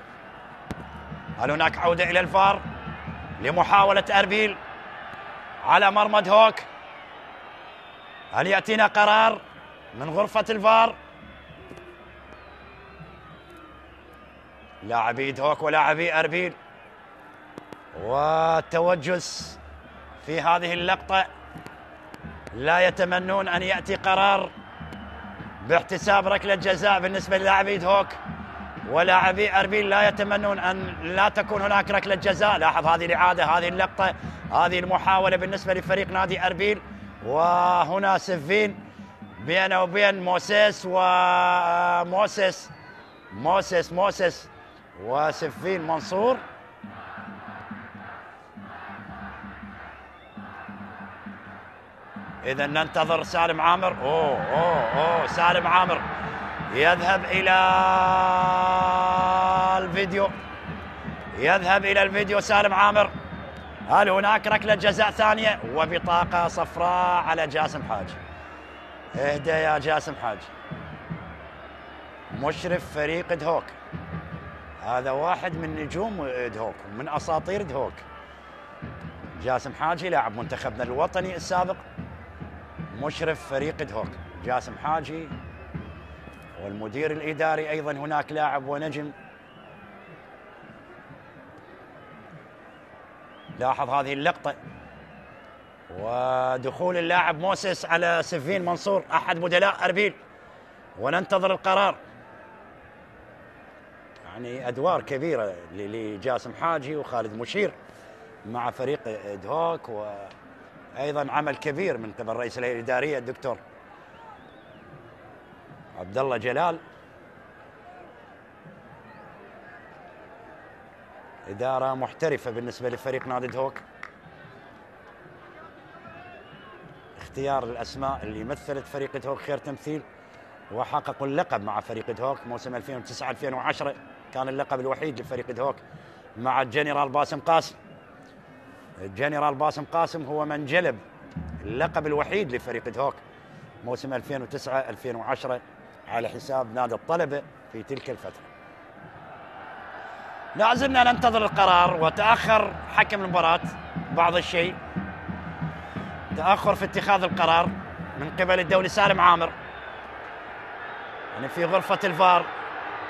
هل هناك عودة إلى الفار لمحاولة أربيل على مرمى دهوك؟ هل يأتينا قرار من غرفة الفار؟ لاعبي دهوك ولاعبي أربيل والتوجس في هذه اللقطة، لا يتمنون أن يأتي قرار باحتساب ركلة جزاء بالنسبة للاعبي دهوك، ولاعبي أربيل لا يتمنون أن لا تكون هناك ركلة جزاء. لاحظ هذه الإعادة، هذه اللقطة، هذه المحاولة بالنسبة لفريق نادي أربيل. وهنا سفين بينه وبين موسيس موسيس وسفين منصور. إذا ننتظر سالم عامر. سالم عامر يذهب إلى الفيديو. سالم عامر، هل هناك ركلة جزاء ثانية؟ وبطاقة صفراء على جاسم حاج. اهدى يا جاسم حاج، مشرف فريق دهوك، هذا واحد من نجوم دهوك ومن أساطير دهوك. جاسم حاجي لاعب منتخبنا الوطني السابق، مشرف فريق دهوك جاسم حاجي، والمدير الإداري أيضا هناك لاعب ونجم. لاحظ هذه اللقطة ودخول اللاعب موسيس على سفين منصور أحد بدلاء أربيل، وننتظر القرار. يعني أدوار كبيرة لجاسم حاجي وخالد مشير مع فريق دهوك، وأيضا عمل كبير من قبل رئيس الهيئة الإدارية الدكتور عبد الله جلال. إدارة محترفة بالنسبة لفريق نادي دهوك. اختيار الأسماء اللي مثلت فريق دهوك خير تمثيل، وحققوا اللقب مع فريق دهوك موسم 2009-2010، كان اللقب الوحيد لفريق دهوك مع الجنرال باسم قاسم. الجنرال باسم قاسم هو من جلب اللقب الوحيد لفريق دهوك موسم 2009-2010 على حساب نادي الطلبة في تلك الفترة. لا زلنا ننتظر القرار، وتأخر حكم المباراة بعض الشيء، تأخر في اتخاذ القرار من قبل الدولي سالم عامر. يعني في غرفة الفار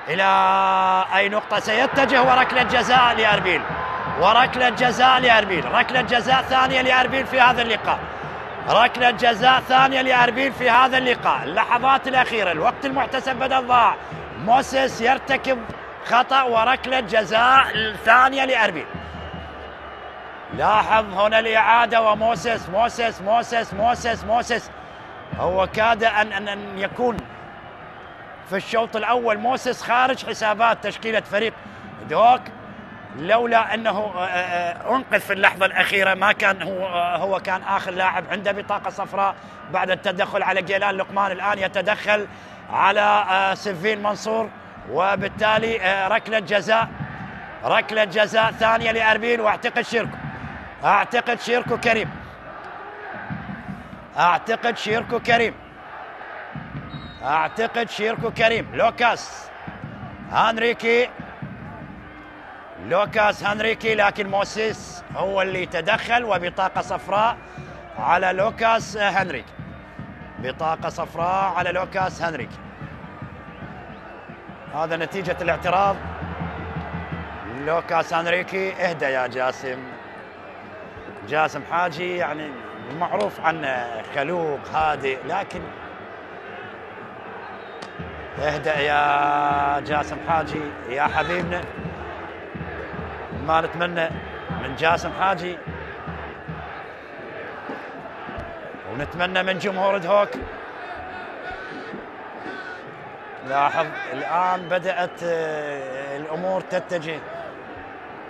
إلى أي نقطة سيتجه، وركلة جزاء لأربيل، وركلة جزاء لأربيل، ركلة جزاء ثانية لأربيل في هذا اللقاء، ركلة جزاء ثانية لأربيل في هذا اللقاء. اللحظات الأخيرة، الوقت المحتسب بدأ ضاع، موسيس يرتكب خطأ وركلة جزاء ثانية لأربيل. لاحظ هنا الإعادة، وموسيس موسيس موسيس موسيس موسيس هو كاد أن يكون في الشوط الأول موسيس خارج حسابات تشكيلة فريق دهوك، لولا أنه أنقذ في اللحظة الأخيرة. ما كان هو كان آخر لاعب عنده بطاقة صفراء بعد التدخل على جيلان لقمان. الآن يتدخل على سفين منصور، وبالتالي ركلة جزاء ثانية لأربيل. واعتقد شيركو كريم لوكاس هنريكي، لكن موسيس هو اللي تدخل، وبطاقة صفراء على لوكاس هنريكي، بطاقة صفراء على لوكاس هنريكي. هذا نتيجة الاعتراض. لوكاس هنريكي، اهدى يا جاسم حاجي، يعني معروف عنه خلوق هادئ، لكن اهدأ يا جاسم حاجي يا حبيبنا. ما نتمنى من جاسم حاجي، ونتمنى من جمهور دهوك. لاحظ الآن بدأت الأمور تتجه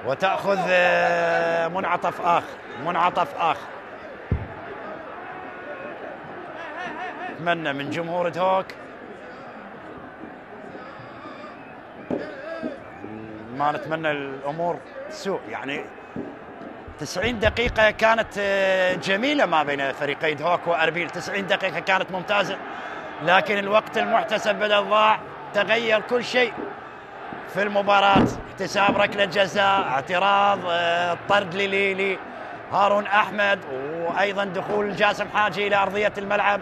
وتأخذ منعطف آخر. نتمنى من جمهور دهوك، ما نتمنى الأمور سوء، يعني 90 دقيقة كانت جميلة ما بين فريقي دهوك وأربيل. 90 دقيقة كانت ممتازة، لكن الوقت المحتسب بدأ ضاع. تغير كل شيء في المباراة. احتساب ركلة جزاء، اعتراض، طرد لهارون أحمد، وأيضا دخول جاسم حاجي إلى أرضية الملعب،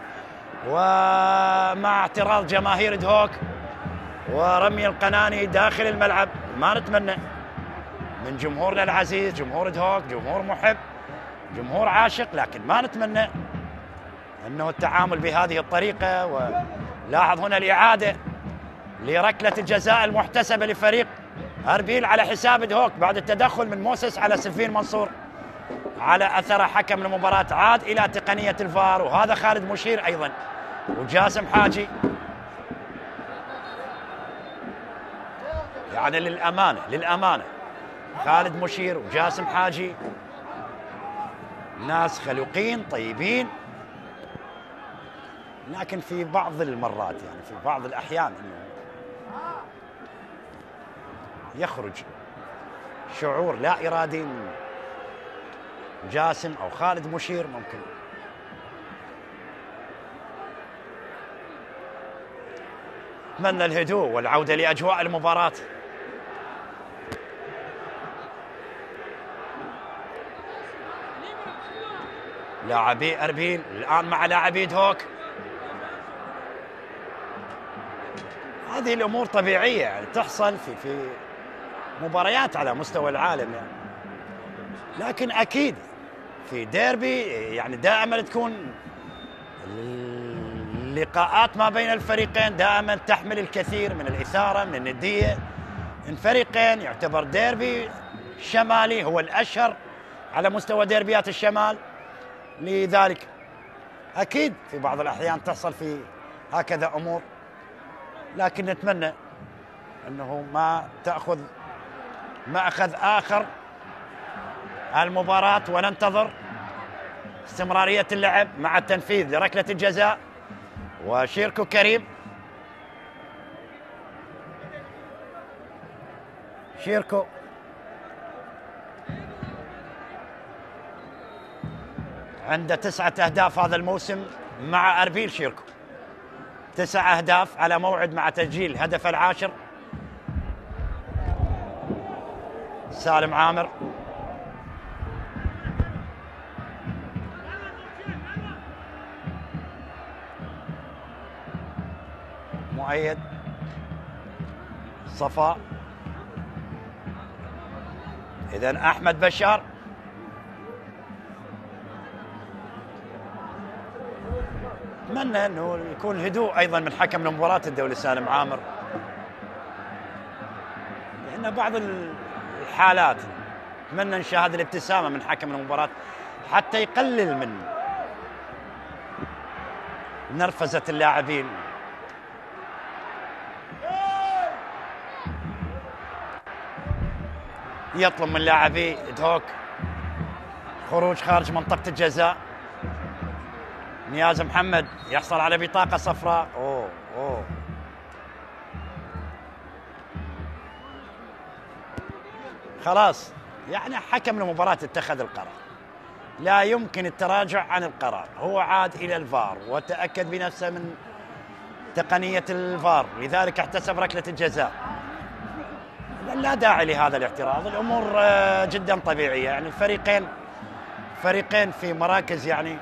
ومع اعتراض جماهير دهوك ورمي القناني داخل الملعب. ما نتمنى من جمهورنا العزيز، جمهور دهوك، جمهور محب، جمهور عاشق، لكن ما نتمنى أنه التعامل بهذه الطريقة. ولاحظ هنا الإعادة لركلة الجزاء المحتسبة لفريق أربيل على حساب دهوك بعد التدخل من موسس على سلفين منصور. على أثر حكم المباراة عاد إلى تقنية الفار، وهذا خالد مشير أيضا وجاسم حاجي. يعني للأمانة خالد مشير وجاسم حاجي ناس خلوقين طيبين، لكن في بعض المرات يعني في بعض الأحيان إنه يخرج شعور لا إرادي من جاسم أو خالد مشير. ممكن أتمنى الهدوء والعودة لأجواء المباراة. لاعبي أربيل الآن مع لاعبي دهوك. هذه الأمور طبيعية يعني تحصل في مباريات على مستوى العالم يعني. لكن أكيد في ديربي يعني دائما تكون اللقاءات ما بين الفريقين دائما تحمل الكثير من الإثارة من الندية. الفريقين يعتبر ديربي شمالي هو الأشهر على مستوى ديربيات الشمال، لذلك أكيد في بعض الأحيان تحصل في هكذا أمور، لكن نتمنى أنه ما تأخذ مأخذ آخر المباراة، وننتظر استمرارية اللعب مع التنفيذ لركلة الجزاء. وشيركو كريم، شيركو عنده 9 أهداف هذا الموسم مع أربيل. شيركو 9 أهداف على موعد مع تسجيل هدف العاشر. سالم عامر مؤيد صفاء، إذن أحمد بشار. أتمنى أنه يكون هدوء أيضا من حكم المباراة الدولي سالم عامر، لأن بعض الحالات أتمنى نشاهد الابتسامة من حكم المباراة حتى يقلل من نرفزة اللاعبين. يطلب من لاعبي دهوك خروج خارج منطقة الجزاء. نياز محمد يحصل على بطاقة صفراء. أوه خلاص يعني حكم المباراة اتخذ القرار، لا يمكن التراجع عن القرار. هو عاد إلى الفار وتأكد بنفسه من تقنية الفار، لذلك احتسب ركلة الجزاء. لا داعي لهذا الاعتراض، الأمور جدا طبيعية. يعني الفريقين في مراكز يعني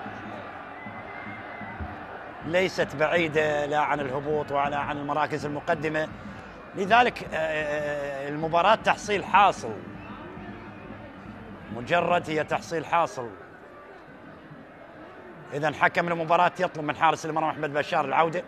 ليست بعيدة لا عن الهبوط ولا عن المراكز المقدمة، لذلك المباراة تحصيل حاصل، مجرد هي تحصيل حاصل. إذن حكم المباراة يطلب من حارس المرمى أحمد بشار العودة.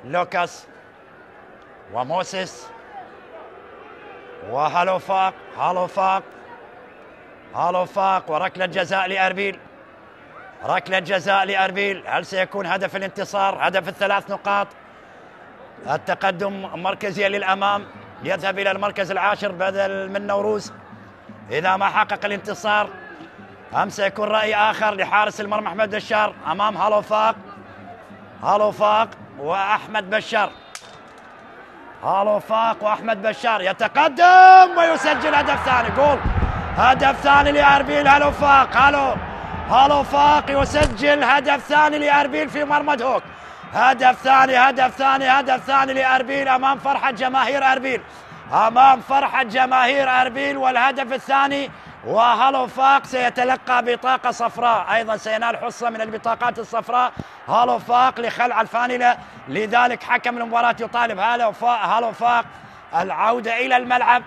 لوكاس وموسيس وهالوفاق وركلة جزاء لأربيل. ركلة جزاء لأربيل، هل سيكون هدف الانتصار، هدف ال3 نقاط؟ التقدم مركزيا للأمام، يذهب إلى المركز العاشر بدل من نوروز إذا ما حقق الانتصار. أم سيكون رأي آخر لحارس المرمى أحمد بشار أمام هالوفاق وأحمد بشار. هالوفاق وأحمد بشار يتقدم ويسجل هدف ثاني. جول هدف ثاني لأربيل. هالوفاق يسجل هدف ثاني لأربيل في مرمى دهوك. هدف ثاني لأربيل أمام فرحة جماهير أربيل. والهدف الثاني وهالوفاق سيتلقى بطاقة صفراء، أيضا سينال حصة من البطاقات الصفراء هالوفاق لخلع الفانلة. لذلك حكم المباراة يطالب هالوفاق العودة إلى الملعب.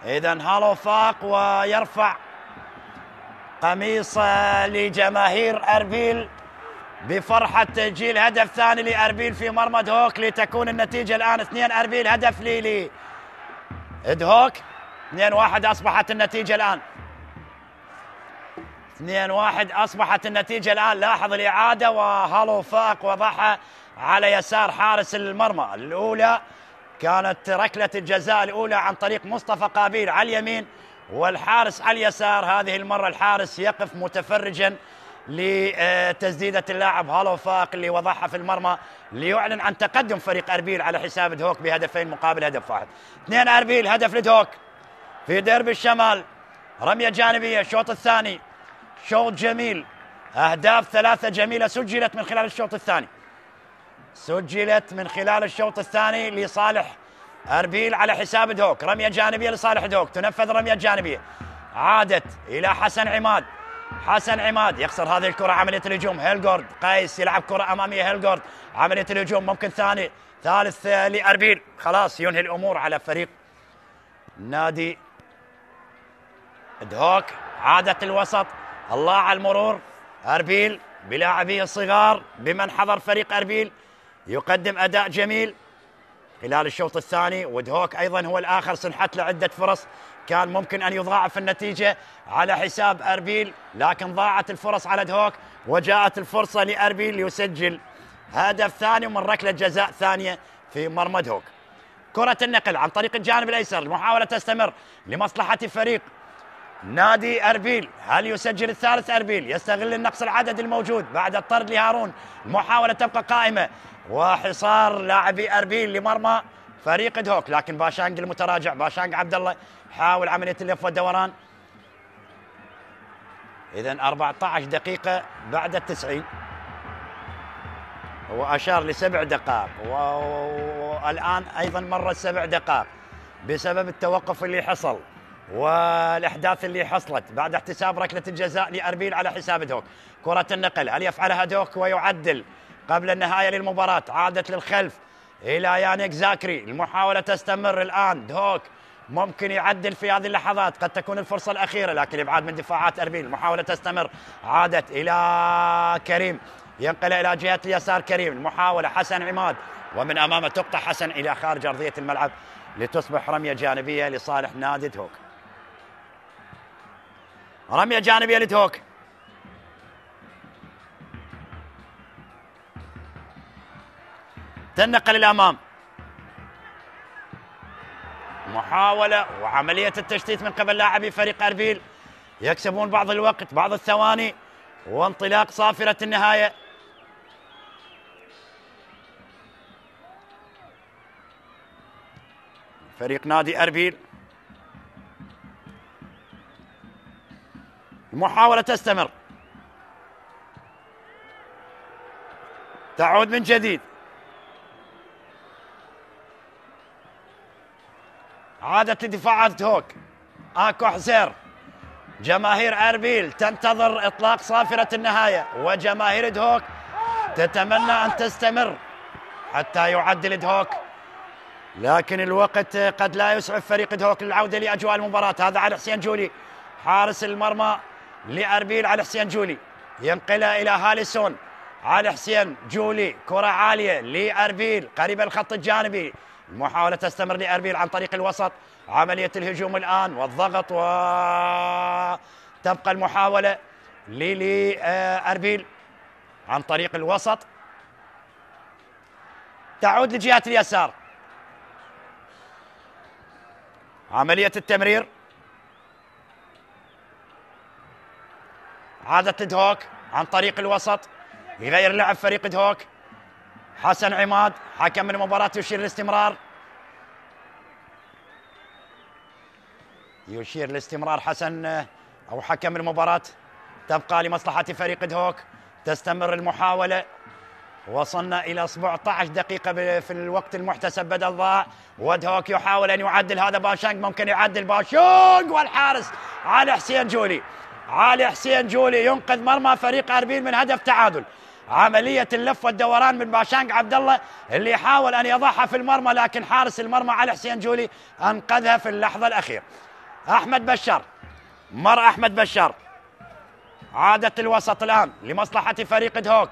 إذن هالوفاق ويرفع قميص لجماهير أربيل بفرحة تسجيل هدف ثاني لأربيل في مرمى دهوك، لتكون النتيجة الآن 2 أربيل هدف لدهوك. 2-1 أصبحت النتيجة الآن. 2-1 أصبحت النتيجة الآن. لاحظ الإعادة وهالوفاق وضعها على يسار حارس المرمى. الأولى كانت ركلة الجزاء الأولى عن طريق مصطفى قابيل على اليمين والحارس على اليسار. هذه المرة الحارس يقف متفرجا لتسديدة اللاعب هالوفاق اللي وضعها في المرمى ليعلن عن تقدم فريق أربيل على حساب دهوك بهدفين مقابل هدف واحد. 2 أربيل هدف لدهوك في ديربي الشمال. رمية جانبية الشوط الثاني، شوط جميل، أهداف 3 جميلة سجلت من خلال الشوط الثاني لصالح أربيل على حساب دهوك. رمية جانبية لصالح دهوك، تنفذ رمية جانبية، عادت إلى حسن عماد يخسر هذه الكرة. عملية الهجوم هيلغورد قيس يلعب كرة أمامية هيلغورد. عملية الهجوم ممكن ثالث لأربيل، خلاص ينهي الأمور على فريق نادي دهوك. عادة الوسط، الله على المرور. أربيل بلاعبيه الصغار بمن حضر فريق أربيل يقدم أداء جميل خلال الشوط الثاني، ودهوك أيضا هو الآخر سنحت له عدة فرص كان ممكن أن يضاعف النتيجة على حساب أربيل، لكن ضاعت الفرص على دهوك وجاءت الفرصة لأربيل ليسجل هدف ثاني من ركلة جزاء ثانية في مرمى دهوك. كرة النقل عن طريق الجانب الأيسر، المحاولة تستمر لمصلحة فريق نادي أربيل. هل يسجل الثالث أربيل؟ يستغل النقص العدد الموجود بعد الطرد لهارون. المحاولة تبقى قائمة وحصار لاعبي أربيل لمرمى فريق دهوك، لكن باشانج المتراجع، باشانج عبد الله حاول عملية اللف والدوران. إذن 14 دقيقة بعد 90. هو أشار ل7 دقائق والآن أيضا مرت 7 دقائق بسبب التوقف اللي حصل والأحداث اللي حصلت بعد احتساب ركلة الجزاء لأربيل على حساب دهوك. كرة النقل هل يفعلها دهوك ويعدل قبل النهاية للمباراة؟ عادت للخلف إلى يانيك زاكري. المحاولة تستمر الآن. دهوك ممكن يعدل في هذه اللحظات، قد تكون الفرصة الأخيرة، لكن إبعاد من دفاعات أربيل. المحاولة تستمر، عادت إلى كريم، ينقل إلى جهة اليسار كريم. المحاولة حسن عماد ومن أمامه تقطع حسن إلى خارج أرضية الملعب لتصبح رمية جانبية لصالح نادي دهوك. رمية جانبية لدهوك. تنقل الأمام. محاولة وعملية التشتيت من قبل لاعبي فريق أربيل، يكسبون بعض الوقت بعض الثواني وانطلاق صافرة النهاية. فريق نادي أربيل. المحاولة تستمر، تعود من جديد. عادت لدفاعات دهوك. اكو حزير. جماهير أربيل تنتظر إطلاق صافرة النهاية، وجماهير دهوك تتمنى أن تستمر حتى يعدل دهوك، لكن الوقت قد لا يسعف فريق دهوك للعودة لأجواء المباراة. هذا علي حسين جولي حارس المرمى لأربيل. علي حسين جولي ينقلها إلى هاليسون. علي حسين جولي كرة عالية لأربيل قريبة الخط الجانبي. المحاولة تستمر لأربيل عن طريق الوسط. عملية الهجوم الآن والضغط، وتبقى المحاولة لأربيل عن طريق الوسط. تعود لجهة اليسار. عملية التمرير. عادة إدهوك عن طريق الوسط، يغير لعب فريق إدهوك. حسن عماد حكم المباراة يشير الاستمرار، يشير الاستمرار حسن أو حكم المباراة. تبقى لمصلحة فريق إدهوك، تستمر المحاولة. وصلنا إلى 17 دقيقة في الوقت المحتسب بدل ضاع، وإدهوك يحاول أن يعدل. هذا باشانج ممكن يعدل، باشانج والحارس علي حسين جولي. علي حسين جولي ينقذ مرمى فريق أربيل من هدف تعادل. عملية اللف والدوران من باشانج عبد الله اللي حاول أن يضعها في المرمى، لكن حارس المرمى علي حسين جولي أنقذها في اللحظة الأخيرة. أحمد بشار، مر أحمد بشار. عادة الوسط الآن لمصلحة فريق إدهوك،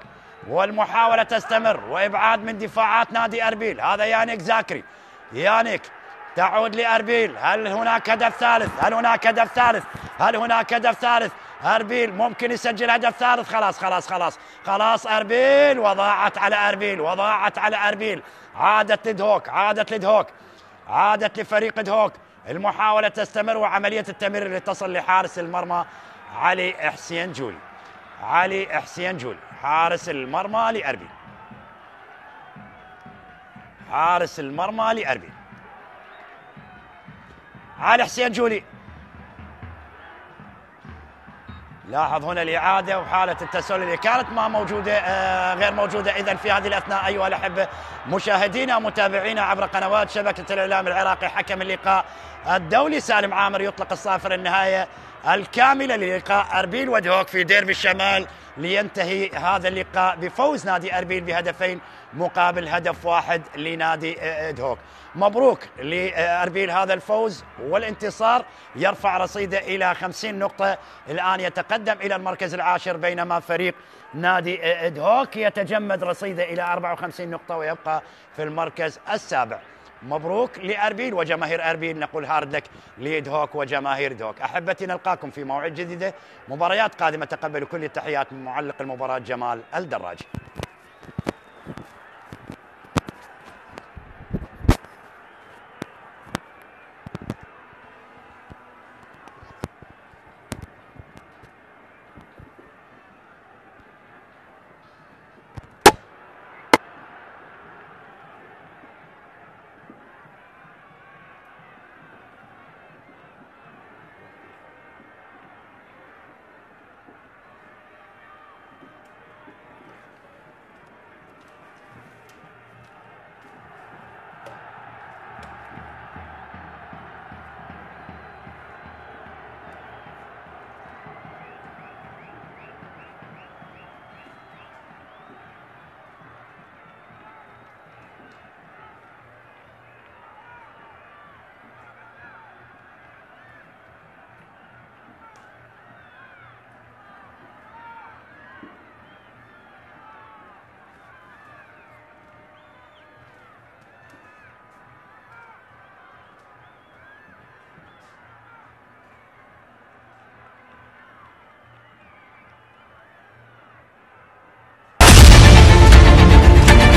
والمحاولة تستمر وإبعاد من دفاعات نادي أربيل. هذا يانيك زاكري. يانيك تعود لأربيل. هل هناك هدف ثالث؟ هل هناك هدف ثالث؟ هل هناك هدف ثالث؟ أربيل ممكن يسجل هدف ثالث. خلاص خلاص خلاص خلاص أربيل، وضاعت على أربيل، وضاعت على أربيل. عادة لإدهوك، عادة لإدهوك، عادة لفريق إدهوك. المحاولة تستمر وعملية التمرير اللي تصل لحارس المرمى علي حسين جولي. علي حسين جولي حارس المرمى لأربيل، حارس المرمى لأربيل. علي حسين جولي. لاحظ هنا الإعادة وحالة التسلل اللي كانت ما موجودة غير موجودة إذن في هذه الأثناء. أيها الأحبة مشاهدينا ومتابعينا عبر قنوات شبكة الإعلام العراقي، حكم اللقاء الدولي سالم عامر يطلق الصافرة النهاية الكاملة للقاء أربيل وإدهوك في ديربي الشمال، لينتهي هذا اللقاء بفوز نادي أربيل بهدفين مقابل هدف واحد لنادي إدهوك. مبروك لأربيل هذا الفوز والانتصار، يرفع رصيده إلى 50 نقطة. الآن يتقدم إلى المركز العاشر، بينما فريق نادي إدهوك يتجمد رصيده إلى 54 نقطة ويبقى في المركز السابع. مبروك لأربيل وجماهير أربيل، نقول هارد لك لإدهوك وجماهير إدهوك. أحبتي نلقاكم في موعد جديدة، مباريات قادمة. تقبلوا كل التحيات من معلق المباراة جمال الدراجي.